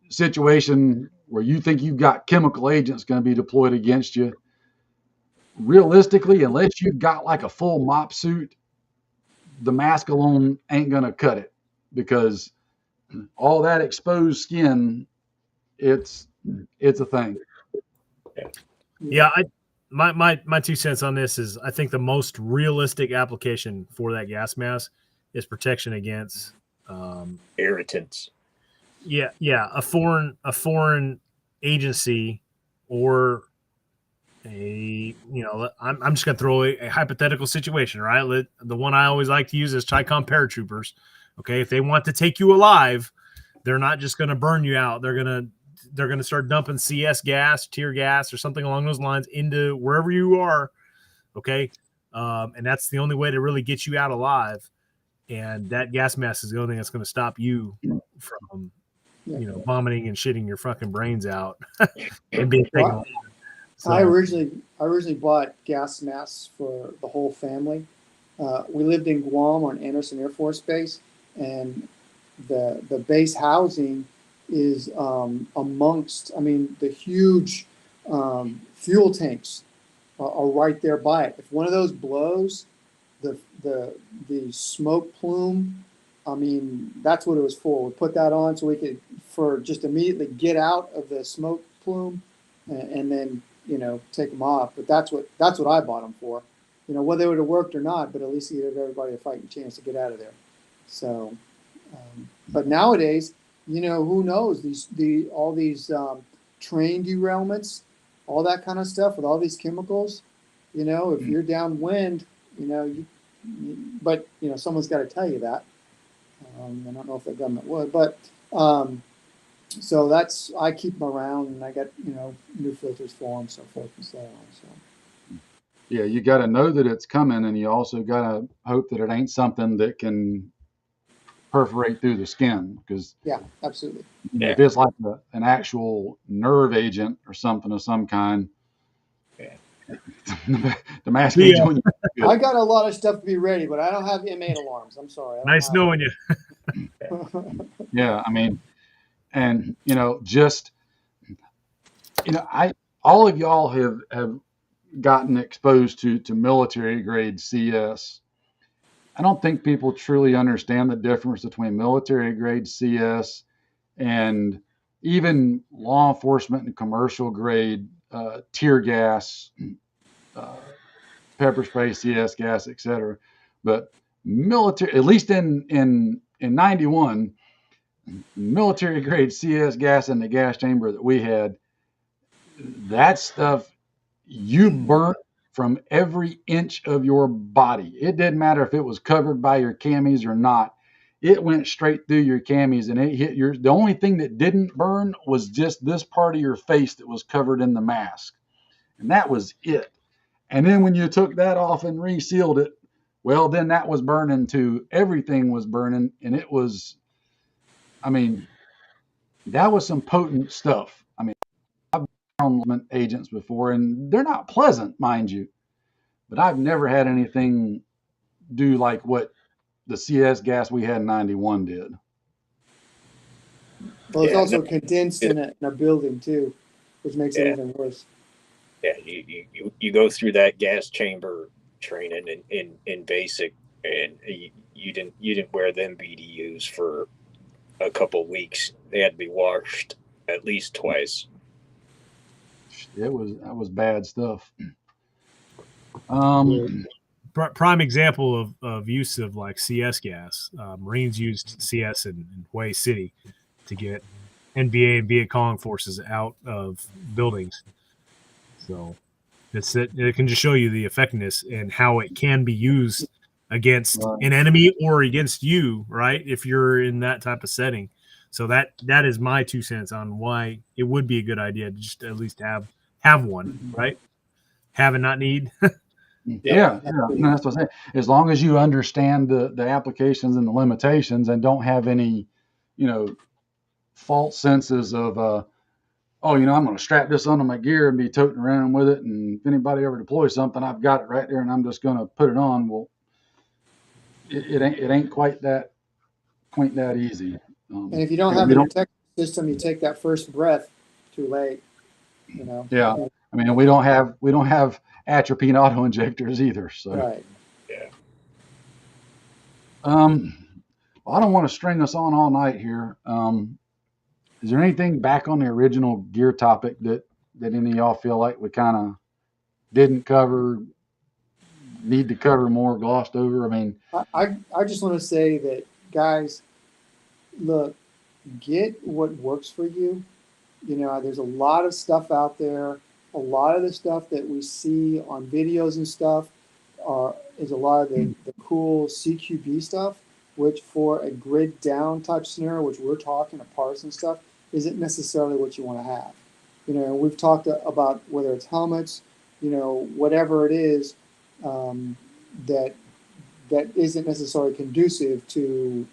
situation where you think you've got chemical agents going to be deployed against you, realistically, unless you've got like a full mop suit, the mask alone ain't going to cut it, because all that exposed skin, it's a thing. Yeah, my 2 cents on this is I think the most realistic application for that gas mask is protection against irritants. Yeah, a foreign agency, or I'm just gonna throw a hypothetical situation, right? The one I always like to use is Chi-Com paratroopers. Okay, if they want to take you alive, they're not just gonna burn you out. They're gonna start dumping CS gas, tear gas, or something along those lines into wherever you are. Okay, and that's the only way to really get you out alive. And that gas mask is the only thing that's going to stop you from, vomiting and shitting your fucking brains out and being taken alive. So, I originally bought gas masks for the whole family. We lived in Guam on Anderson Air Force Base, and the base housing is amongst, the huge fuel tanks are right there by it. If one of those blows, the smoke plume, that's what it was for. We put that on so we could just immediately get out of the smoke plume and then take them off. But that's what I bought them for. Whether it would have worked or not, but at least you give everybody a fighting chance to get out of there. So, but nowadays, who knows, all these train derailments, all that kind of stuff with all these chemicals. If you're downwind, but someone's got to tell you that. I don't know if the government would, but so I keep them around, and I got new filters for them, so forth and so on. So yeah, you got to know that it's coming, and you also got to hope that it ain't something that can perforate through the skin, because yeah, absolutely. If it's like an actual nerve agent or something of some kind, the mask ain't doing you good. I got a lot of stuff to be ready, but I don't have M8 alarms. I'm sorry. Nice knowing you. Yeah, and all of y'all have gotten exposed to military grade CS. I don't think people truly understand the difference between military grade CS and even law enforcement and commercial grade tear gas, pepper spray, CS gas, etc. But military, at least in 91, military grade CS gas in the gas chamber that we had, that stuff, you burnt from every inch of your body. It didn't matter if it was covered by your camis or not. It went straight through your camis, and it hit the only thing that didn't burn was just this part of your face that was covered in the mask. And that was it. And then when you took that off and resealed it, well, then that was burning too. Everything was burning, and it was, that was some potent stuff. I've found agents before, and they're not pleasant, mind you, but I've never had anything do like what the CS gas we had in 91 did. Well, it's also condensed in a building too, which makes it even worse. Yeah, you go through that gas chamber training in basic, and you didn't wear them BDUs for a couple of weeks. They had to be washed at least twice. that was bad stuff. Prime example of use of like CS gas. Marines used CS in Hawaii City to get NBA and Viet Cong forces out of buildings. So it can just show you the effectiveness and how it can be used against an enemy or against you, right? If you're in that type of setting. So that is my 2 cents on why it would be a good idea to just at least have one, right? Have and not need. Yeah. No, that's what I'm saying. As long as you understand the applications and the limitations and don't have any, false senses of, I'm going to strap this onto my gear and be toting around with it. And if anybody ever deploys something, I've got it right there and I'm just going to put it on. Well, it ain't quite that easy. And if you don't have a detection system, you take that first breath, too late. Yeah. I mean, we don't have atropine auto injectors either. So. Right. Yeah. I don't want to string us on all night here. Is there anything back on the original gear topic that any of y'all feel like we kind of didn't cover, need to cover more, glossed over? I mean, I just want to say that, guys, look, get what works for you. There's a lot of stuff out there. A lot of the stuff that we see on videos and stuff is a lot of the cool CQB stuff, which for a grid down type scenario, which we're talking, a partisan stuff, isn't necessarily what you want to have. We've talked about whether it's helmets, whatever it is, that isn't necessarily conducive to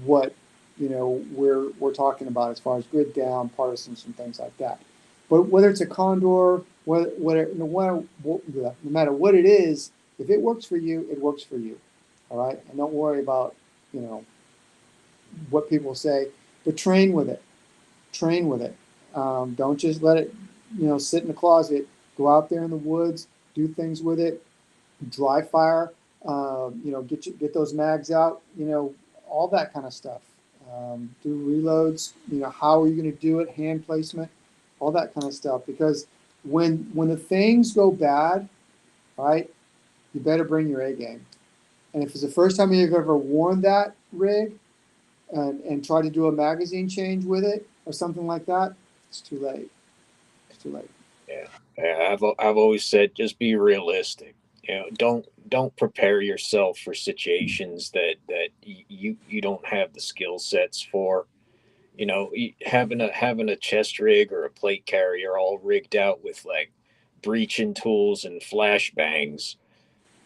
what we're talking about as far as grid down, partisans, and things like that. But whether it's a Condor, no matter what it is, if it works for you, it works for you. All right, and don't worry about what people say, but train with it. Train with it. Don't just let it sit in the closet. Go out there in the woods, do things with it. Dry fire. Get those mags out. All that kind of stuff. Do reloads. How are you going to do it? Hand placement. All that kind of stuff. Because when the things go bad, right, you better bring your A game. And if it's the first time you've ever worn that rig and tried to do a magazine change with it or something like that, it's too late. It's too late. Yeah. I've always said, just be realistic. Don't prepare yourself for situations that you don't have the skill sets for. Having a chest rig or a plate carrier all rigged out with like breaching tools and flashbangs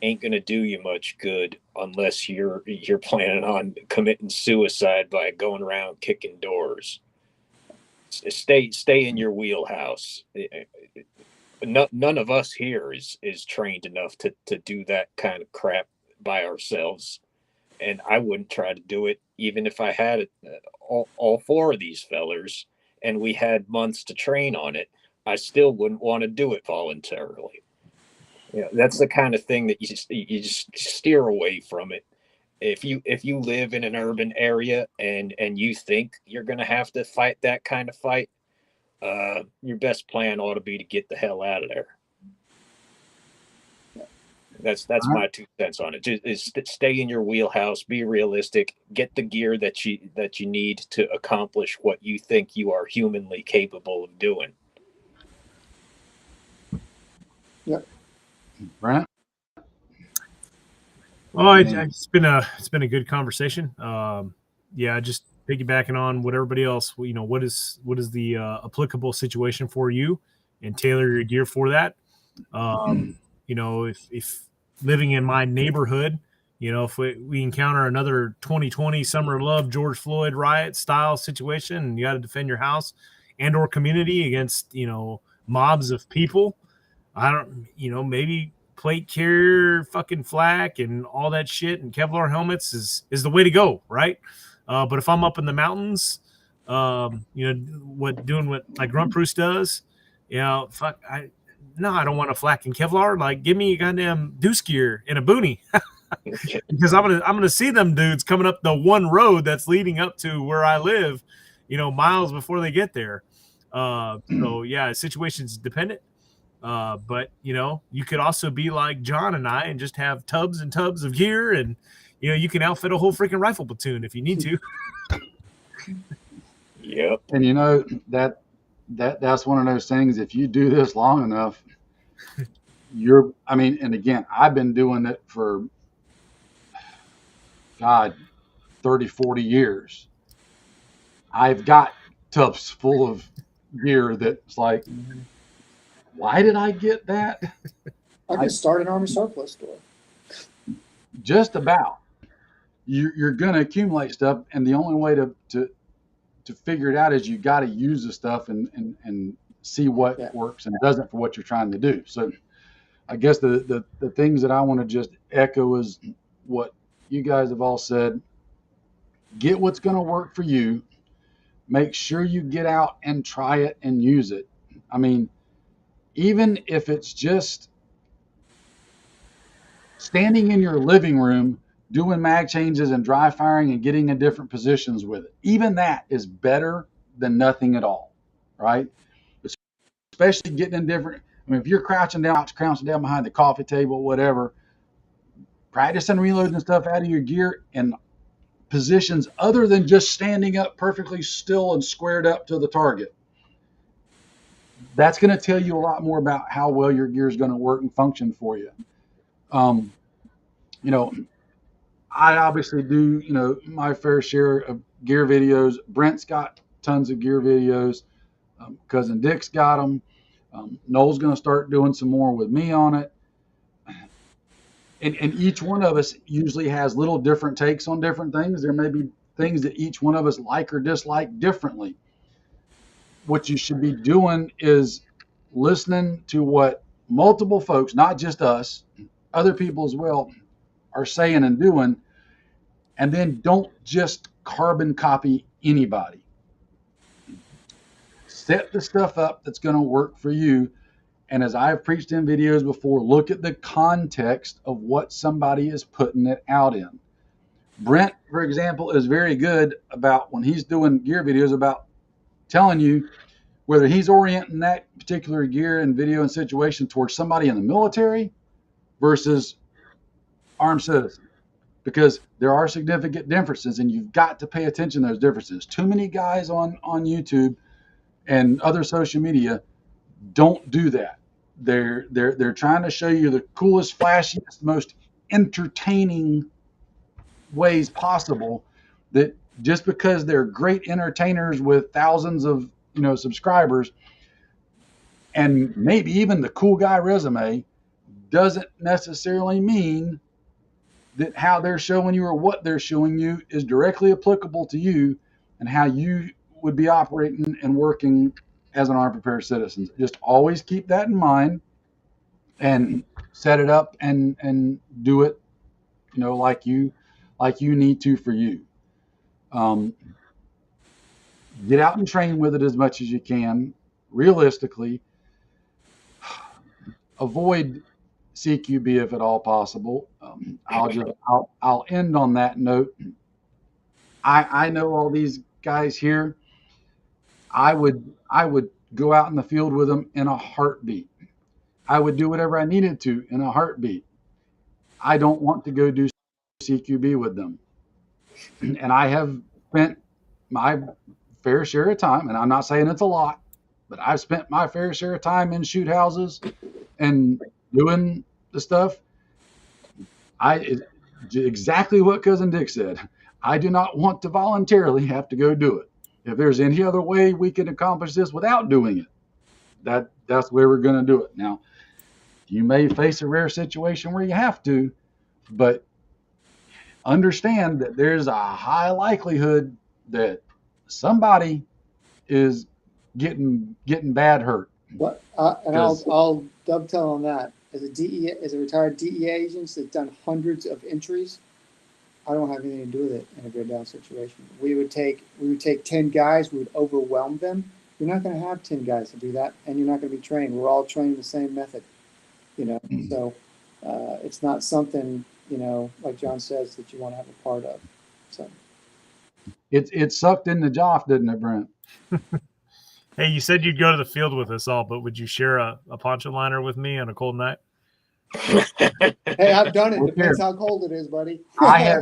ain't gonna do you much good unless you're planning on committing suicide by going around kicking doors. Stay in your wheelhouse. None of us here is trained enough to do that kind of crap by ourselves, and I wouldn't try to do it even if I had all four of these fellers and we had months to train on it. I still wouldn't want to do it voluntarily. That's the kind of thing that you just steer away from it. If you live in an urban area and you think you're going to have to fight that kind of fight, your best plan ought to be to get the hell out of there. That's my 2 cents on it. Just stay in your wheelhouse, be realistic, get the gear that you need to accomplish what you think you are humanly capable of doing. Yep. Brent? Well, it's been a good conversation. Just piggybacking on what everybody else, what is the applicable situation for you, and tailor your gear for that. If living in my neighborhood, if we encounter another 2020 Summer of Love George Floyd riot style situation, and you got to defend your house and or community against mobs of people, maybe plate carrier, fucking flak, and all that shit, and Kevlar helmets is the way to go, right? But if I'm up in the mountains, doing what like Grunt Bruce does, I don't want a flak and Kevlar. Like, give me a goddamn deuce gear and a boonie, because I'm gonna see them dudes coming up the one road that's leading up to where I live, miles before they get there. So yeah, situation's dependent. But you could also be like John and I and just have tubs and tubs of gear, and you can outfit a whole freaking rifle platoon if you need to. Yep. And that's one of those things. If you do this long enough, and again, I've been doing it for God, 30, 40 years. I've got tubs full of gear that's like, why did I get that? I could start an Army surplus store. Just about. You're going to accumulate stuff, and the only way to figure it out is you got to use the stuff and see what works and doesn't for what you're trying to do. So I guess the things that I want to just echo is what you guys have all said. Get what's going to work for you. Make sure you get out and try it and use it. I mean, even if it's just standing in your living room doing mag changes and dry firing and getting in different positions with it, even that is better than nothing at all, right? Especially getting in different. I mean, if you're crouching down behind the coffee table, whatever, practicing reloading stuff out of your gear in positions other than just standing up perfectly still and squared up to the target. That's going to tell you a lot more about how well your gear is going to work and function for you. I obviously do, my fair share of gear videos. Brent's got tons of gear videos. Cousin Dick's got them. Noel's going to start doing some more with me on it. And each one of us usually has little different takes on different things. There may be things that each one of us like or dislike differently. What you should be doing is listening to what multiple folks, not just us, other people as well, are saying and doing, and then don't just carbon copy anybody. Set the stuff up that's going to work for you. And as I've preached in videos before, look at the context of what somebody is putting it out in. Brent, for example, is very good about when he's doing gear videos about telling you whether he's orienting that particular gear and video and situation towards somebody in the military versus armed citizens. Because there are significant differences, and you've got to pay attention to those differences. Too many guys on YouTube and other social media don't do that. They're trying to show you the coolest, flashiest, most entertaining ways possible. That just because they're great entertainers with thousands of subscribers and maybe even the cool guy resume doesn't necessarily mean that how they're showing you or what they're showing you is directly applicable to you and how you would be operating and working as an armed prepared citizen. Just always keep that in mind and set it up and do it, like you need to for you. Get out and train with it as much as you can. Realistically, avoid CQB if at all possible. I'll end on that note. I know all these guys here. I would go out in the field with them in a heartbeat. I would do whatever I needed to in a heartbeat. I don't want to go do CQB with them. And I have spent my fair share of time, and I'm not saying it's a lot, but I've spent my fair share of time in shoot houses and doing the stuff. Exactly what Cousin Dick said. I do not want to voluntarily have to go do it. If there's any other way we can accomplish this without doing it, that's the way we're going to do it. Now, you may face a rare situation where you have to, but understand that there's a high likelihood that somebody is getting bad hurt. I'll dovetail on that. As a retired DEA agent that's done hundreds of entries, I don't have anything to do with it in a go down situation. We would take 10 guys, we would overwhelm them. You're not going to have 10 guys to do that, and you're not going to be trained. We're all trained the same method, So it's not something like John says that you want to have a part of. So it sucked in the jaw, didn't it, Brent? Hey, you said you'd go to the field with us all, but would you share a poncho liner with me on a cold night? Hey, I've done it. Look Depends here. how cold it is, buddy. I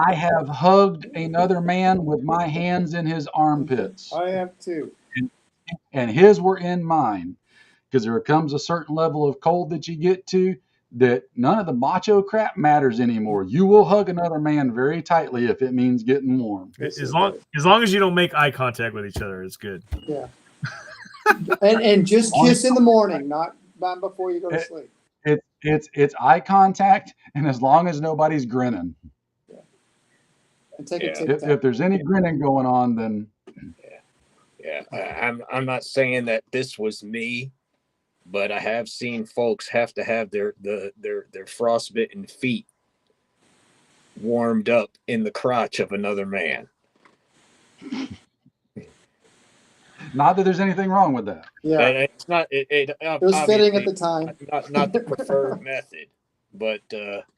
have hugged another man with my hands in his armpits, I have too. and his were in mine. Because there comes a certain level of cold that you get to that none of the macho crap matters anymore. You will hug another man very tightly if it means getting warm. Yes, As sir. long as you don't make eye contact with each other, it's good. Yeah. And just kiss in the morning, not before you go to It- sleep. It's eye contact, and as long as nobody's grinning. And take a Yeah. tic If tac. there's any grinning going on, then Yeah. I'm not saying that this was me, but I have seen folks have to have their frostbitten feet warmed up in the crotch of another man. not that there's anything wrong with that. Yeah. And it's not. It was fitting at obviously the time. not the preferred method, but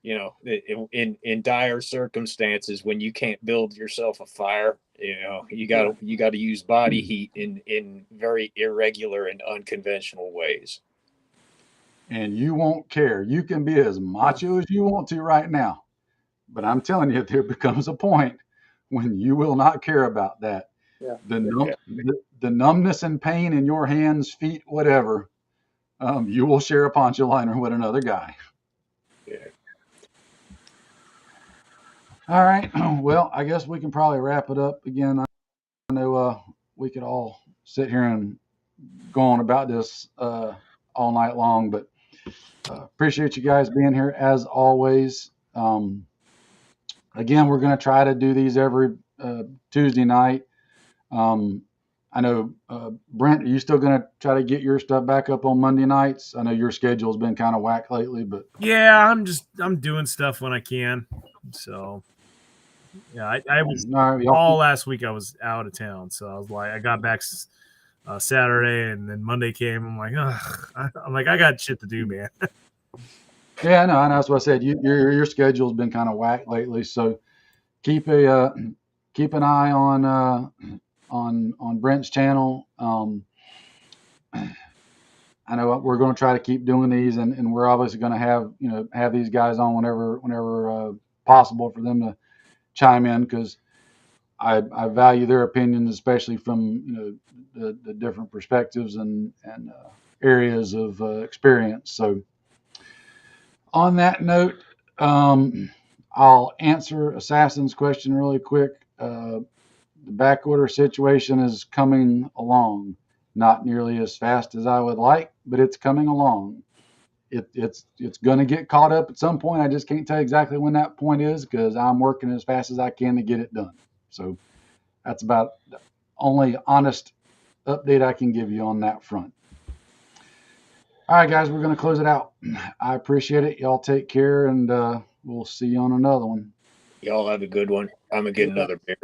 you know, in dire circumstances when you can't build yourself a fire, you know, you got to use body heat in very irregular and unconventional ways. And you won't care. You can be as macho as you want to right now. But I'm telling you, there becomes a point when you will not care about that. Yeah. The numbness and pain in your hands, feet, whatever, you will share a poncho liner with another guy. Yeah. All right. Well, I guess we can probably wrap it up again. I know we could all sit here and go on about this all night long, but appreciate you guys being here as always. Again, we're going to try to do these every Tuesday night. I know, Brent, are you still going to try to get your stuff back up on Monday nights? I know your schedule's been kind of whack lately, but yeah, I'm doing stuff when I can. So yeah, I was all last week. I was out of town, so I was like, I got back Saturday, and then Monday came. I'm like, I got shit to do, man. Yeah, I know. That's what I said. Your schedule's been kind of whack lately, so keep an eye on Brent's channel. I know we're going to try to keep doing these, and we're obviously going to have these guys on whenever possible for them to chime in, because I value their opinions, especially from the different perspectives and areas of experience. So on that note, I'll answer Assassin's question really quick. The back order situation is coming along, not nearly as fast as I would like, but it's coming along. It's going to get caught up at some point. I just can't tell you exactly when that point is, because I'm working as fast as I can to get it done. So that's about the only honest update I can give you on that front. All right, guys, we're going to close it out. I appreciate it. Y'all take care, and we'll see you on another one. Y'all have a good one. I'm gonna get another beer.